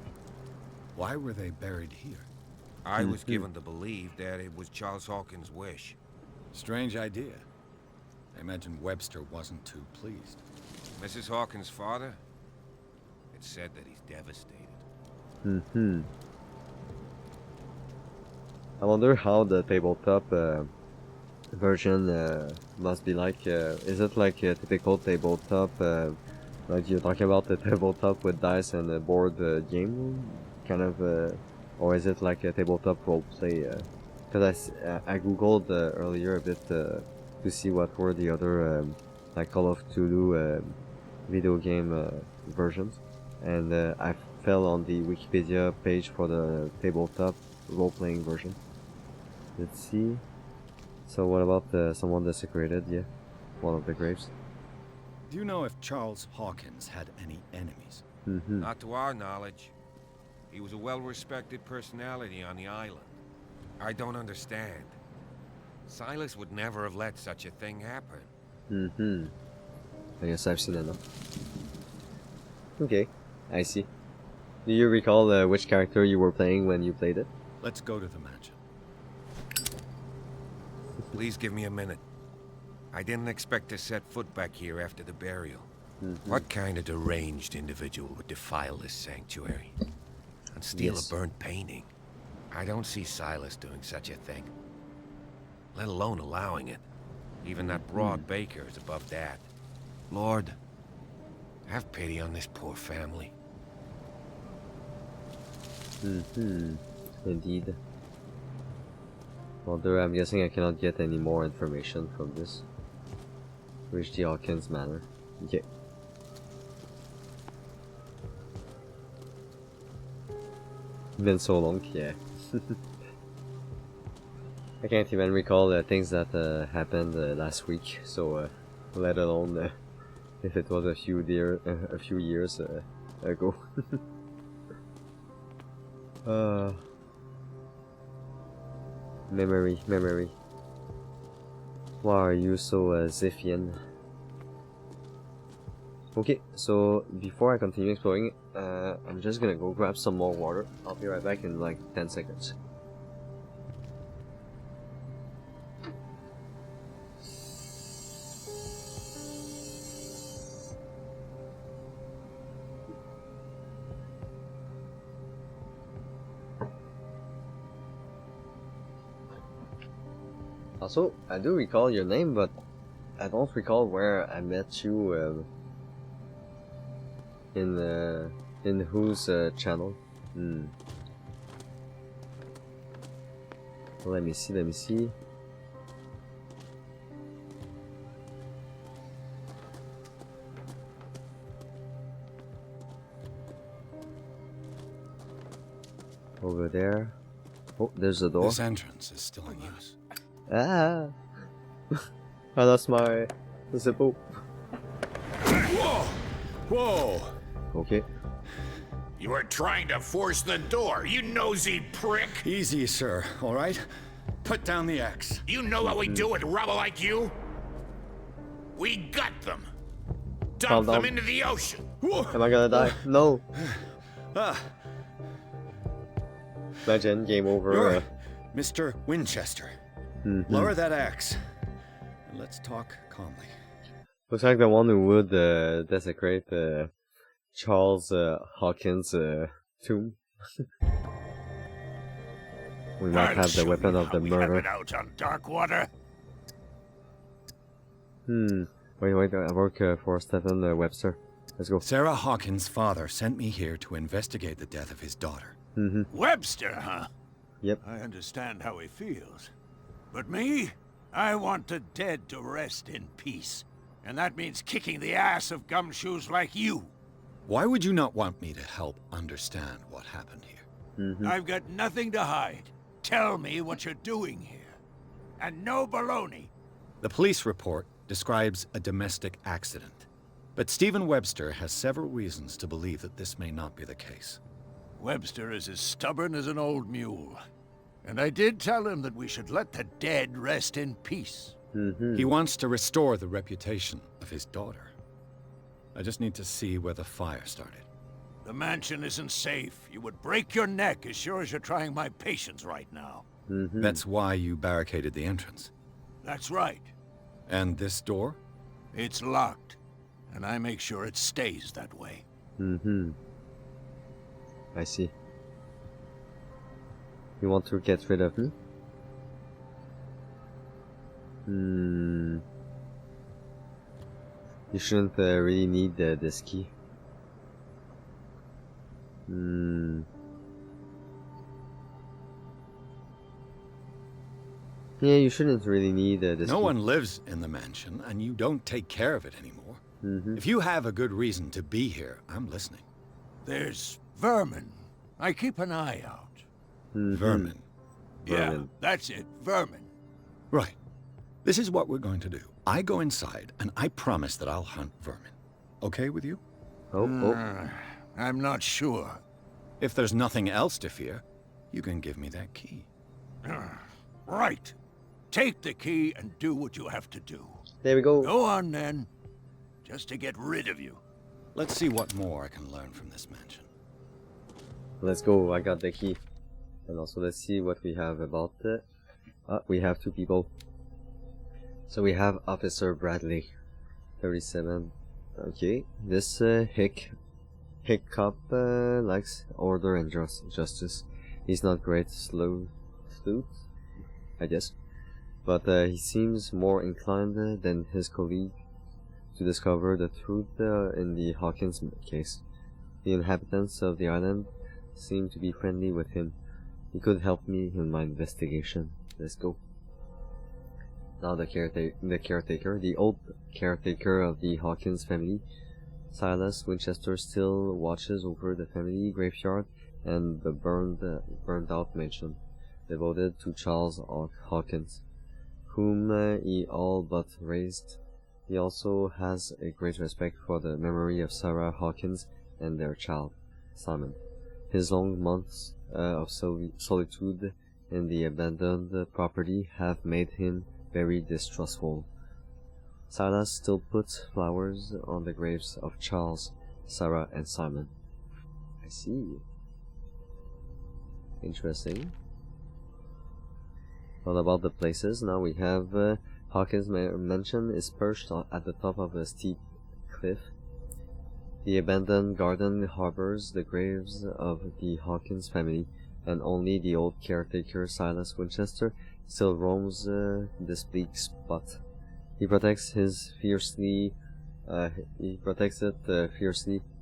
Why were they buried here? I was given to believe that it was Charles Hawkins' wish. Strange idea. I imagine Webster wasn't too pleased. Mrs. Hawkins' father? It's said that he's devastated. I wonder how the tabletop version must be like. Is it like a typical tabletop, like you're talking about the tabletop with dice and a board game, kind of, or is it like a tabletop roleplay? Because I googled earlier a bit to see what were the other like Call of Cthulhu video game versions, and I fell on the Wikipedia page for the tabletop role-playing version. Let's see. So what about someone desecrated? Yeah, one of the graves. Do you know if Charles Hawkins had any enemies? Not to our knowledge. He was a well-respected personality on the island. I don't understand. Silas would never have let such a thing happen. I guess I've seen enough. Okay, I see. Do you recall which character you were playing when you played it? Let's go to the mansion. Please give me a minute. I didn't expect to set foot back here after the burial. What kind of deranged individual would defile this sanctuary and steal a burnt painting? I don't see Silas doing such a thing, let alone allowing it. Even that broad baker is above that. Lord, have pity on this poor family. Indeed. Although I'm guessing I cannot get any more information from this. Reach the Hawkins Manor. Okay. Been so long, yeah. I can't even recall things that happened last week, so let alone if it was a few years ago. Memory. Why are you so Ziphian? Okay, so before I continue exploring, I'm just gonna go grab some more water. I'll be right back in like 10 seconds. Also, I do recall your name, but I don't recall where I met you in whose channel. Let me see. Over there. Oh, there's a door. This entrance is still in use. Ah! I lost my zippo. Whoa! Okay. You were trying to force the door, you nosy prick! Easy, sir, alright? Put down the axe. You know what we do with rubble like you? We gut them! Dump them into the ocean! Am I gonna die? No! Imagine, game over. You're Mr. Winchester. Lower that axe. And let's talk calmly. Looks like the one who would desecrate Charles Hawkins' tomb. We might have the weapon of the murder. Out on Darkwater. Wait, I work for Stephen Webster. Let's go. Sarah Hawkins' father sent me here to investigate the death of his daughter. Webster, huh? Yep. I understand how he feels. But me? I want the dead to rest in peace. And that means kicking the ass of gumshoes like you. Why would you not want me to help understand what happened here? I've got nothing to hide. Tell me what you're doing here. And no baloney. The police report describes a domestic accident. But Stephen Webster has several reasons to believe that this may not be the case. Webster is as stubborn as an old mule. And I did tell him that we should let the dead rest in peace. He wants to restore the reputation of his daughter. I just need to see where the fire started. The mansion isn't safe. You would break your neck as sure as you're trying my patience right now. That's why you barricaded the entrance. That's right. And this door? It's locked, and I make sure it stays that way. I see. You want to get rid of me? You shouldn't really need this key. Yeah, you shouldn't really need this No key. one lives in the mansion, and you don't take care of it anymore. If you have a good reason to be here, I'm listening. There's vermin. I keep an eye out. Vermin. Yeah, that's it. Vermin. Right. This is what we're going to do. I go inside, and I promise that I'll hunt vermin. Okay with you? I'm not sure. If there's nothing else to fear, you can give me that key. Right. Take the key and do what you have to do. There we go. Go on, then. Just to get rid of you. Let's see what more I can learn from this mansion. Let's go. I got the key. And also let's see what we have about it. We have 2 people. So we have Officer Bradley, 37. Okay, this hick cop likes order and justice. He's not great sleuth, I guess, but he seems more inclined than his colleague to discover the truth in the Hawkins case. The inhabitants of the island seem to be friendly with him. He could help me in my investigation. Let's go. Now the caretaker, the old caretaker of the Hawkins family, Silas Winchester, still watches over the family graveyard and the burned out mansion, devoted to Charles Hawkins, whom he all but raised. He also has a great respect for the memory of Sarah Hawkins and their child, Simon. His long months of solitude in the abandoned property have made him very distrustful. Silas still puts flowers on the graves of Charles, Sarah, and Simon. I see. Interesting. What about the places? Now we have Hawkins Mansion is perched at the top of a steep cliff. The abandoned garden harbors the graves of the Hawkins family, and only the old caretaker Silas Winchester still roams this bleak spot. He protects it fiercely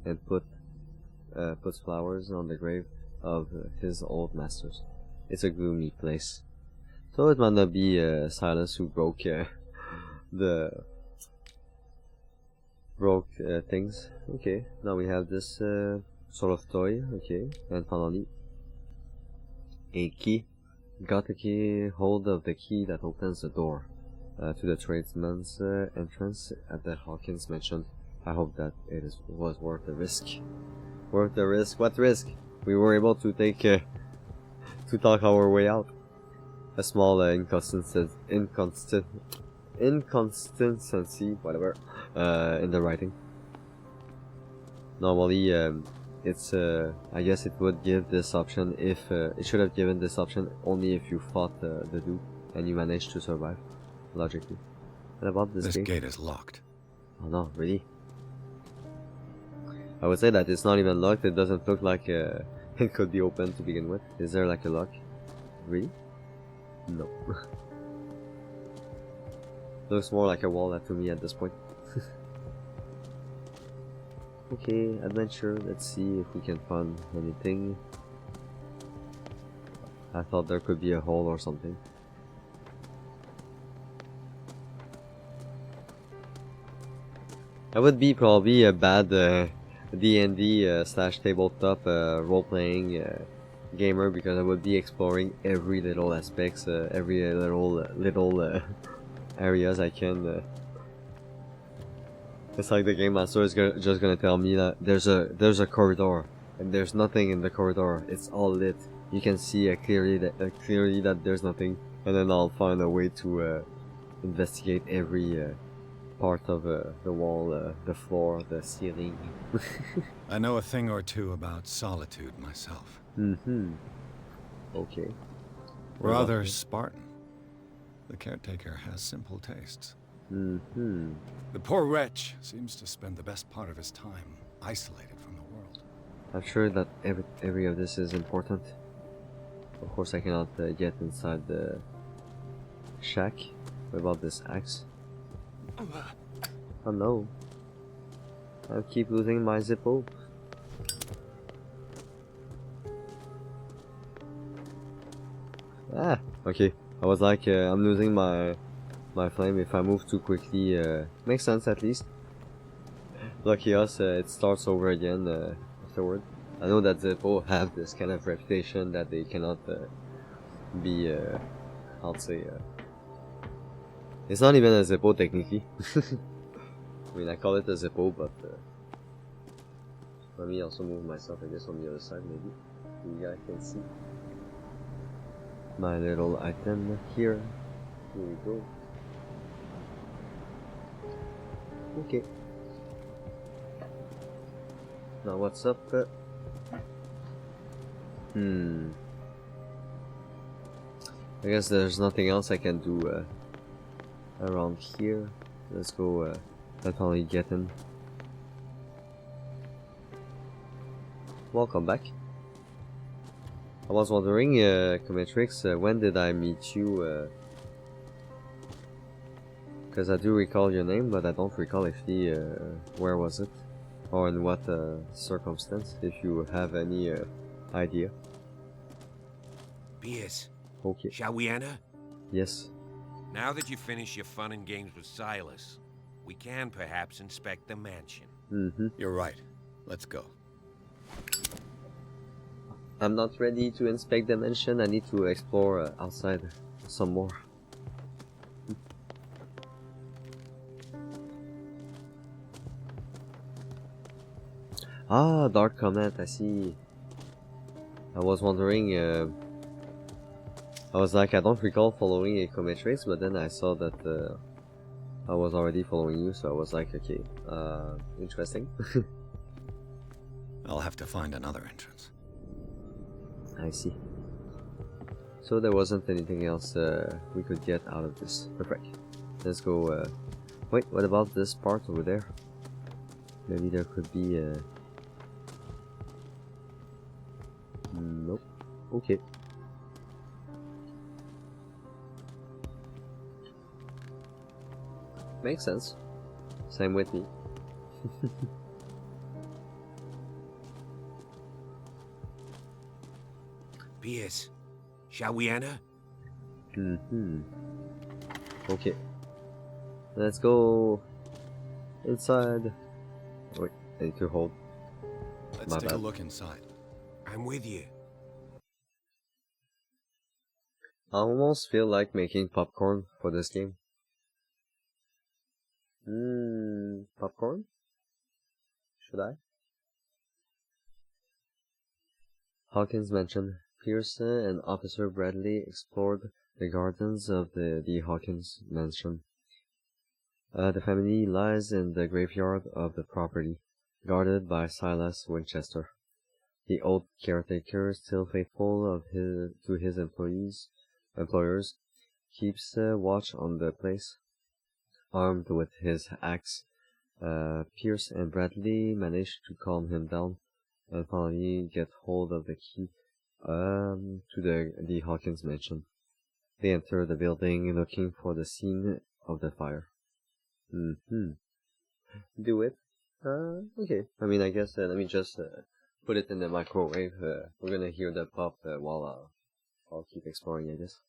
and puts flowers on the grave of his old masters. It's a gloomy place. So it might not be Silas who broke things. Okay, now we have this sort of toy. Okay, and finally a key. Got the key, hold of the key that opens the door to the tradesman's entrance at the Hawkins Mansion. I hope that it was worth the risk. Worth the risk? What risk? We were able to take to talk our way out. A small inconsistency, whatever, in the writing. Normally, it's I guess it would give this option if it should have given this option only if you fought the dude and you managed to survive, logically. What about this gate is locked. Oh no, really? I would say that it's not even locked. It doesn't look like it could be open to begin with. Is there like a lock? Really? No. Looks more like a wall to me at this point. Okay, adventure. Let's see if we can find anything. I thought there could be a hole or something. I would be probably a bad D&D slash tabletop role-playing gamer because I would be exploring every little aspects, every little areas I can. It's like the game master is just gonna tell me that there's a corridor and there's nothing in the corridor. It's all lit. You can see clearly that there's nothing, and then I'll find a way to investigate every part of the wall, the floor, the ceiling. I know a thing or two about solitude myself. Okay. Rather Spartan. The caretaker has simple tastes. The poor wretch seems to spend the best part of his time isolated from the world. I'm sure that every of this is important. Of course, I cannot get inside the shack. What about this axe? Oh no. I keep losing my Zippo. Ah, okay. I was like, I'm losing my flame if I move too quickly. Makes sense at least. Lucky us, it starts over again afterward. I know that Zippo have this kind of reputation that they cannot be, how to say, it's not even a Zippo technically. I mean, I call it a Zippo, but let me also move myself, I guess, on the other side maybe. You guys can see my little item here. Here we go. Okay. Now what's up? I guess there's nothing else I can do around here. Let's go finally get in. Welcome back. I was wondering, Cometrix, when did I meet you? Because I do recall your name, but I don't recall if where was it? Or in what circumstance, if you have any idea. Pierce. Okay. Shall we enter? Yes. Now that you've finished your fun and games with Silas, we can perhaps inspect the mansion. You're right. Let's go. I'm not ready to inspect the mansion. I need to explore outside some more. Ah, dark comment, I see. I was wondering, I was like, I don't recall following a Cometrix, but then I saw that I was already following you, so I was like, okay, interesting. I'll have to find another entrance. I see. So there wasn't anything else we could get out of this. Perfect. Let's go, wait, what about this part over there? Maybe there could be nope. Okay. Makes sense. Same with me. Pierce, shall we enter? Okay. Let's go inside. Wait, I need to hold. Let's take a look inside. I'm with you. I almost feel like making popcorn for this game. Popcorn? Should I? Hawkins mentioned Pearson and Officer Bradley explored the gardens of the Hawkins mansion. The family lies in the graveyard of the property, guarded by Silas Winchester. The old caretaker, still faithful to his employers, keeps watch on the place. Armed with his axe, Pierce and Bradley manage to calm him down and finally get hold of the key to the Hawkins mansion. They enter the building looking for the scene of the fire. Do it. Okay. I mean, I guess let me just put it in the microwave. We're gonna hear the pop while I'll keep exploring, I guess.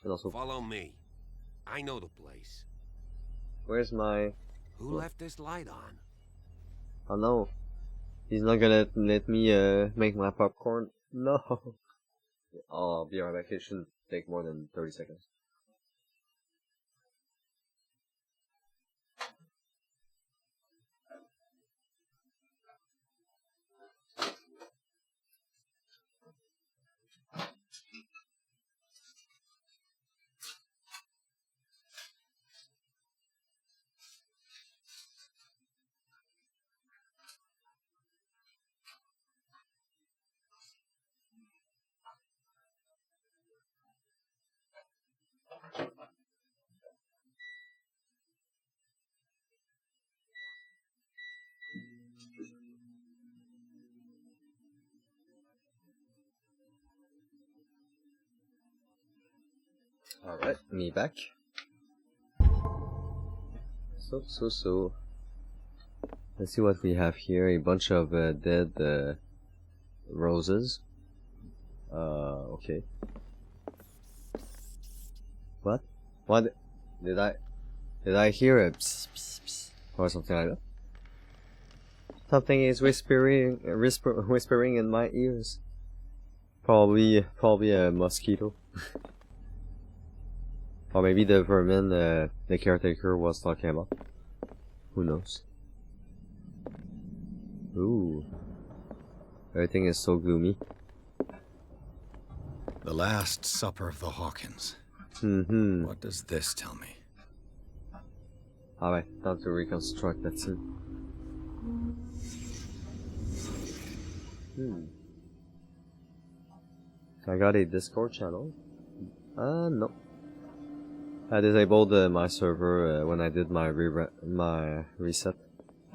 And also, follow me. I know the place. Where's my... Who left this light on? Oh no. He's not gonna let me make my popcorn. No. I'll be right back. It shouldn't take more than 30 seconds. Alright, me back. So. Let's see what we have here. A bunch of dead roses. Okay. What? What? Did I hear a pss, pss, pss, or something like that? Something is whispering in my ears. Probably a mosquito. Or maybe the vermin the caretaker was talking about. Who knows? Ooh. Everything is so gloomy. The Last Supper of the Hawkins. What does this tell me? Alright, time to reconstruct that scene. I got a Discord channel. No. I disabled my server when I did my reset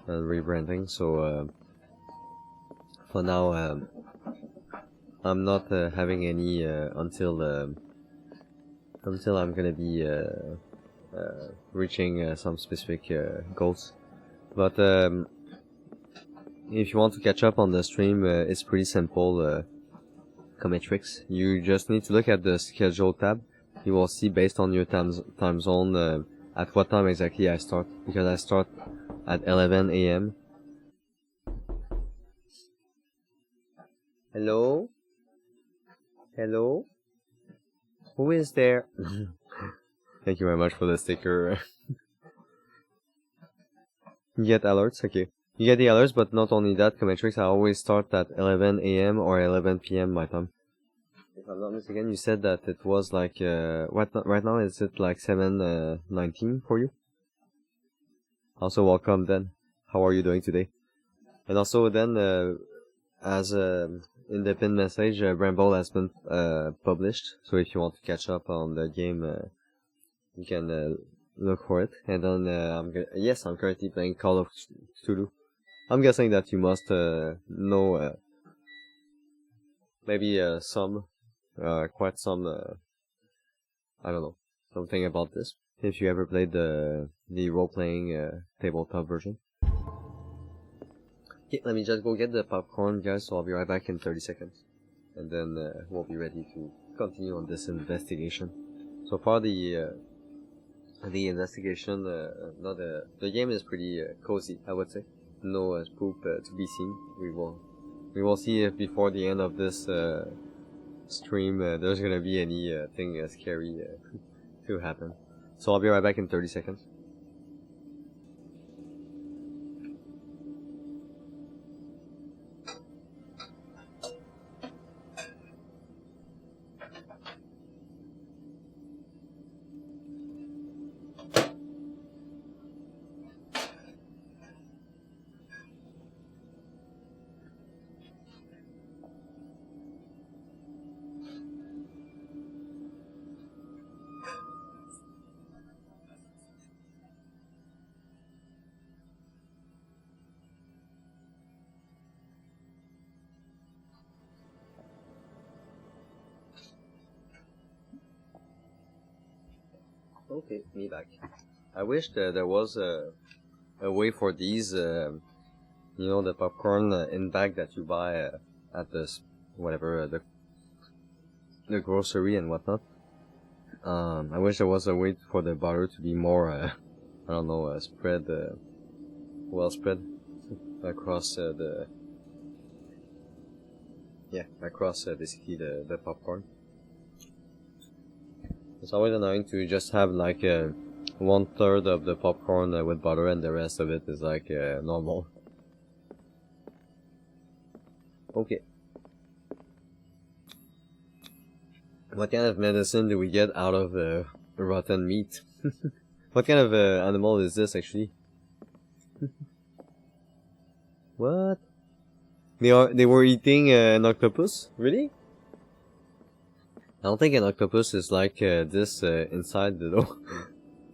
and rebranding, so for now I'm not having any until I'm gonna be reaching some specific goals. But if you want to catch up on the stream, it's pretty simple. Cometrix. You just need to look at the schedule tab. You will see based on your time zone at what time exactly I start, because I start at 11 AM. Hello? Hello? Who is there? Thank you very much for the sticker. You get alerts? Okay. You get the alerts, but not only that, Cometrix, I always start at 11 AM or 11 PM my time. If I'm not mistaken, you said that it was like, right now is it like 7:19 for you? Also welcome then. How are you doing today? And also then, as in the pinned message, Bramble has been published, so if you want to catch up on the game, you can look for it. And then I'm currently playing Call of Cthulhu. I'm guessing that you must know maybe quite some I don't know, something about this, if you ever played the role-playing tabletop version. Okay, let me just go get the popcorn, guys, so I'll be right back in 30 seconds. And then we'll be ready to continue on this investigation. So far the investigation, the game is pretty cozy, I would say. No spook to be seen. We will see if before the end of this stream there's gonna be anything scary to happen. So I'll be right back in 30 seconds. Okay, me back. I wish that there was a way for these, you know, the popcorn in bag that you buy at this, whatever, the grocery and whatnot. I wish there was a way for the butter to be more, I don't know, spread, well spread across across basically the popcorn. It's always annoying to just have like 1/3 of the popcorn with butter and the rest of it is like normal. Okay. What kind of medicine do we get out of rotten meat? What kind of animal is this actually? What? They were eating an octopus? Really? I don't think an octopus is like this inside though.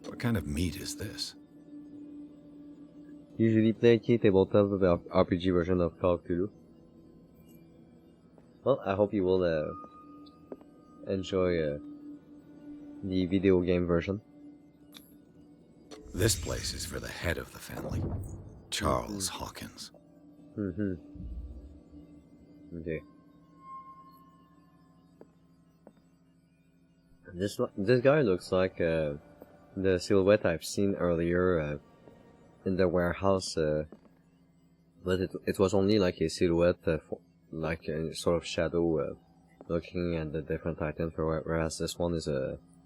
What kind of meat is this? Usually play a tabletop RPG version of Call of Cthulhu. Well, I hope you will enjoy the video game version. This place is for the head of the family, Charles Hawkins. Okay. This guy looks like the silhouette I've seen earlier in the warehouse, but it was only like a silhouette, like a sort of shadow, looking at the different items. Whereas this one is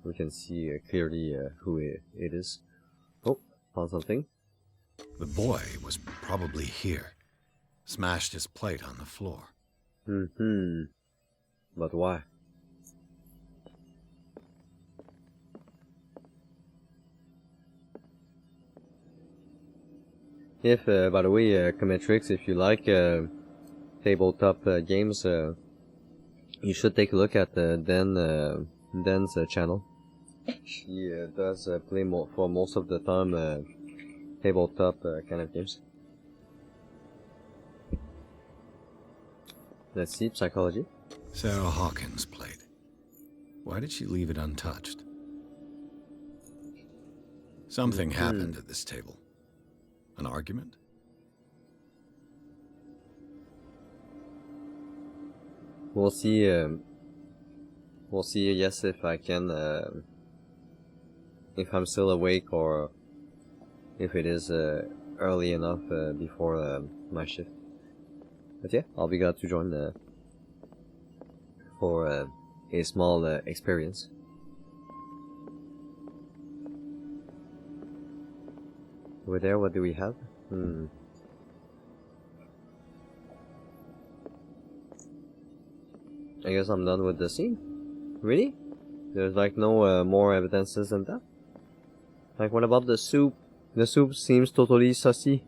we can see clearly who it is. Oh, found something. The boy was probably here. Smashed his plate on the floor. But why? If, by the way, Cometrix, if you like tabletop games, you should take a look at Dan's channel. She does play for most of the time tabletop kind of games. Let's see, psychology. Sarah Hawkins' plate. Why did she leave it untouched? Something happened at this table. An argument? We'll see. Yes, if I can, if I'm still awake, or if it is early enough before my shift. But yeah, I'll be glad to join for a small experience. Over there, what do we have? I guess I'm done with the scene. Really? There's like no more evidences than that? Like, what about the soup? The soup seems totally sussy.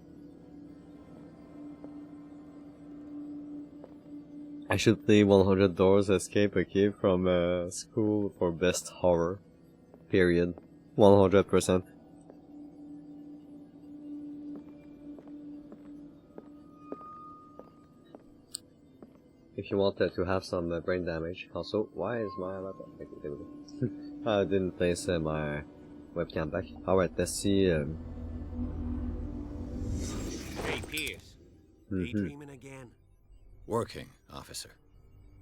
I should play 100 Doors Escape a Kid from school for best horror. Period. 100%. If you want to have some brain damage. Also, why is my laptop? Okay, there we go. I didn't place my webcam back. Alright, let's see. Hey, Pierce. Daydreaming again? Working, officer.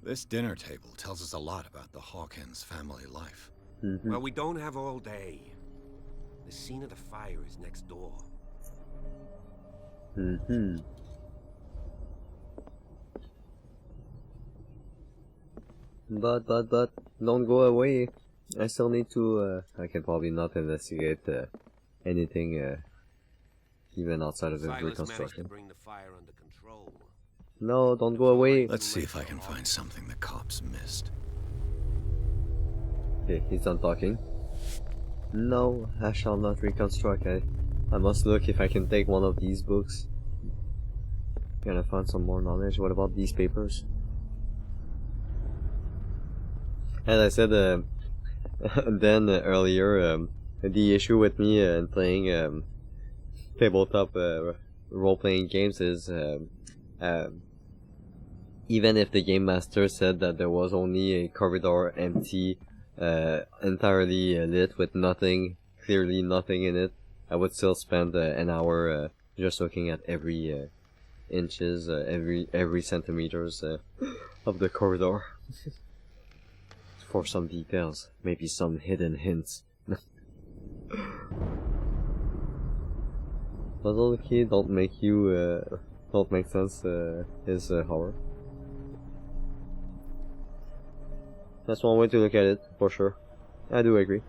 This dinner table tells us a lot about the Hawkins family life. Well, we don't have all day. The scene of the fire is next door. But, don't go away. I still need to, I can probably not investigate anything, even outside of the reconstruction. To bring the fire under control. No, don't go away. Let's see if I can find something the cops missed. Okay, he's done talking. No, I shall not reconstruct. I must look if I can take one of these books. Gonna find some more knowledge. What about these papers? As I said then earlier, the issue with me in playing tabletop role-playing games is even if the game master said that there was only a corridor empty, entirely lit with nothing, clearly nothing in it, I would still spend an hour just looking at every inches, every centimeters of the corridor. For some details, maybe some hidden hints. Puzzle key don't make sense is horror. That's one way to look at it, for sure. I do agree.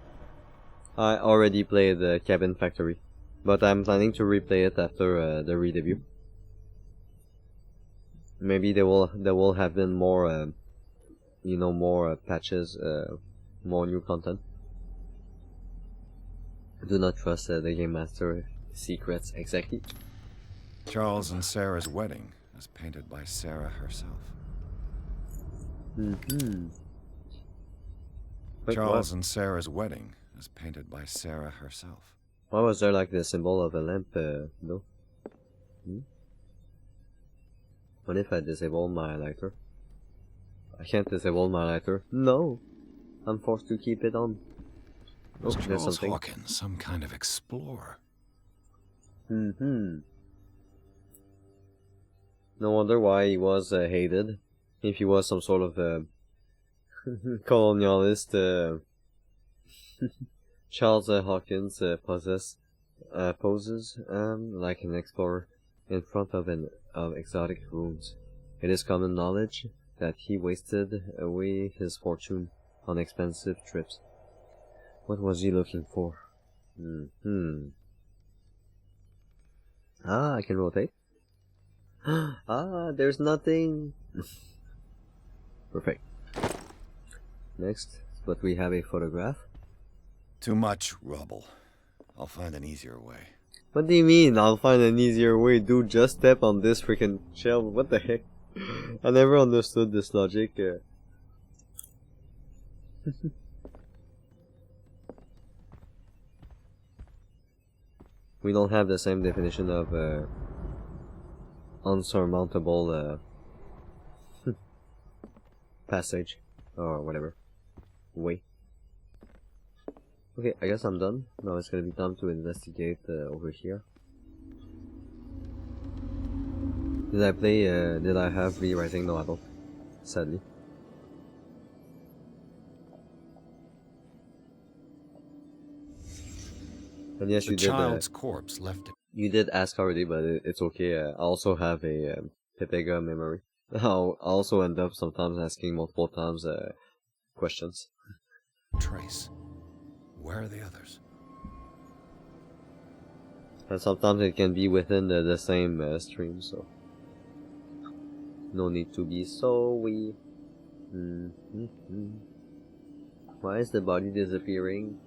I already played Cabin Factory, but I'm planning to replay it after the re-debut. Maybe there will have been more more patches, more new content. Do not trust the game master secrets exactly. Charles and Sarah's wedding, as painted by Sarah herself. Wait, Charles what? and Sarah's wedding, as painted by Sarah herself. Why was there like the symbol of a lamp, though? What if I disable my lighter? I can't disable my lighter. No! I'm forced to keep it on. Was there's Charles something. Hawkins some kind of explorer? No wonder why he was hated. If he was some sort of colonialist, Charles Hawkins poses like an explorer in front of exotic ruins. It is common knowledge that he wasted away his fortune on expensive trips. What was he looking for? Ah, I can rotate. Ah, there's nothing. Perfect. Next, but we have a photograph. Too much rubble. I'll find an easier way. What do you mean, I'll find an easier way? Dude, just step on this freaking shelf. What the heck? I never understood this logic. We don't have the same definition of unsurmountable passage or whatever. Way. Okay, I guess I'm done. Now it's gonna be time to investigate over here. Did I play, did I have rewriting? No, I don't. Sadly. And yes, The you did. child's corpse left it. You did ask already, but it's okay. I also have a Pepega memory. I'll also end up sometimes asking multiple times questions. Trace. Where are the others? And sometimes it can be within the same stream, so no need to be so weird. Why is the body disappearing?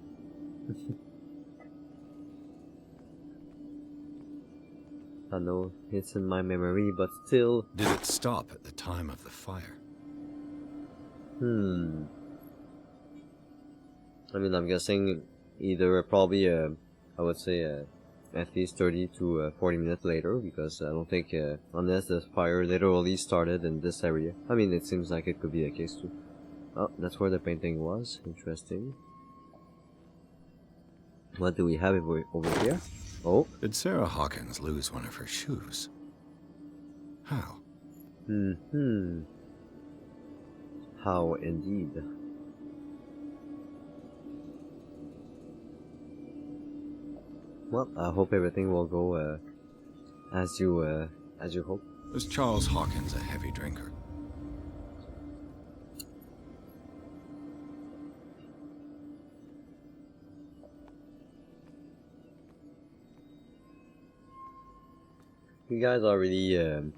I know it's in my memory, but still. Did it stop at the time of the fire? I mean, I'm guessing either probably, I would say at least 30 to 40 minutes later, because I don't think, unless the fire literally started in this area. I mean, it seems like it could be a case too. Oh, that's where the painting was. Interesting. What do we have over here? Oh. Did Sarah Hawkins lose one of her shoes? How? How indeed. Well, I hope everything will go as you hope. Was Charles Hawkins a heavy drinker? You guys are really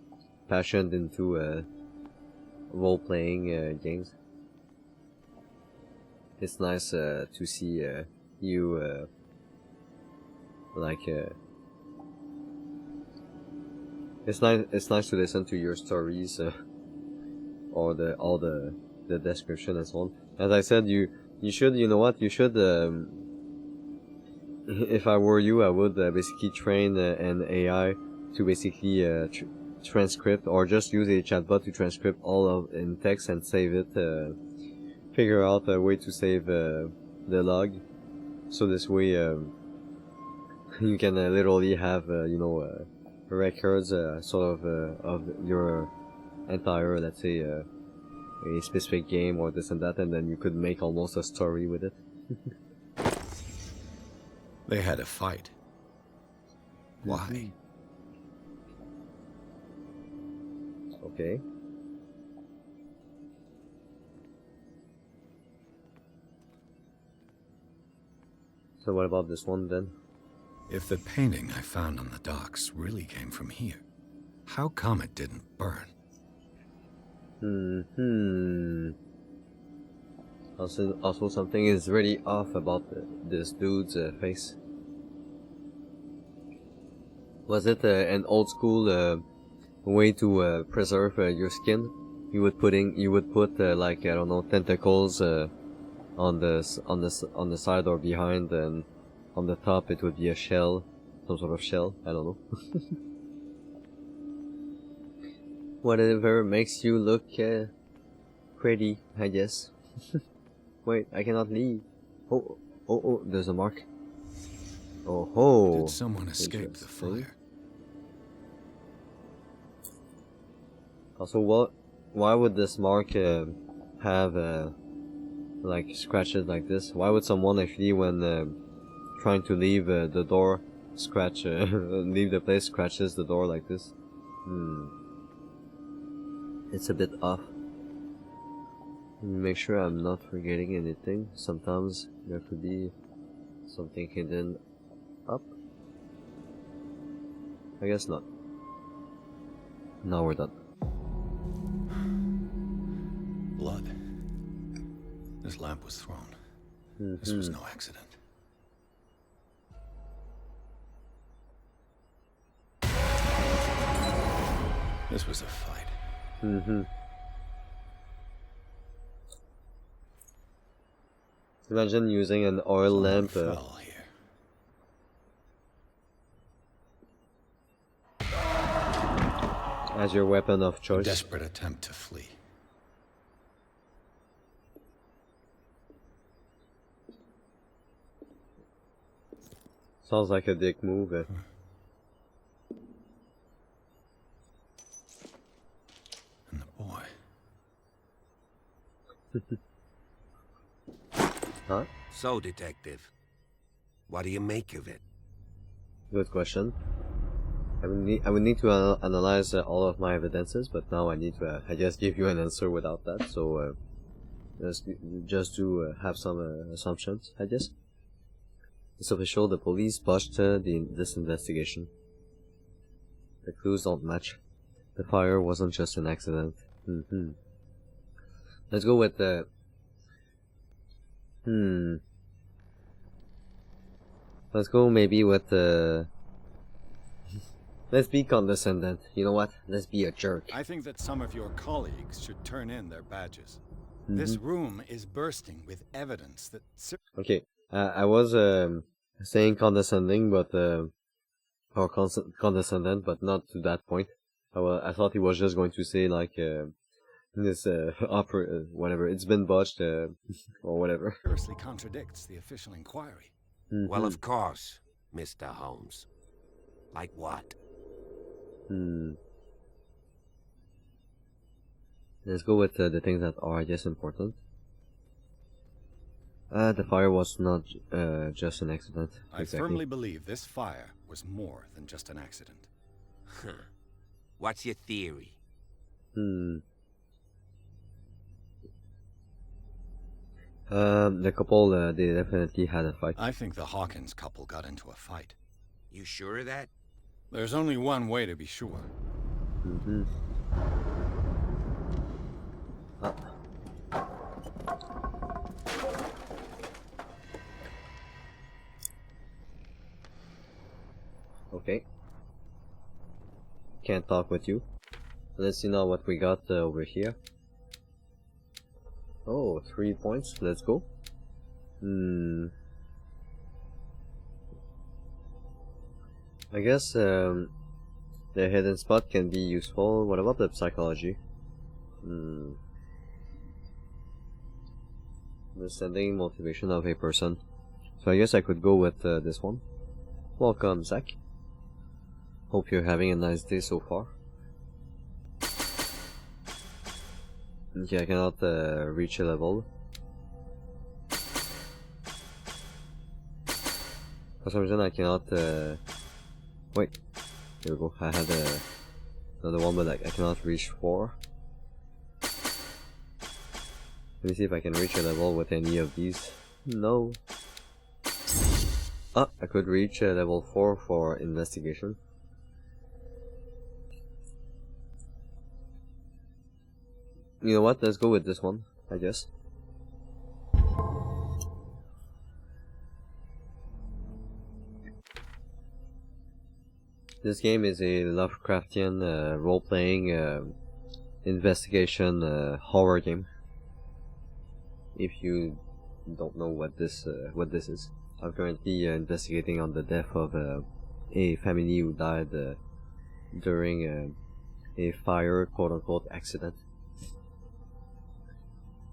passionate into role-playing games. It's nice to see you like it's nice to listen to your stories or all the description and so on. As I said, you should, you know what, you should if I were you, I would basically train an AI to basically transcript, or just use a chatbot to transcript all of in text and save it. Figure out a way to save the log, so this way you can literally have you know records sort of your entire, let's say a specific game or this and that, and then you could make almost a story with it. They had a fight. Why? Okay. So what about this one then? If the painting I found on the docks really came from here, how come it didn't burn? Also something is really off about this dude's face. Was it an old school way to preserve your skin? You would put like, I don't know, tentacles on the side or behind, and on the top it would be a shell, some sort of shell. I don't know. Whatever makes you look pretty, I guess. Wait, I cannot leave. Oh, Oh, oh, there's a mark. Oh ho! Did someone escape the fire? Also, why would this mark have like scratches like this? Why would someone actually, when trying to leave the door, leave the place, scratches the door like this? It's a bit off. Make sure I'm not forgetting anything. Sometimes there could be something hidden up. I guess not. Now we're done. Blood. This lamp was thrown. This was no accident. This was a fight. Imagine using an oil lamp as your weapon of choice. A desperate attempt to flee. Sounds like a dick move. And the boy. Huh? So, Detective, what do you make of it? Good question. I would need to analyze all of my evidences, but now I need to, I just give you an answer without that, so just to have some assumptions, I guess. It's official, the police botched this investigation. The clues don't match. The fire wasn't just an accident. Let's go with the... Let's go maybe with the... Let's be condescending. You know what? Let's be a jerk. I think that some of your colleagues should turn in their badges. This room is bursting with evidence that... Okay, I was saying condescending, but or condescendent, but not to that point. I thought he was just going to say like this whatever, it's been botched or whatever. Seriously contradicts the official inquiry. Well, of course, Mr. Holmes. Like what? Let's go with the things that are, I guess, important. The fire was not just an accident. I firmly believe this fire was more than just an accident. What's your theory? The couple, they definitely had a fight. I think the Hawkins couple got into a fight. You sure of that? There's only one way to be sure. Okay. Can't talk with you. Let's see now what we got over here. Oh, 3 points. Let's go. I guess the hidden spot can be useful. What about the psychology? Understanding motivation of a person. So I guess I could go with this one. Welcome, Zach. Hope you're having a nice day so far. Okay, I cannot reach a level. For some reason I cannot wait, here we go. I had another one, but I cannot reach 4. Let me see if I can reach a level with any of these. No. Ah, I could reach level 4 for investigation. You know what? Let's go with this one, I guess. This game is a Lovecraftian role-playing investigation horror game. If you don't know what this is, I'm currently investigating on the death of a family who died during a fire, quote-unquote, accident.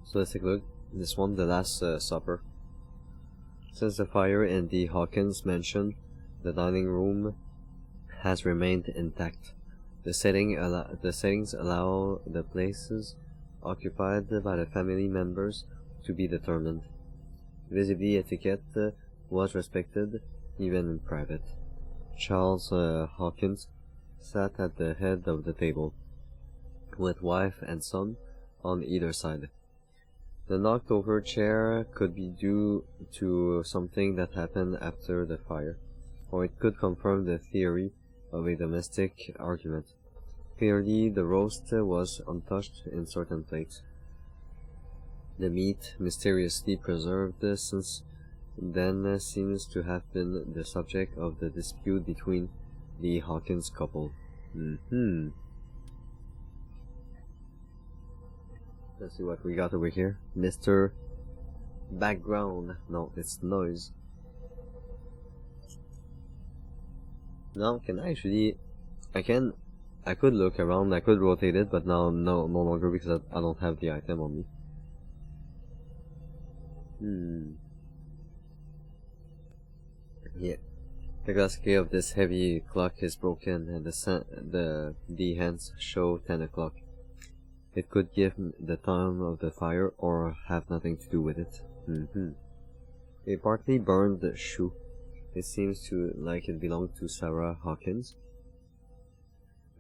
So let's take a look. This one, The Last Supper. Since the fire in the Hawkins mansion, the dining room has remained intact. The settings allow the places occupied by the family members to be determined. Visibly, etiquette was respected, even in private. Charles Hawkins sat at the head of the table, with wife and son on either side. The knocked-over chair could be due to something that happened after the fire, or it could confirm the theory of a domestic argument. Clearly, the roast was untouched in certain plates. The meat, mysteriously preserved since then, seems to have been the subject of the dispute between the Hawkins couple. Let's see what we got over here. Mr. Background. No, it's noise. Now, can I actually... I could look around, I could rotate it, but now no longer because I don't have the item on me. Yeah. The glass key of this heavy clock is broken and the hands show 10 o'clock. It could give the time of the fire or have nothing to do with it. A partly burned shoe. It seems like it belonged to Sarah Hawkins.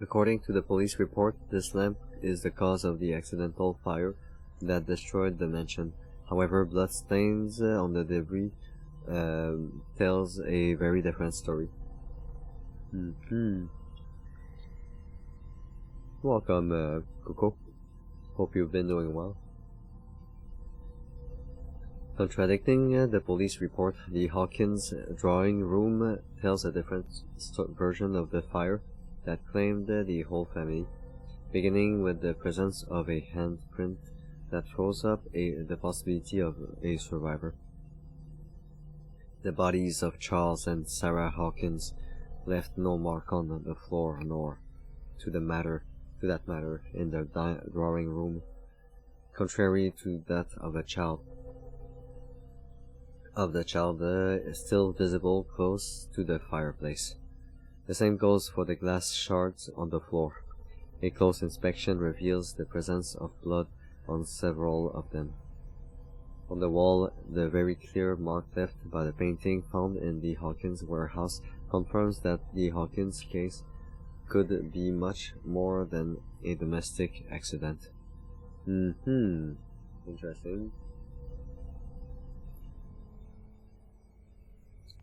According to the police report, this lamp is the cause of the accidental fire that destroyed the mansion. However, bloodstains on the debris tells a very different story. Welcome, Coco. Hope you've been doing well. Contradicting the police report, the Hawkins drawing room tells a different version of the fire that claimed the whole family, beginning with the presence of a handprint that throws up the possibility of a survivor. The bodies of Charles and Sarah Hawkins left no mark on the floor nor, to that matter, in the drawing room, contrary to that of the child. Is still visible close to the fireplace. The same goes for the glass shards on the floor. A close inspection reveals the presence of blood on several of them. On the wall, the very clear mark left by the painting found in the Hawkins warehouse confirms that the Hawkins case could be much more than a domestic accident. Interesting.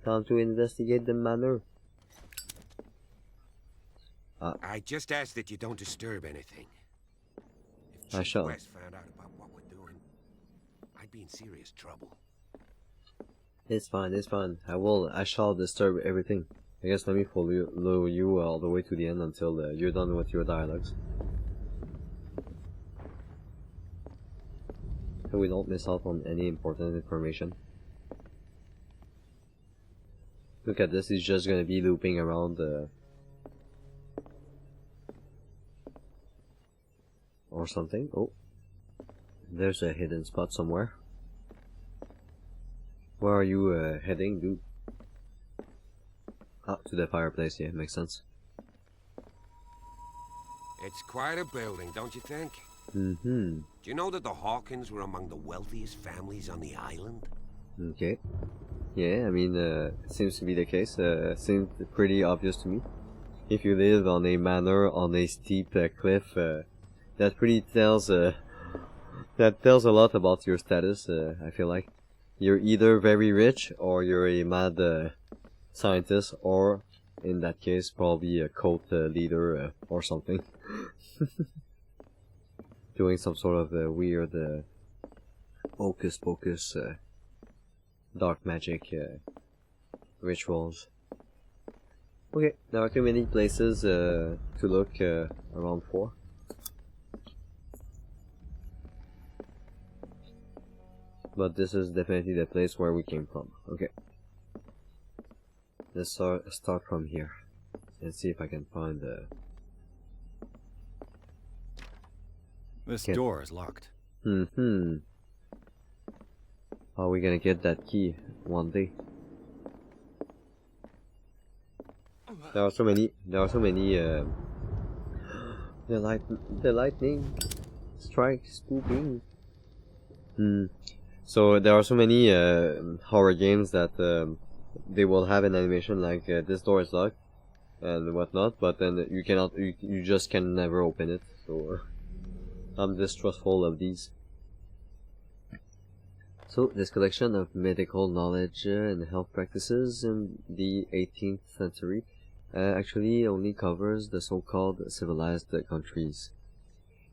Time to investigate the manor. I just ask that you don't disturb anything. If I shall. West found out about what we're doing, I'd be in serious trouble. It's fine, it's fine. I shall disturb everything. I guess let me follow you all the way to the end until you're done with your dialogues. So we don't miss out on any important information. Look at this, he's just gonna be looping around or something. Oh, there's a hidden spot somewhere. Where are you heading, dude? Up to the fireplace, yeah, makes sense. It's quite a building, don't you think? Do you know that the Hawkins were among the wealthiest families on the island? Okay. Yeah, I mean, it seems to be the case. Seems pretty obvious to me. If you live on a manor on a steep cliff, that pretty tells that tells a lot about your status. I feel like you're either very rich or you're a mad scientist, or in that case, probably a cult leader or something, doing some sort of weird hocus pocus. Dark magic rituals. Okay, there are too many places to look around for. But this is definitely the place where we came from. Okay. Let's start from here and see if I can find This door is locked. How are we gonna get that key one day? There are so many. The lightning strike spooping. So there are so many horror games that they will have an animation like this door is locked and whatnot, but then you cannot. You just can never open it. So I'm distrustful of these. So this collection of medical knowledge and health practices in the 18th century actually only covers the so-called civilized countries.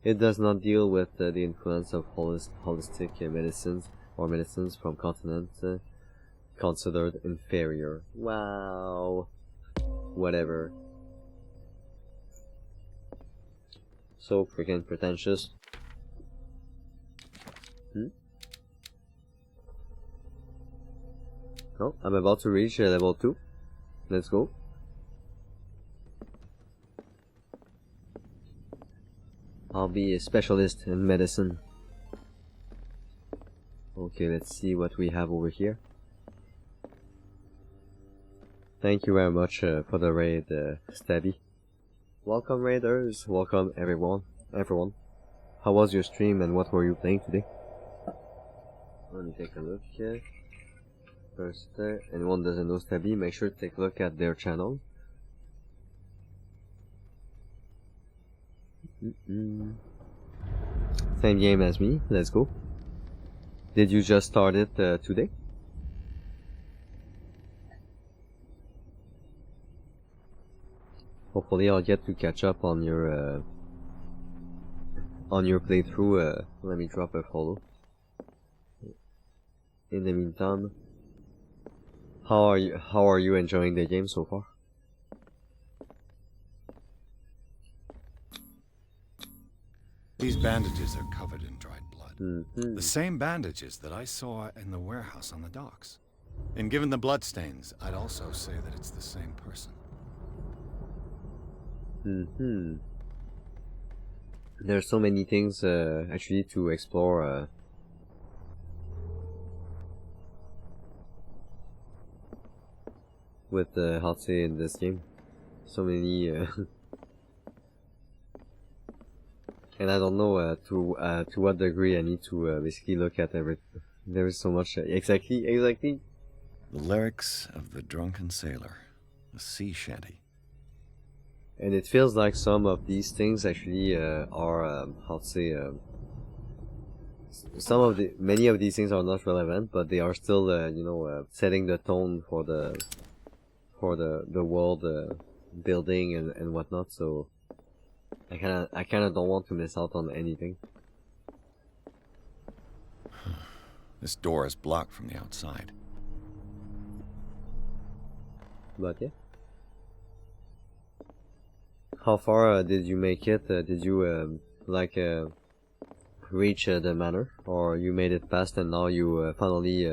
It does not deal with the influence of holistic medicines or medicines from continents considered inferior. Wow. Whatever. So freaking pretentious. Oh, I'm about to reach level 2. Let's go. I'll be a specialist in medicine. Okay, let's see what we have over here. Thank you very much for the raid, Stabby. Welcome raiders, welcome everyone. How was your stream and what were you playing today? Let me take a look here. First, anyone doesn't know Stabby, make sure to take a look at their channel. Same game as me, let's go. Did you just start it today? Hopefully I'll get to catch up on your playthrough. Let me drop a follow. In the meantime, how are you enjoying the game so far? These bandages are covered in dried blood. The same bandages that I saw in the warehouse on the docks. And given the bloodstains, I'd also say that it's the same person. There's so many things actually to explore. With how to say in this game, so many, and I don't know to what degree I need to basically look at everything. There is so much. Exactly. The lyrics of the drunken sailor, a sea shanty. And it feels like some of these things actually are how to say. Many of these things are not relevant, but they are still you know setting the tone for the world building and whatnot. So I kind of don't want to miss out on anything. This door is blocked from the outside. But yeah. How far did you make it? Did you reach the manor, or you made it past and now you finally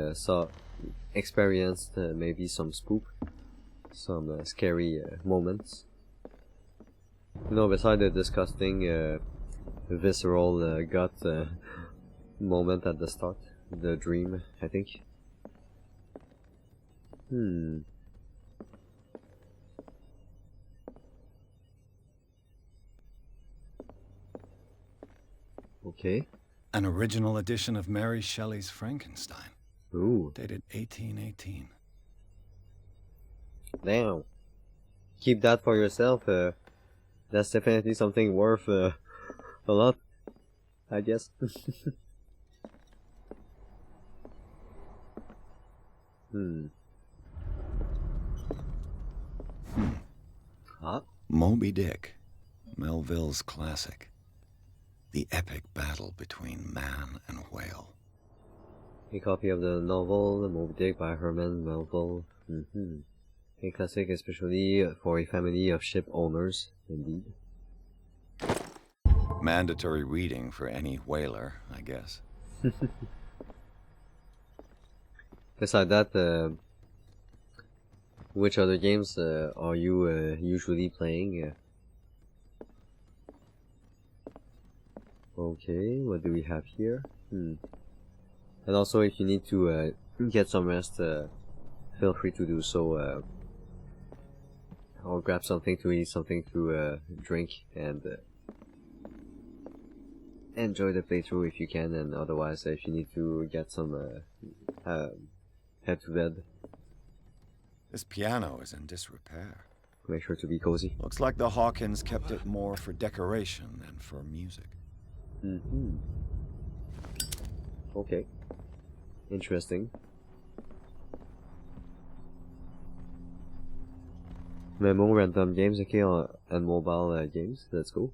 experienced maybe some spook, some scary moments? You know, beside the disgusting, visceral gut moment at the start, the dream, I think. Okay. An original edition of Mary Shelley's Frankenstein. Ooh. Dated 1818. Damn. Keep that for yourself. That's definitely something worth a lot, I guess. Moby Dick, Melville's classic. The epic battle between man and whale. A copy of the novel Moby Dick by Herman Melville. A classic especially for a family of ship owners, indeed. Mandatory reading for any whaler, I guess. Besides that, which other games are you usually playing? Okay, what do we have here? And also, if you need to get some rest, feel free to do so. Or grab something to eat, something to drink, and enjoy the playthrough if you can. And otherwise, if you need to get some, head to bed. This piano is in disrepair. Make sure to be cozy. Looks like the Hawkins kept it more for decoration than for music. Okay. Interesting. Memo random games, okay, and mobile games. Let's go.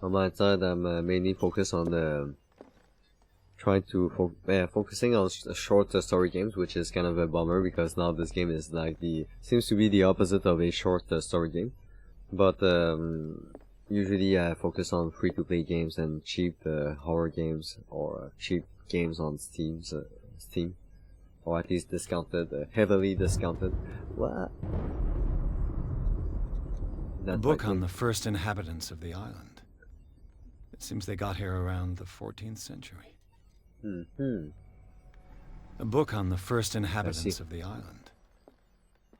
On my side, I'm mainly focused on trying to focusing on short story games, which is kind of a bummer because now this game is like seems to be the opposite of a short story game. But usually I focus on free-to-play games and cheap horror games or cheap games on Steam, or at least discounted, heavily discounted. What? A book on the first inhabitants of the island. It seems they got here around the 14th century. A book on the first inhabitants of the island.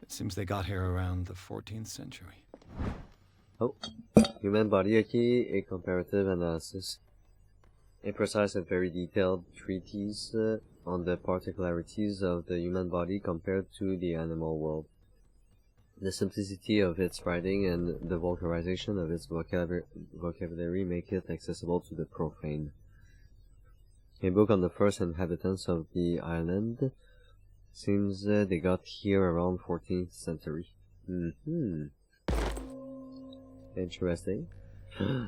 It seems they got here around the 14th century. Oh, human body, okay, a comparative analysis. A precise and very detailed treatise on the particularities of the human body compared to the animal world. The simplicity of its writing and the vulgarization of its vocabulary make it accessible to the profane. A book on the first inhabitants of the island. Seems they got here around 14th century. Interesting.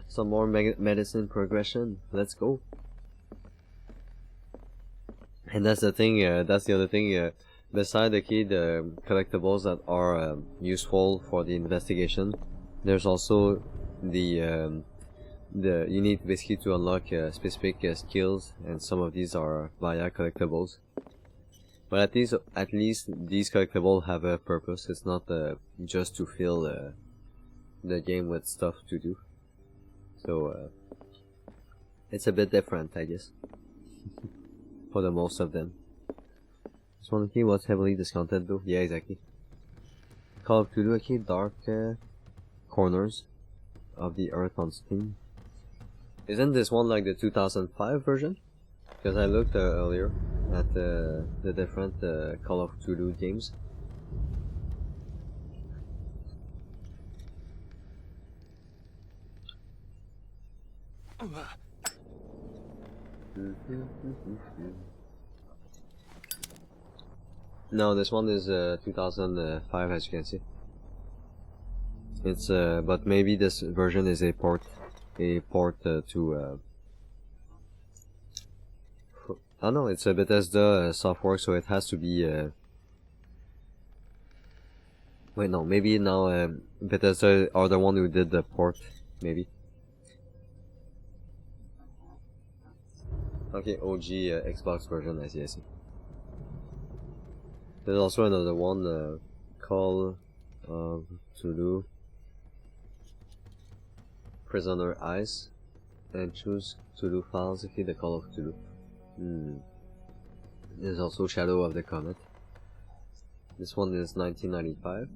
Some more medicine progression. Let's go. And that's the thing. That's the other thing. Beside the collectibles that are useful for the investigation, there's also the you need basically to unlock specific skills, and some of these are via collectibles. But at least these collectibles have a purpose. It's not just to fill the game with stuff to do. So it's a bit different, I guess, for the most of them. This one, okay, was heavily discounted though. Yeah, exactly. Call of Cthulhu, okay, Dark Corners of the Earth on Steam. Isn't this one like the 2005 version? Because I looked earlier at the different Call of Cthulhu games. No, this one is 2005, as you can see. It's but maybe this version is a port to I don't know, it's a Bethesda software, so it has to be wait, no, maybe now Bethesda are the one who did the port, maybe. Okay, OG Xbox version, I see. There's also another one, Call of Cthulhu, Prisoner Ice, and choose Cthulhu files, okay, the Call of Cthulhu. There's also Shadow of the Comet. This one is 1995.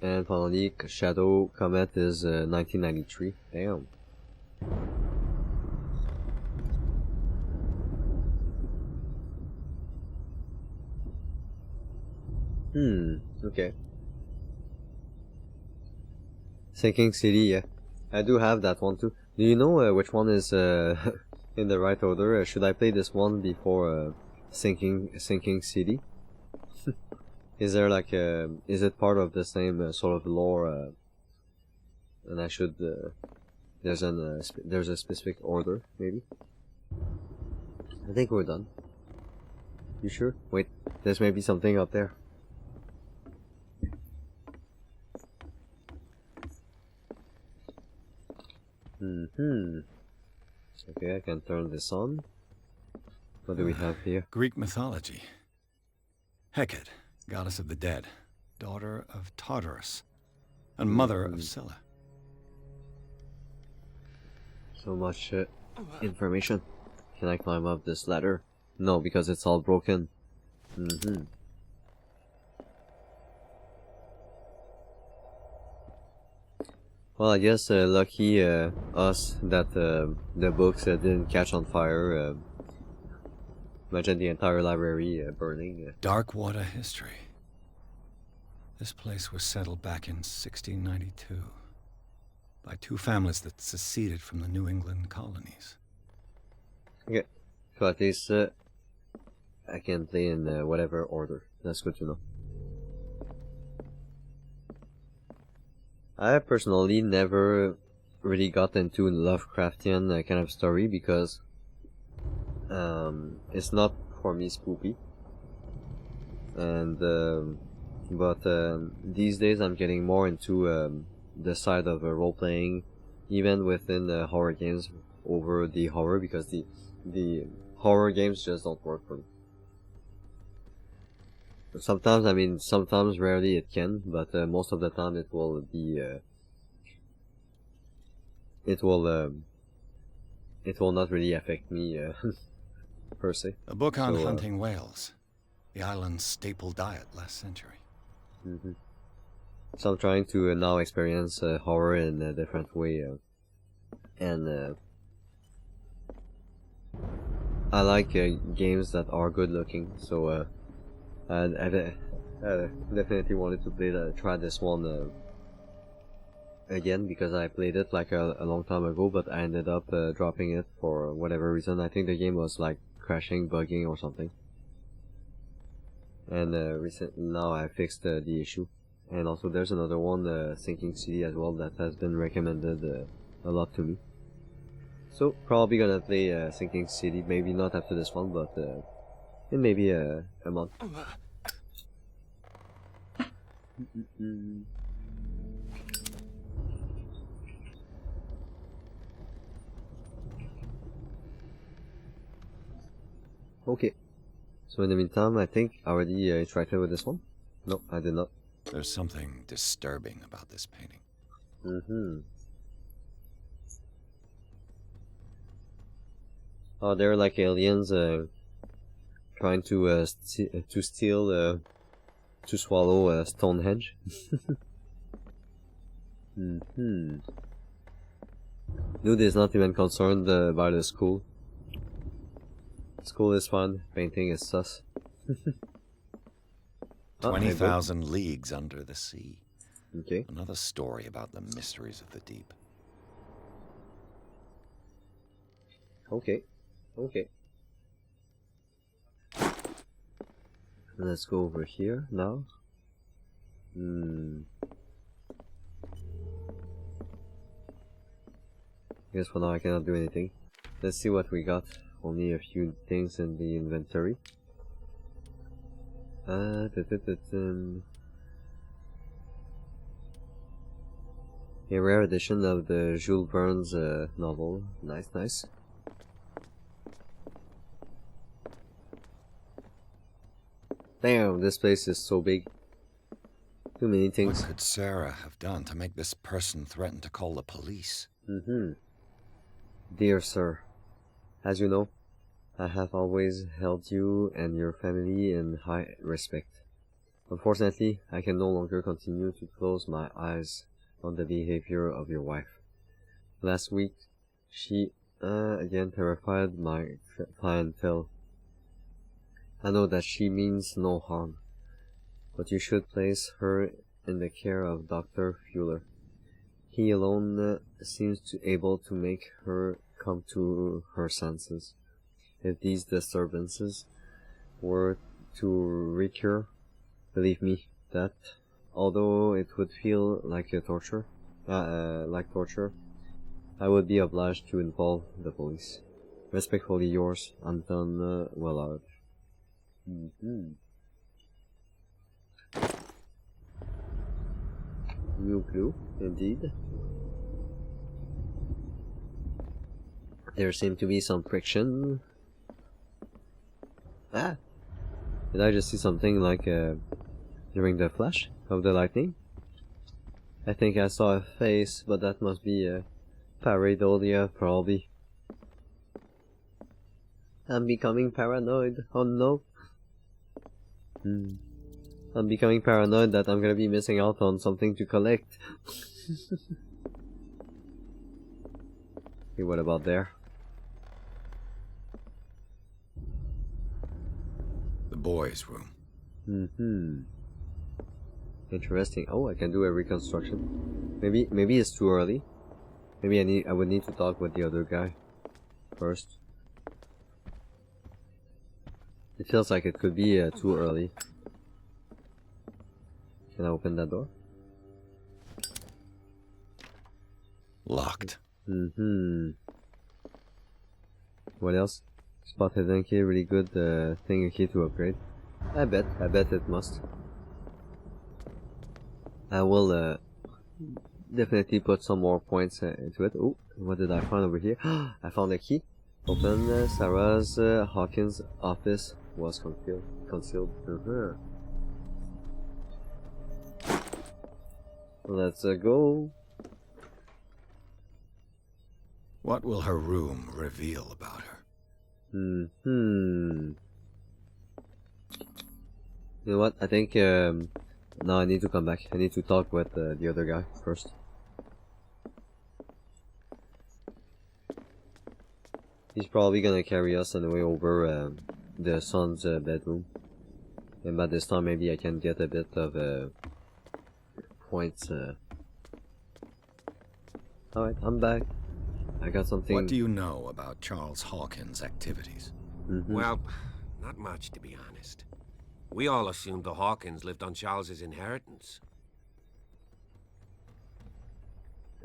And finally, Shadow Comet is 1993. Damn. Okay. Sinking City, yeah. I do have that one too. Do you know which one is in the right order? Should I play this one before Sinking City? Is there like is it part of the same sort of lore? And I should there's a specific order maybe. I think we're done. You sure? Wait, there's maybe something up there. Okay, I can turn this on. What do we have here? Greek mythology. Hecate, goddess of the dead, daughter of Tartarus, and mother of Scylla. So much information. Can I climb up this ladder? No, because it's all broken. Well, I guess lucky us that the books didn't catch on fire. Imagine the entire library burning. Dark water history. This place was settled back in 1692 by two families that seceded from the New England colonies. Okay, so at least I can play in whatever order. That's good to know. I personally never really got into Lovecraftian kind of story because it's not for me spoopy. And but these days I'm getting more into the side of role playing, even within horror games over the horror, because the horror games just don't work for me. Sometimes, I mean, sometimes, rarely it can, but most of the time it will be, it will not really affect me, per se. A book on hunting whales, the island's staple diet last century. So I'm trying to now experience horror in a different way, and I like games that are good looking, so and I definitely wanted to try this one again, because I played it like a long time ago, but I ended up dropping it for whatever reason. I think the game was like crashing, bugging or something. And recently now I fixed the issue. And also there's another one, Sinking City as well, that has been recommended a lot to me. So probably gonna play Sinking City, maybe not after this one, but in maybe a month. Okay. So in the meantime, I think I already interacted with this one. No, I did not. There's something disturbing about this painting. Oh, they're like aliens trying to steal to swallow Stonehenge. Dude is not even concerned about the school. School is fun, painting is sus. 20,000 leagues under the sea. Okay. Another story about the mysteries of the deep. Okay. Okay. Let's go over here now. Guess for now I cannot do anything. Let's see what we got. Only a few things in the inventory. A rare edition of the Jules Verne's novel. Nice, nice. Damn, this place is so big. Too many things. What could Sarah have done to make this person threaten to call the police? Dear sir, as you know, I have always held you and your family in high respect. Unfortunately, I can no longer continue to close my eyes on the behavior of your wife. Last week, she again terrified my clientele. I know that she means no harm, but you should place her in the care of Dr. Fuller. He alone seems able to make her come to her senses. If these disturbances were to recur, believe me that, although it would feel like a torture, I would be obliged to involve the police. Respectfully yours, Anton Wellard. New clue, indeed. There seemed to be some friction. Ah! Did I just see something like during the flash of the lightning? I think I saw a face, but that must be Pareidolia, probably. I'm becoming paranoid. Oh no. I'm becoming paranoid that I'm gonna be missing out on something to collect. Hey, what about there? The boys' room. Interesting. Oh, I can do a reconstruction. Maybe it's too early. Maybe I would need to talk with the other guy first. It feels like it could be too early. Can I open that door? Locked. What else? Spot hidden key, really good thing key to upgrade. I bet it must. I will definitely put some more points into it. Oh, what did I find over here? I found a key. Open Sarah's Hawkins' office was concealed. Let's go. What will her room reveal about her? You know what? I think no, I need to come back. I need to talk with the other guy first. He's probably gonna carry us on the way over the son's bedroom, and by this time maybe I can get a bit of points. Alright, I'm back. I got something. What do you know about Charles Hawkins' activities? Well, not much, to be honest. We all assumed the Hawkins lived on Charles's inheritance.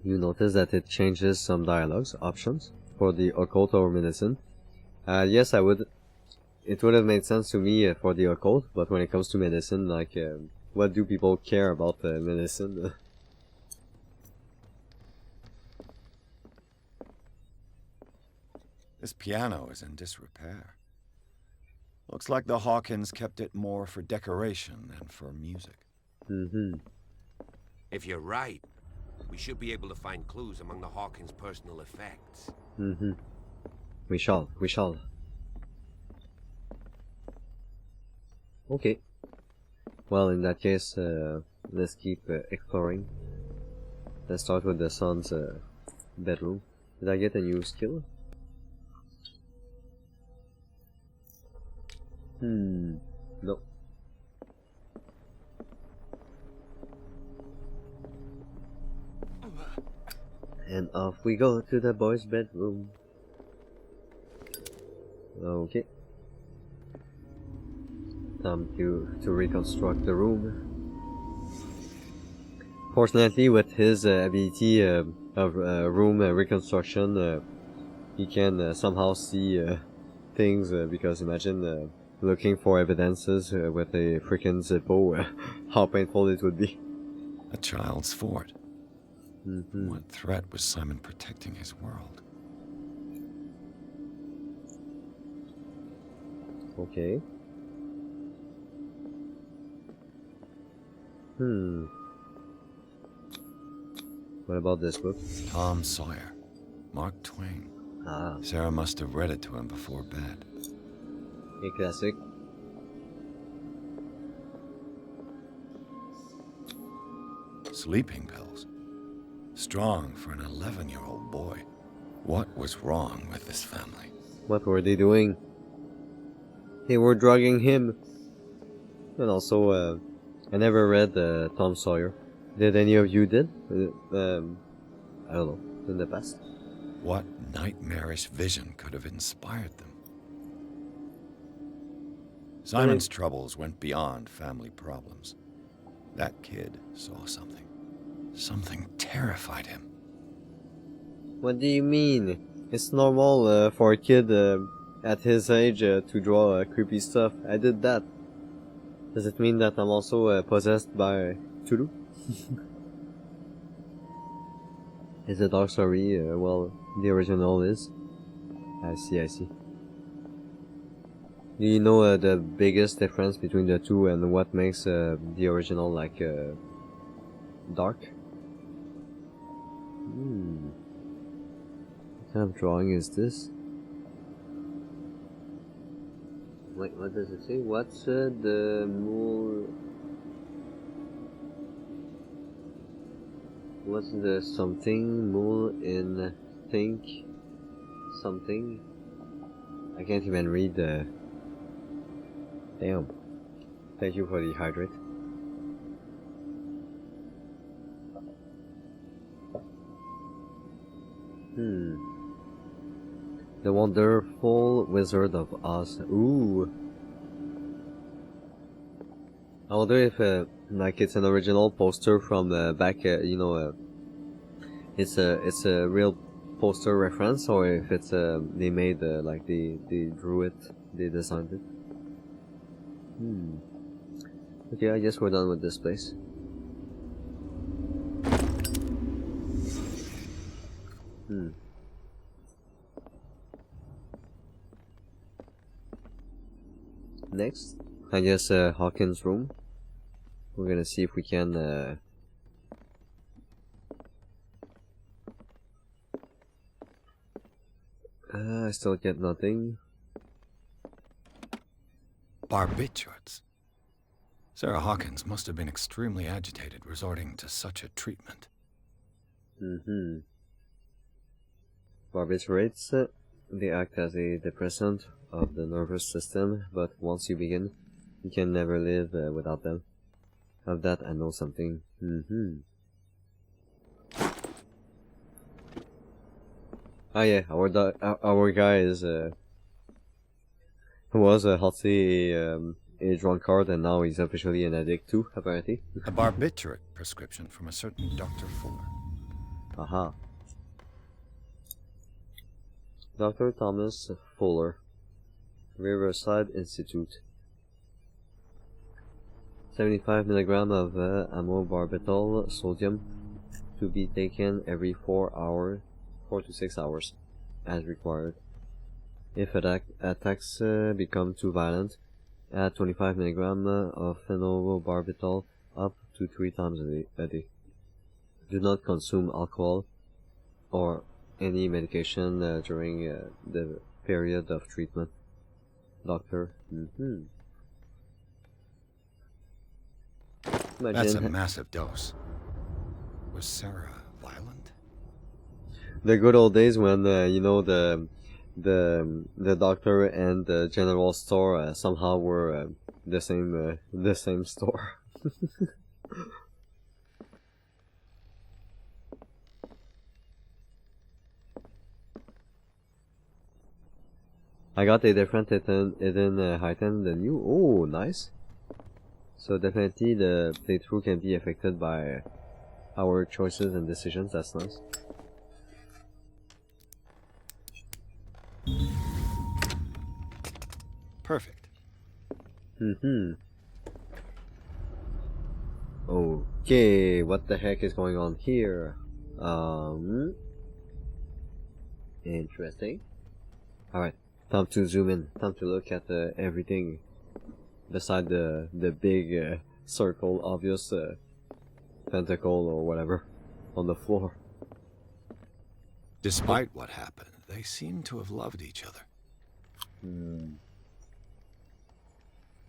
You notice that it changes some dialogues options for the occult or medicine. Yes, I would. It would have made sense to me for the occult, but when it comes to medicine, like, what do people care about medicine? This piano is in disrepair. Looks like the Hawkins kept it more for decoration than for music. If you're right, we should be able to find clues among the Hawkins' personal effects. We shall. Okay. Well, in that case, let's keep exploring. Let's start with the son's bedroom. Did I get a new skill? No. And off we go to the boys' bedroom. Okay. Time to reconstruct the room. Fortunately, with his ability of room reconstruction, he can somehow see things, because imagine looking for evidences with a freaking Zippo, how painful it would be. A child's fort. What threat was Simon protecting his world? Okay. What about this book? Tom Sawyer. Mark Twain. Sarah must have read it to him before bed. A classic. Sleeping pills. Strong for an 11-year-old boy. What was wrong with this family? What were they doing? They were drugging him. And also, I never read Tom Sawyer. Did any of you did? I don't know, in the past. What nightmarish vision could have inspired them? Simon's troubles went beyond family problems. That kid saw something. Something terrified him. What do you mean? It's normal for a kid at his age to draw creepy stuff. I did that. Does it mean that I'm also possessed by Cthulhu? Is it dark story? Well, the original is. I see. Do you know the biggest difference between the two and what makes the original like dark? What kind of drawing is this? Wait, what does it say? What's the mole? What's the something mole in think something? I can't even read the. Damn. Thank you for the hydrate. The Wonderful Wizard of Oz. Ooh. I wonder if like it's an original poster from back, you know, it's a real poster reference, or if it's they made like they drew it, they designed it. Okay, I guess we're done with this place. Next, I guess Hawkins' room. We're gonna see if we can I still get nothing. Barbiturates. Sarah Hawkins must have been extremely agitated resorting to such a treatment. Barbiturates, they act as a depressant of the nervous system, but once you begin, you can never live without them. Of that I know something. Ah yeah, our guy is was a healthy a drunkard, and now he's officially an addict too, apparently. A barbiturate prescription from a certain Dr. Fuller. Aha. Dr. Thomas Fuller, Riverside Institute. 75 milligram of amobarbital sodium to be taken every 4 to 6 hours, as required. If attacks become too violent, add 25 milligram of phenobarbital up to 3 times a day. Do not consume alcohol or any medication during the period of treatment. Doctor. That's a massive dose. Was Sarah violent? The good old days when you know the doctor and the general store somehow were the same store. I got a different hidden item than you. Oh, nice. So definitely the playthrough can be affected by our choices and decisions. That's nice. Perfect. Okay, what the heck is going on here? Interesting. Alright, time to zoom in. Time to look at everything beside the big circle, obvious pentacle or whatever on the floor. Despite what happened, they seem to have loved each other.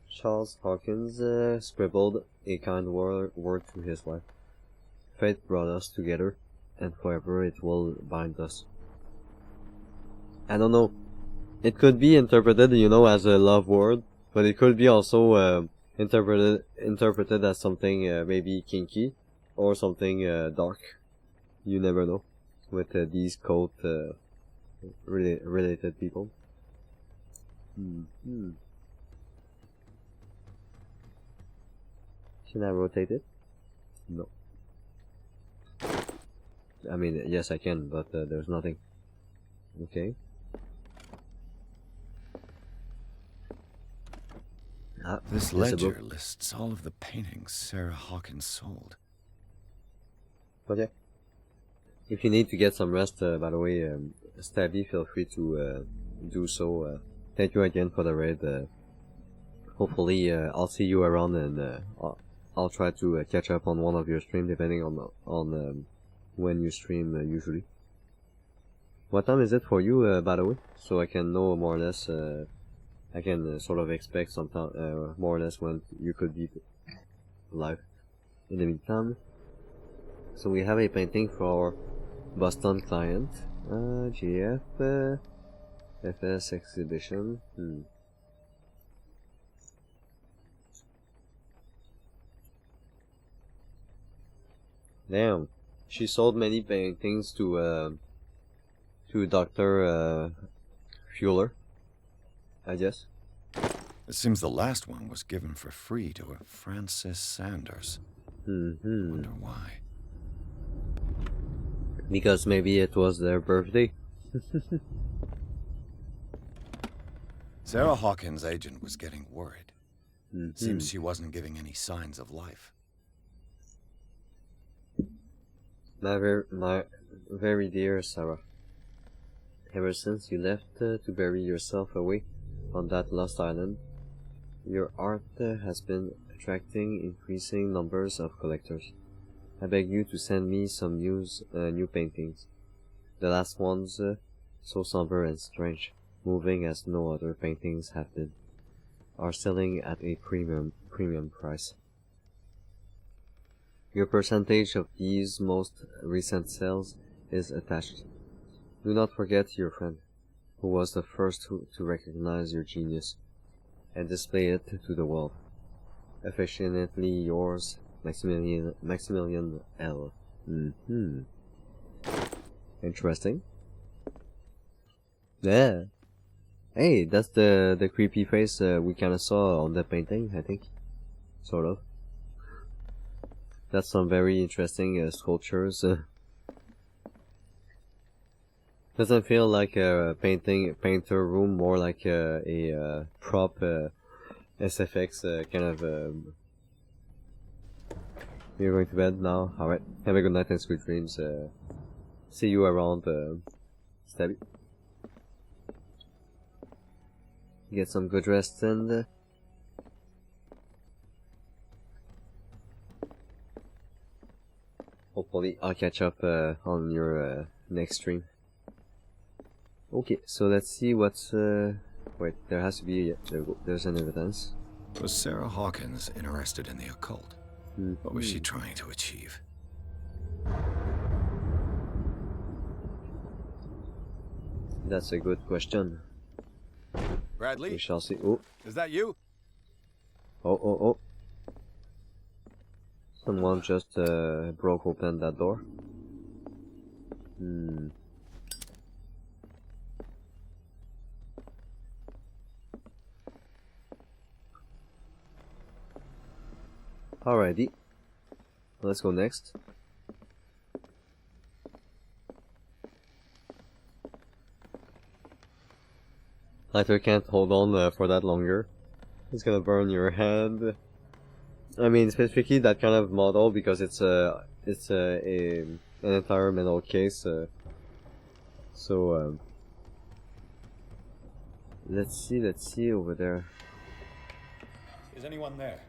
Charles Hawkins scribbled a kind word to his wife. Fate brought us together, and forever it will bind us. I don't know. It could be interpreted, you know, as a love word, but it could be also interpreted as something maybe kinky or something dark. You never know with these cult related people. Can I rotate it? No. I mean, yes I can, but there's nothing. Okay. This ledger lists all of the paintings Sarah Hawkins sold. Okay. If you need to get some rest, by the way, Stabby, feel free to do so. Thank you again for the raid. Hopefully, I'll see you around, and I'll try to catch up on one of your streams, depending on when you stream usually. What time is it for you, by the way? So I can know more or less, I can sort of expect some time, more or less when you could be live. In the meantime, so we have a painting for Boston client, GF, FS exhibition. Damn, she sold many paintings to Dr. Fuller, I guess. It seems the last one was given for free to a Francis Sanders. Wonder why. Because maybe it was their birthday. Sarah Hawkins' agent was getting worried. Seems she wasn't giving any signs of life. My very dear Sarah, ever since you left to bury yourself away on that lost island, your art has been attracting increasing numbers of collectors. I beg you to send me some new paintings. The last ones, so somber and strange, moving as no other paintings have been, are selling at a premium price. Your percentage of these most recent sales is attached. Do not forget your friend, who was the first to recognize your genius and display it to the world. Affectionately yours, Maximilian L. Interesting. Yeah. Hey, that's the creepy face we kinda saw on the painting, I think. Sort of. That's some very interesting sculptures. Doesn't feel like a painter room, more like a prop SFX kind of. You're going to bed now? Alright. Have a good night and sweet dreams. See you around, Stabby. Get some good rest and hopefully I'll catch up on your next stream. Okay, so let's see what's wait, there has to be there's an evidence. Was Sarah Hawkins interested in the occult? What was she trying to achieve? That's a good question. Bradley? We shall see. Oh. Is that you? Oh. Someone just broke open that door. Alrighty. Let's go next. Lighter can't hold on for that longer. It's gonna burn your hand. I mean, specifically that kind of model because it's an entire metal case. So let's see over there. Is anyone there?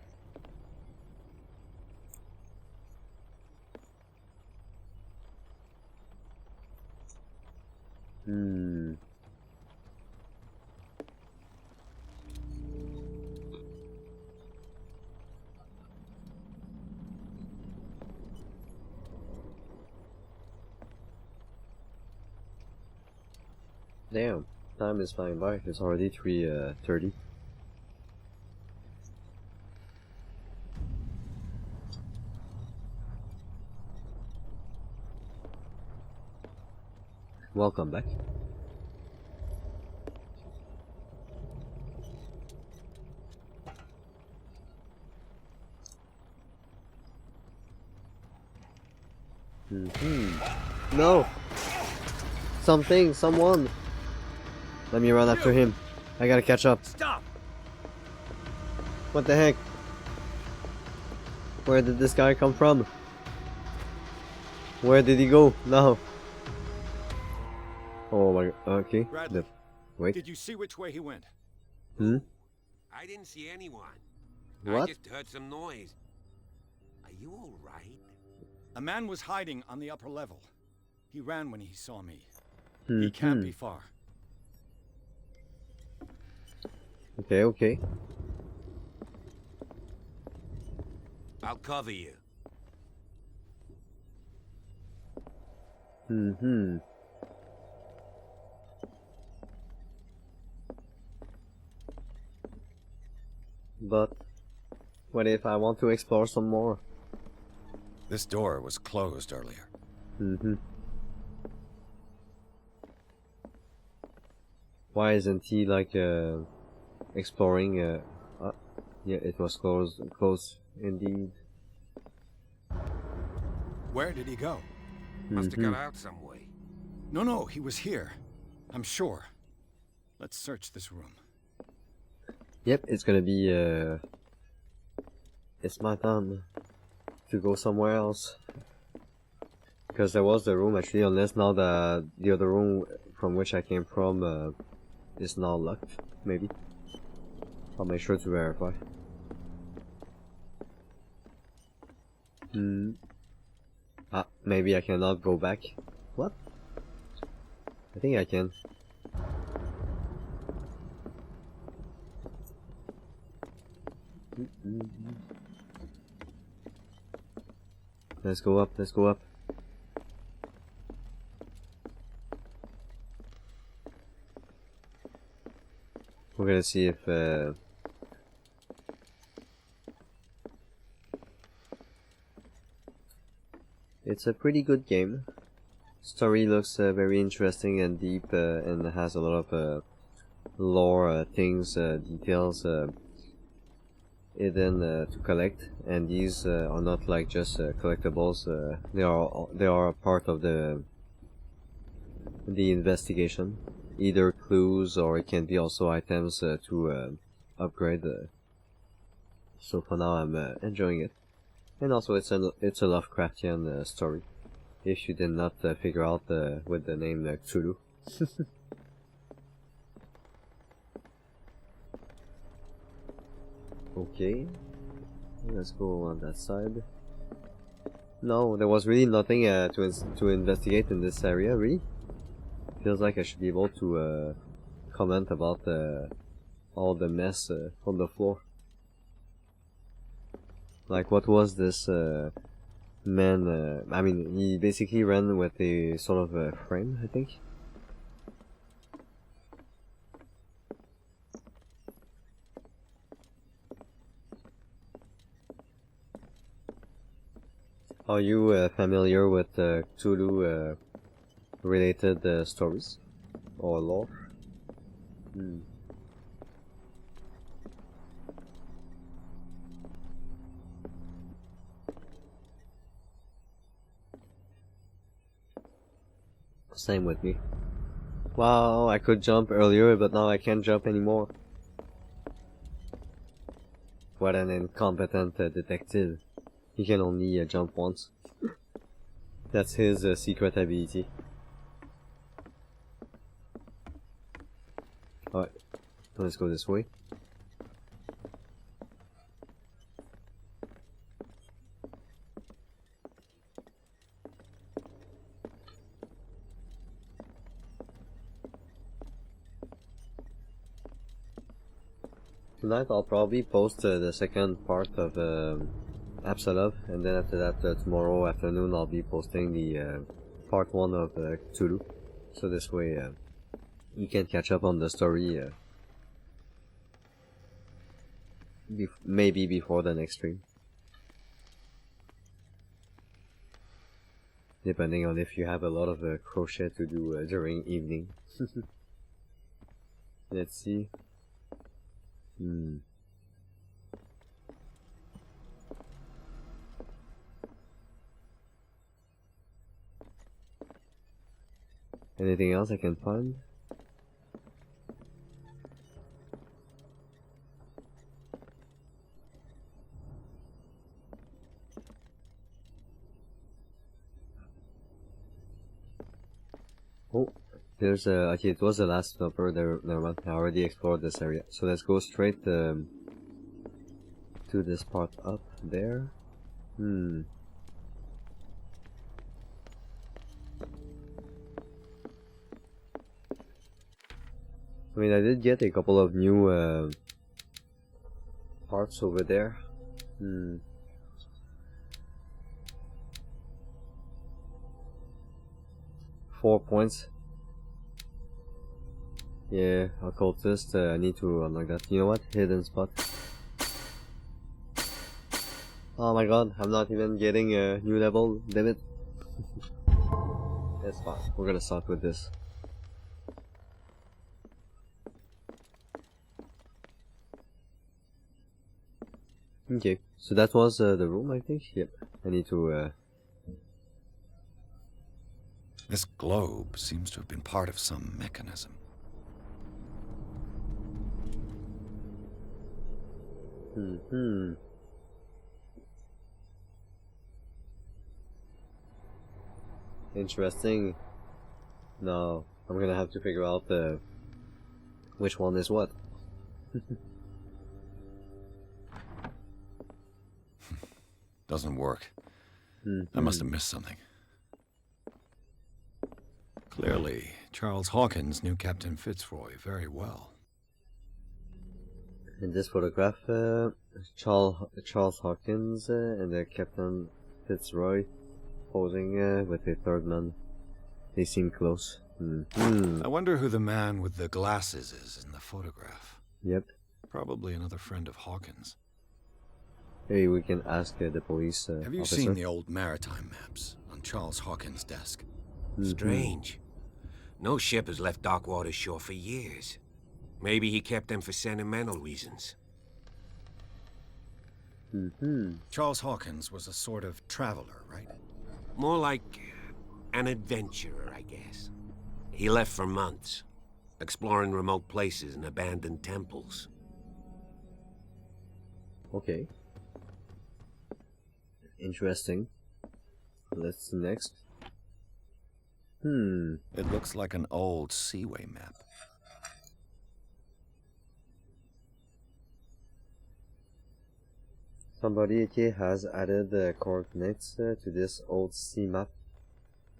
Damn, time is flying by. It's already 3:30. Welcome back. No! Someone! Let me run after him. I gotta catch up. Stop! What the heck? Where did this guy come from? Where did he go? No. Oh my god. Okay. Bradley, wait. did you see which way he went? I didn't see anyone. What? I just heard some noise. Are you alright? A man was hiding on the upper level. He ran when he saw me. He can't be far. Okay, okay. I'll cover you. But what if I want to explore some more? This door was closed earlier. Why isn't he like exploring? Yeah, it was closed indeed. Where did he go? Must have got out some way. No, he was here. I'm sure. Let's search this room. Yep, it's gonna be it's my time to go somewhere else. Because there was the room actually, unless now the other room from which I came from is now locked, maybe. I'll make sure to verify. Maybe I cannot go back. What? I think I can. Let's go up, let's go up. We're gonna see if it's a pretty good game. Story looks very interesting and deep, and has a lot of lore things, details hidden to collect. And these are not like just collectibles. They are a part of the investigation. Either clues, or it can be also items to upgrade. So for now, I'm enjoying it. And also, it's a Lovecraftian story. If you did not figure out with the name Cthulhu. Okay, let's go on that side. No, there was really nothing to investigate in this area, really. Feels like I should be able to comment about all the mess on the floor. Like, what was this man? I mean, he basically ran with a sort of frame, I think. Are you familiar with Cthulhu related stories or lore? Same with me. Wow, I could jump earlier, but now I can't jump anymore. What an incompetent detective. He can only jump once. That's his secret ability. Alright, let's go this way. Tonight I'll probably post the second part of Absolov, and then after that tomorrow afternoon I'll be posting the part 1 of Cthulhu. So this way you can catch up on the story maybe before the next stream. Depending on if you have a lot of crochet to do during evening. Let's see. Anything else I can find? Oh, there's okay, it was the last developer there. Never mind, I already explored this area. So let's go straight to this part up there. I mean, I did get a couple of new parts over there. 4 points. Yeah, occultist. I need to unlock that. You know what? Hidden spot. Oh my god, I'm not even getting a new level. Damn it. That's fine. We're gonna start with this. Okay, so that was the room, I think. Yep. I need to. This globe seems to have been part of some mechanism. Interesting. Now I'm gonna have to figure out which one is what. Doesn't work. I must have missed something. Clearly, Charles Hawkins knew Captain Fitzroy very well. In this photograph, Charles Hawkins and Captain Fitzroy posing with a third man. They seem close. I wonder who the man with the glasses is in the photograph. Yep. Probably another friend of Hawkins. Maybe we can ask the police Have you officer. seen the old maritime maps on Charles Hawkins' desk? Strange. No ship has left Darkwater shore for years. Maybe he kept them for sentimental reasons. Charles Hawkins was a sort of traveler, right? More like an adventurer, I guess. He left for months, exploring remote places and abandoned temples. Okay. Interesting. Let's see next. It looks like an old seaway map. Somebody has added the coordinates to this old sea map.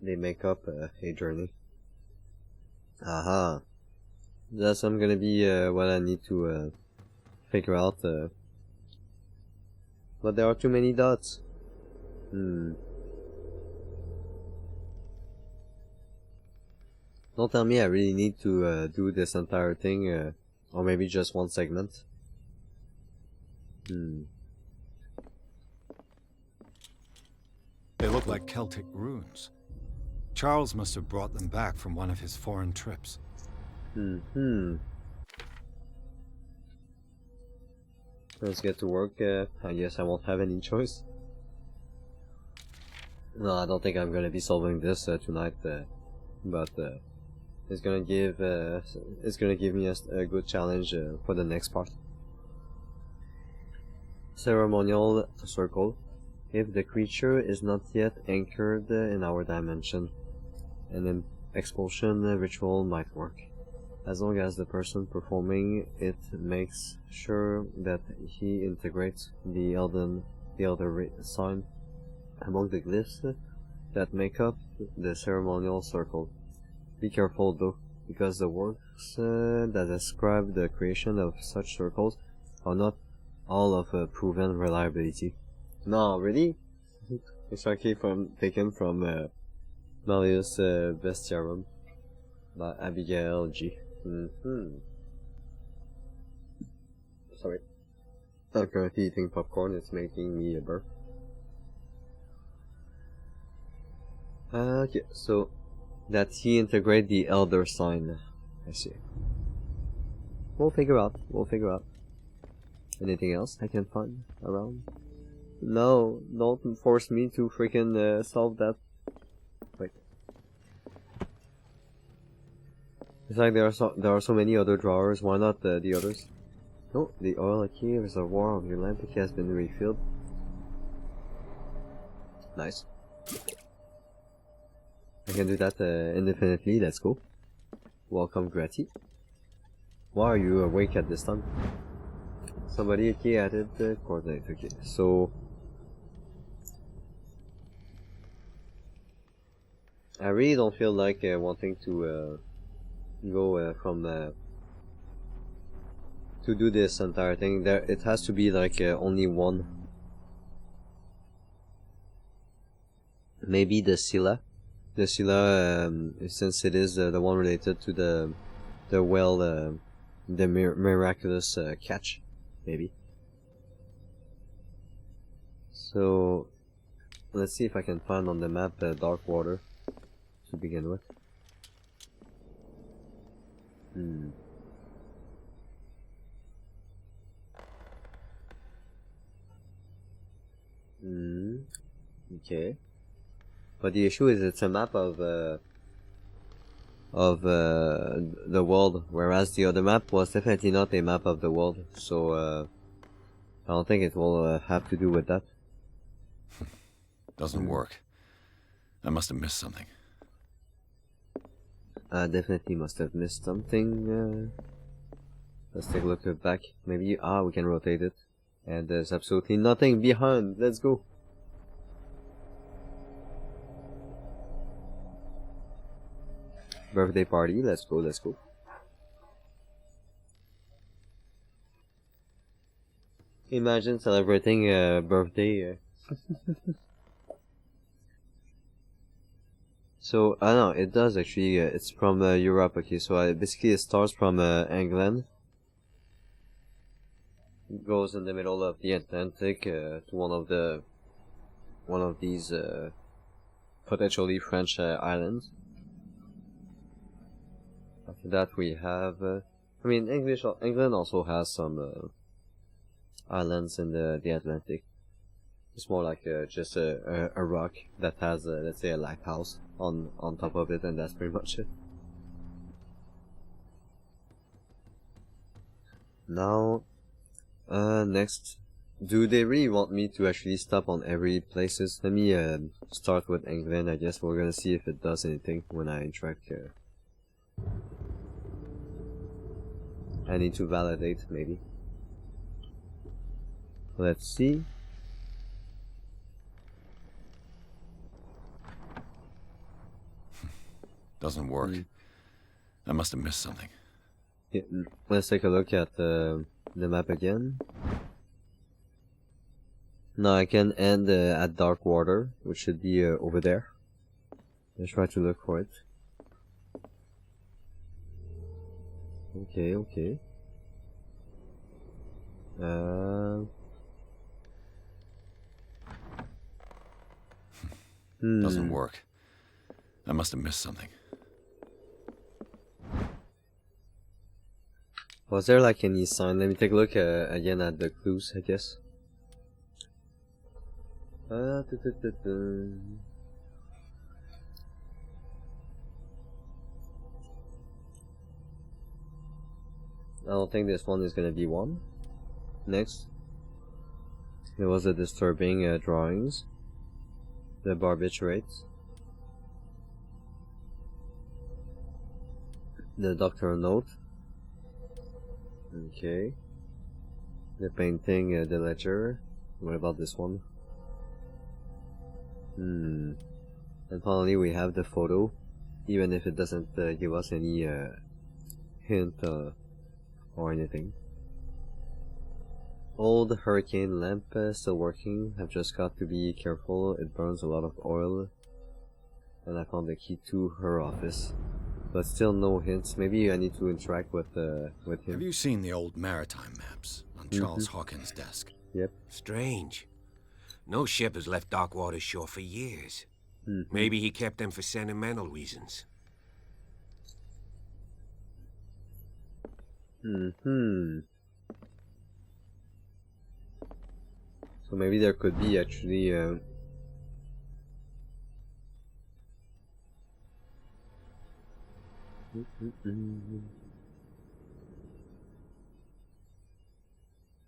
They make up a journey. Aha. That's gonna be what I need to figure out. But there are too many dots. Don't tell me I really need to do this entire thing, or maybe just one segment. They look like Celtic runes. Charles must have brought them back from one of his foreign trips. Let's get to work. I guess I won't have any choice. No, I don't think I'm gonna be solving this tonight, but it's gonna give me a good challenge for the next part. Ceremonial circle. If the creature is not yet anchored in our dimension, an expulsion ritual might work, as long as the person performing it makes sure that he integrates the elder sign among the glyphs that make up the ceremonial circle. Be careful though, because the works that describe the creation of such circles are not all of proven reliability. No, really? It's actually taken from Malleus Bestiarum by Abigail G. Sorry. I'm currently eating popcorn, it's making me a burp. Okay, so that he integrate the elder sign. I see. We'll figure out. Anything else I can find around? No, don't force me to freaking solve that. Wait. It's like there are so many other drawers. Why not the others? No, the oil key reservoir of your lamp has been refilled. Nice. I can do that indefinitely. Let's go. Welcome, Gratty. Why are you awake at this time? Somebody added the coordinate. Okay, so I really don't feel like wanting to go from to do this entire thing, there it has to be like only one. Maybe the Scylla. The Scylla, since it is the one related to the well, the miraculous catch, maybe. So let's see if I can find on the map dark water to begin with. Okay. But the issue is it's a map of the world, whereas the other map was definitely not a map of the world. So I don't think it will have to do with that. Doesn't work. I must have missed something. I definitely must have missed something. Let's take a look back. Maybe we can rotate it, and there's absolutely nothing behind. Let's go. Birthday party. Let's go. Let's go. Imagine celebrating a birthday. So I know it does actually. It's from Europe. Okay, so basically it starts from England. It goes in the middle of the Atlantic to one of these potentially French islands. After that we have. I mean, England also has some islands in the Atlantic. It's more like just a rock that has, let's say, a lighthouse on top of it, and that's pretty much it. Now, next, do they really want me to actually stop on every places? Let me start with England. I guess we're gonna see if it does anything when I interact. I need to validate, maybe. Let's see. Doesn't work. I must have missed something. Yeah, let's take a look at the map again. Now I can end at dark water, which should be over there. Let's try to look for it. Okay, okay. Doesn't work. I must have missed something. Was there like any sign? Let me take a look again at the clues, I guess. I don't think this one is gonna be one. Next, there was a disturbing drawings. The barbiturates. The doctor note. Okay. The painting, the ledger. What about this one? And finally we have the photo, even if it doesn't give us any hint or anything. Old hurricane lamp still working. I've just got to be careful, it burns a lot of oil. And I found the key to her office. But still no hints. Maybe I need to interact with him. Have you seen the old maritime maps on Charles Hawkins' desk? Yep. Strange. No ship has left Darkwater shore for years. Maybe he kept them for sentimental reasons. So maybe there could be actually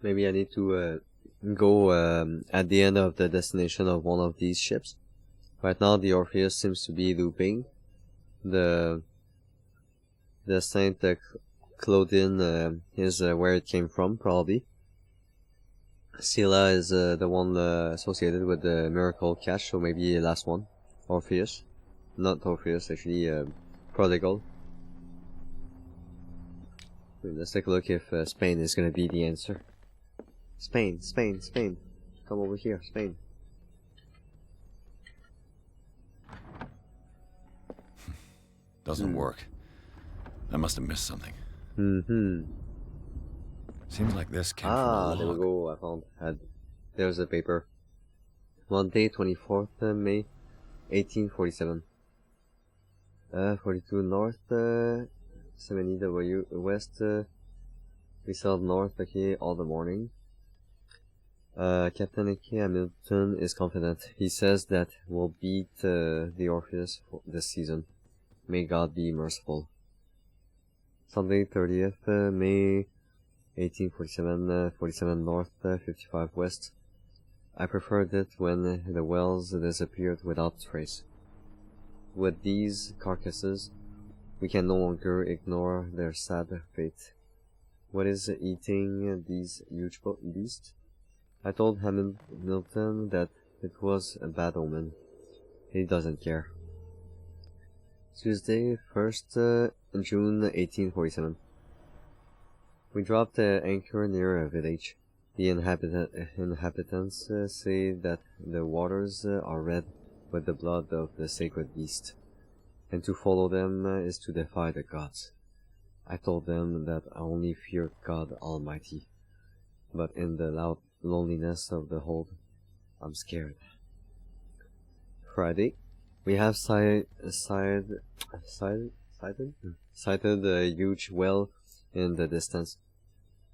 maybe I need to go at the end of the destination of one of these ships. Right now the Orpheus seems to be looping. The Saint Claudine is where it came from, probably. Scylla is the one associated with the miracle catch, so maybe the last one. Orpheus. Not Orpheus, actually, Prodigal. Let's take a look if Spain is gonna be the answer. Spain, Spain, Spain. Come over here, Spain. Doesn't work. I must have missed something. Seems like this came from a log. There we go. I found. There's a paper. Monday, 24th May, 1847. 42 North, 70 W West. We sailed north, okay, all the morning. Captain A.K. Hamilton is confident. He says that we'll beat the Orpheus this season. May God be merciful. Sunday, 30th May, 1847, 47 North, 55 West. I preferred it when the whales disappeared without trace. With these carcasses, we can no longer ignore their sad fate. What is eating these huge beasts? I told Hamilton that it was a bad omen. He doesn't care. Tuesday, 1st June 1847. We dropped anchor near a village. The inhabitants say that the waters are red with the blood of the sacred beast, and to follow them is to defy the gods. I told them that I only feared God Almighty, but in the loud loneliness of the hold, I'm scared. Friday, we have sighted a huge whale in the distance.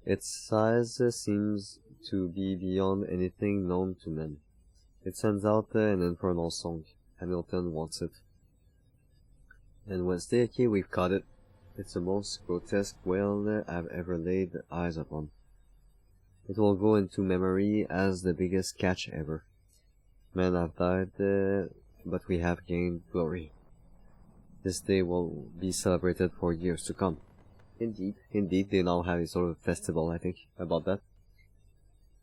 Its size seems to be beyond anything known to men. It sends out an infernal song. Hamilton wants it. And Wednesday, okay, we've caught it. It's the most grotesque whale I've ever laid eyes upon. It will go into memory as the biggest catch ever. Men have died, but we have gained glory. This day will be celebrated for years to come. Indeed, they now have a sort of festival, I think, about that.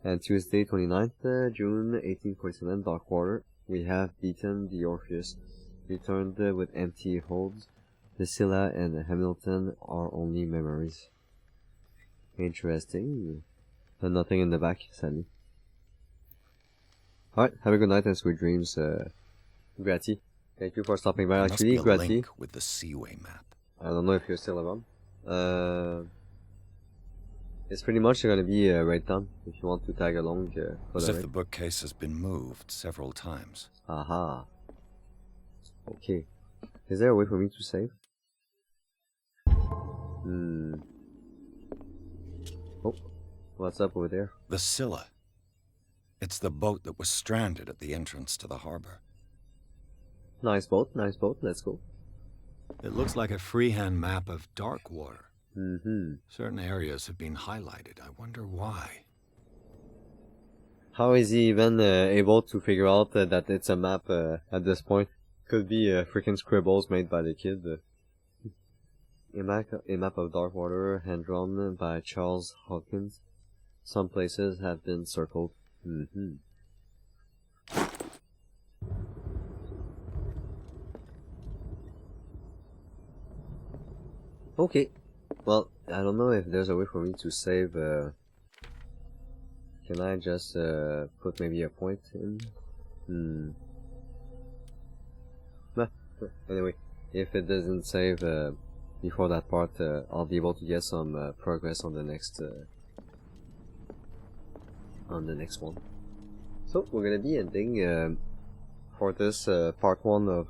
And Tuesday, 29th June 1847, Darkwater, we have beaten the Orpheus, returned with empty holds. The Scylla and Hamilton are only memories. Interesting. And nothing in the back, sadly. Alright, have a good night and sweet dreams, Gratty. Thank you for stopping by, actually, Gratty. With the Seaway map. I don't know if you're still around. It's pretty much gonna be right down if you want to tag along for As if the bookcase has been moved several times. Aha. Okay. Is there a way for me to save? Oh, what's up over there? The Scylla. It's the boat that was stranded at the entrance to the harbor. Nice boat, let's go. It looks like a freehand map of Darkwater. Certain areas have been highlighted. I wonder why. How is he even able to figure out that it's a map at this point? Could be freaking scribbles made by the kid. A map of Darkwater, hand-drawn by Charles Hawkins. Some places have been circled. Okay. Well, I don't know if there's a way for me to save. Can I just put maybe a point in? Anyway, if it doesn't save before that part, I'll be able to get some progress on the next one. So we're gonna be ending for this part 1 of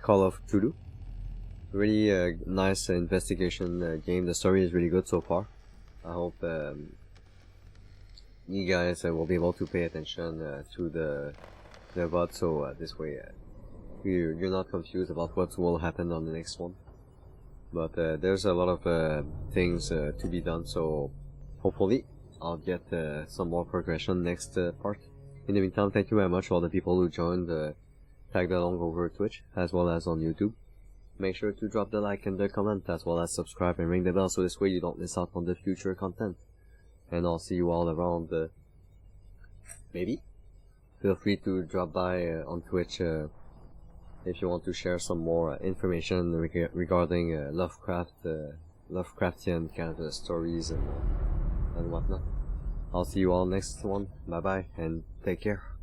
Call of Cthulhu. Really nice investigation game. The story is really good so far. I hope you guys will be able to pay attention to the VOD, so this way you're not confused about what will happen on the next one. But there's a lot of things to be done, so hopefully I'll get some more progression next part. In the meantime, thank you very much to all the people who joined, tagged along over Twitch, as well as on YouTube. Make sure to drop the like and the comment, as well as subscribe and ring the bell, so this way you don't miss out on the future content. And I'll see you all around, maybe? Feel free to drop by on Twitch if you want to share some more information regarding Lovecraft Lovecraftian kind of stories and whatnot. I'll see you all next one. Bye bye and take care.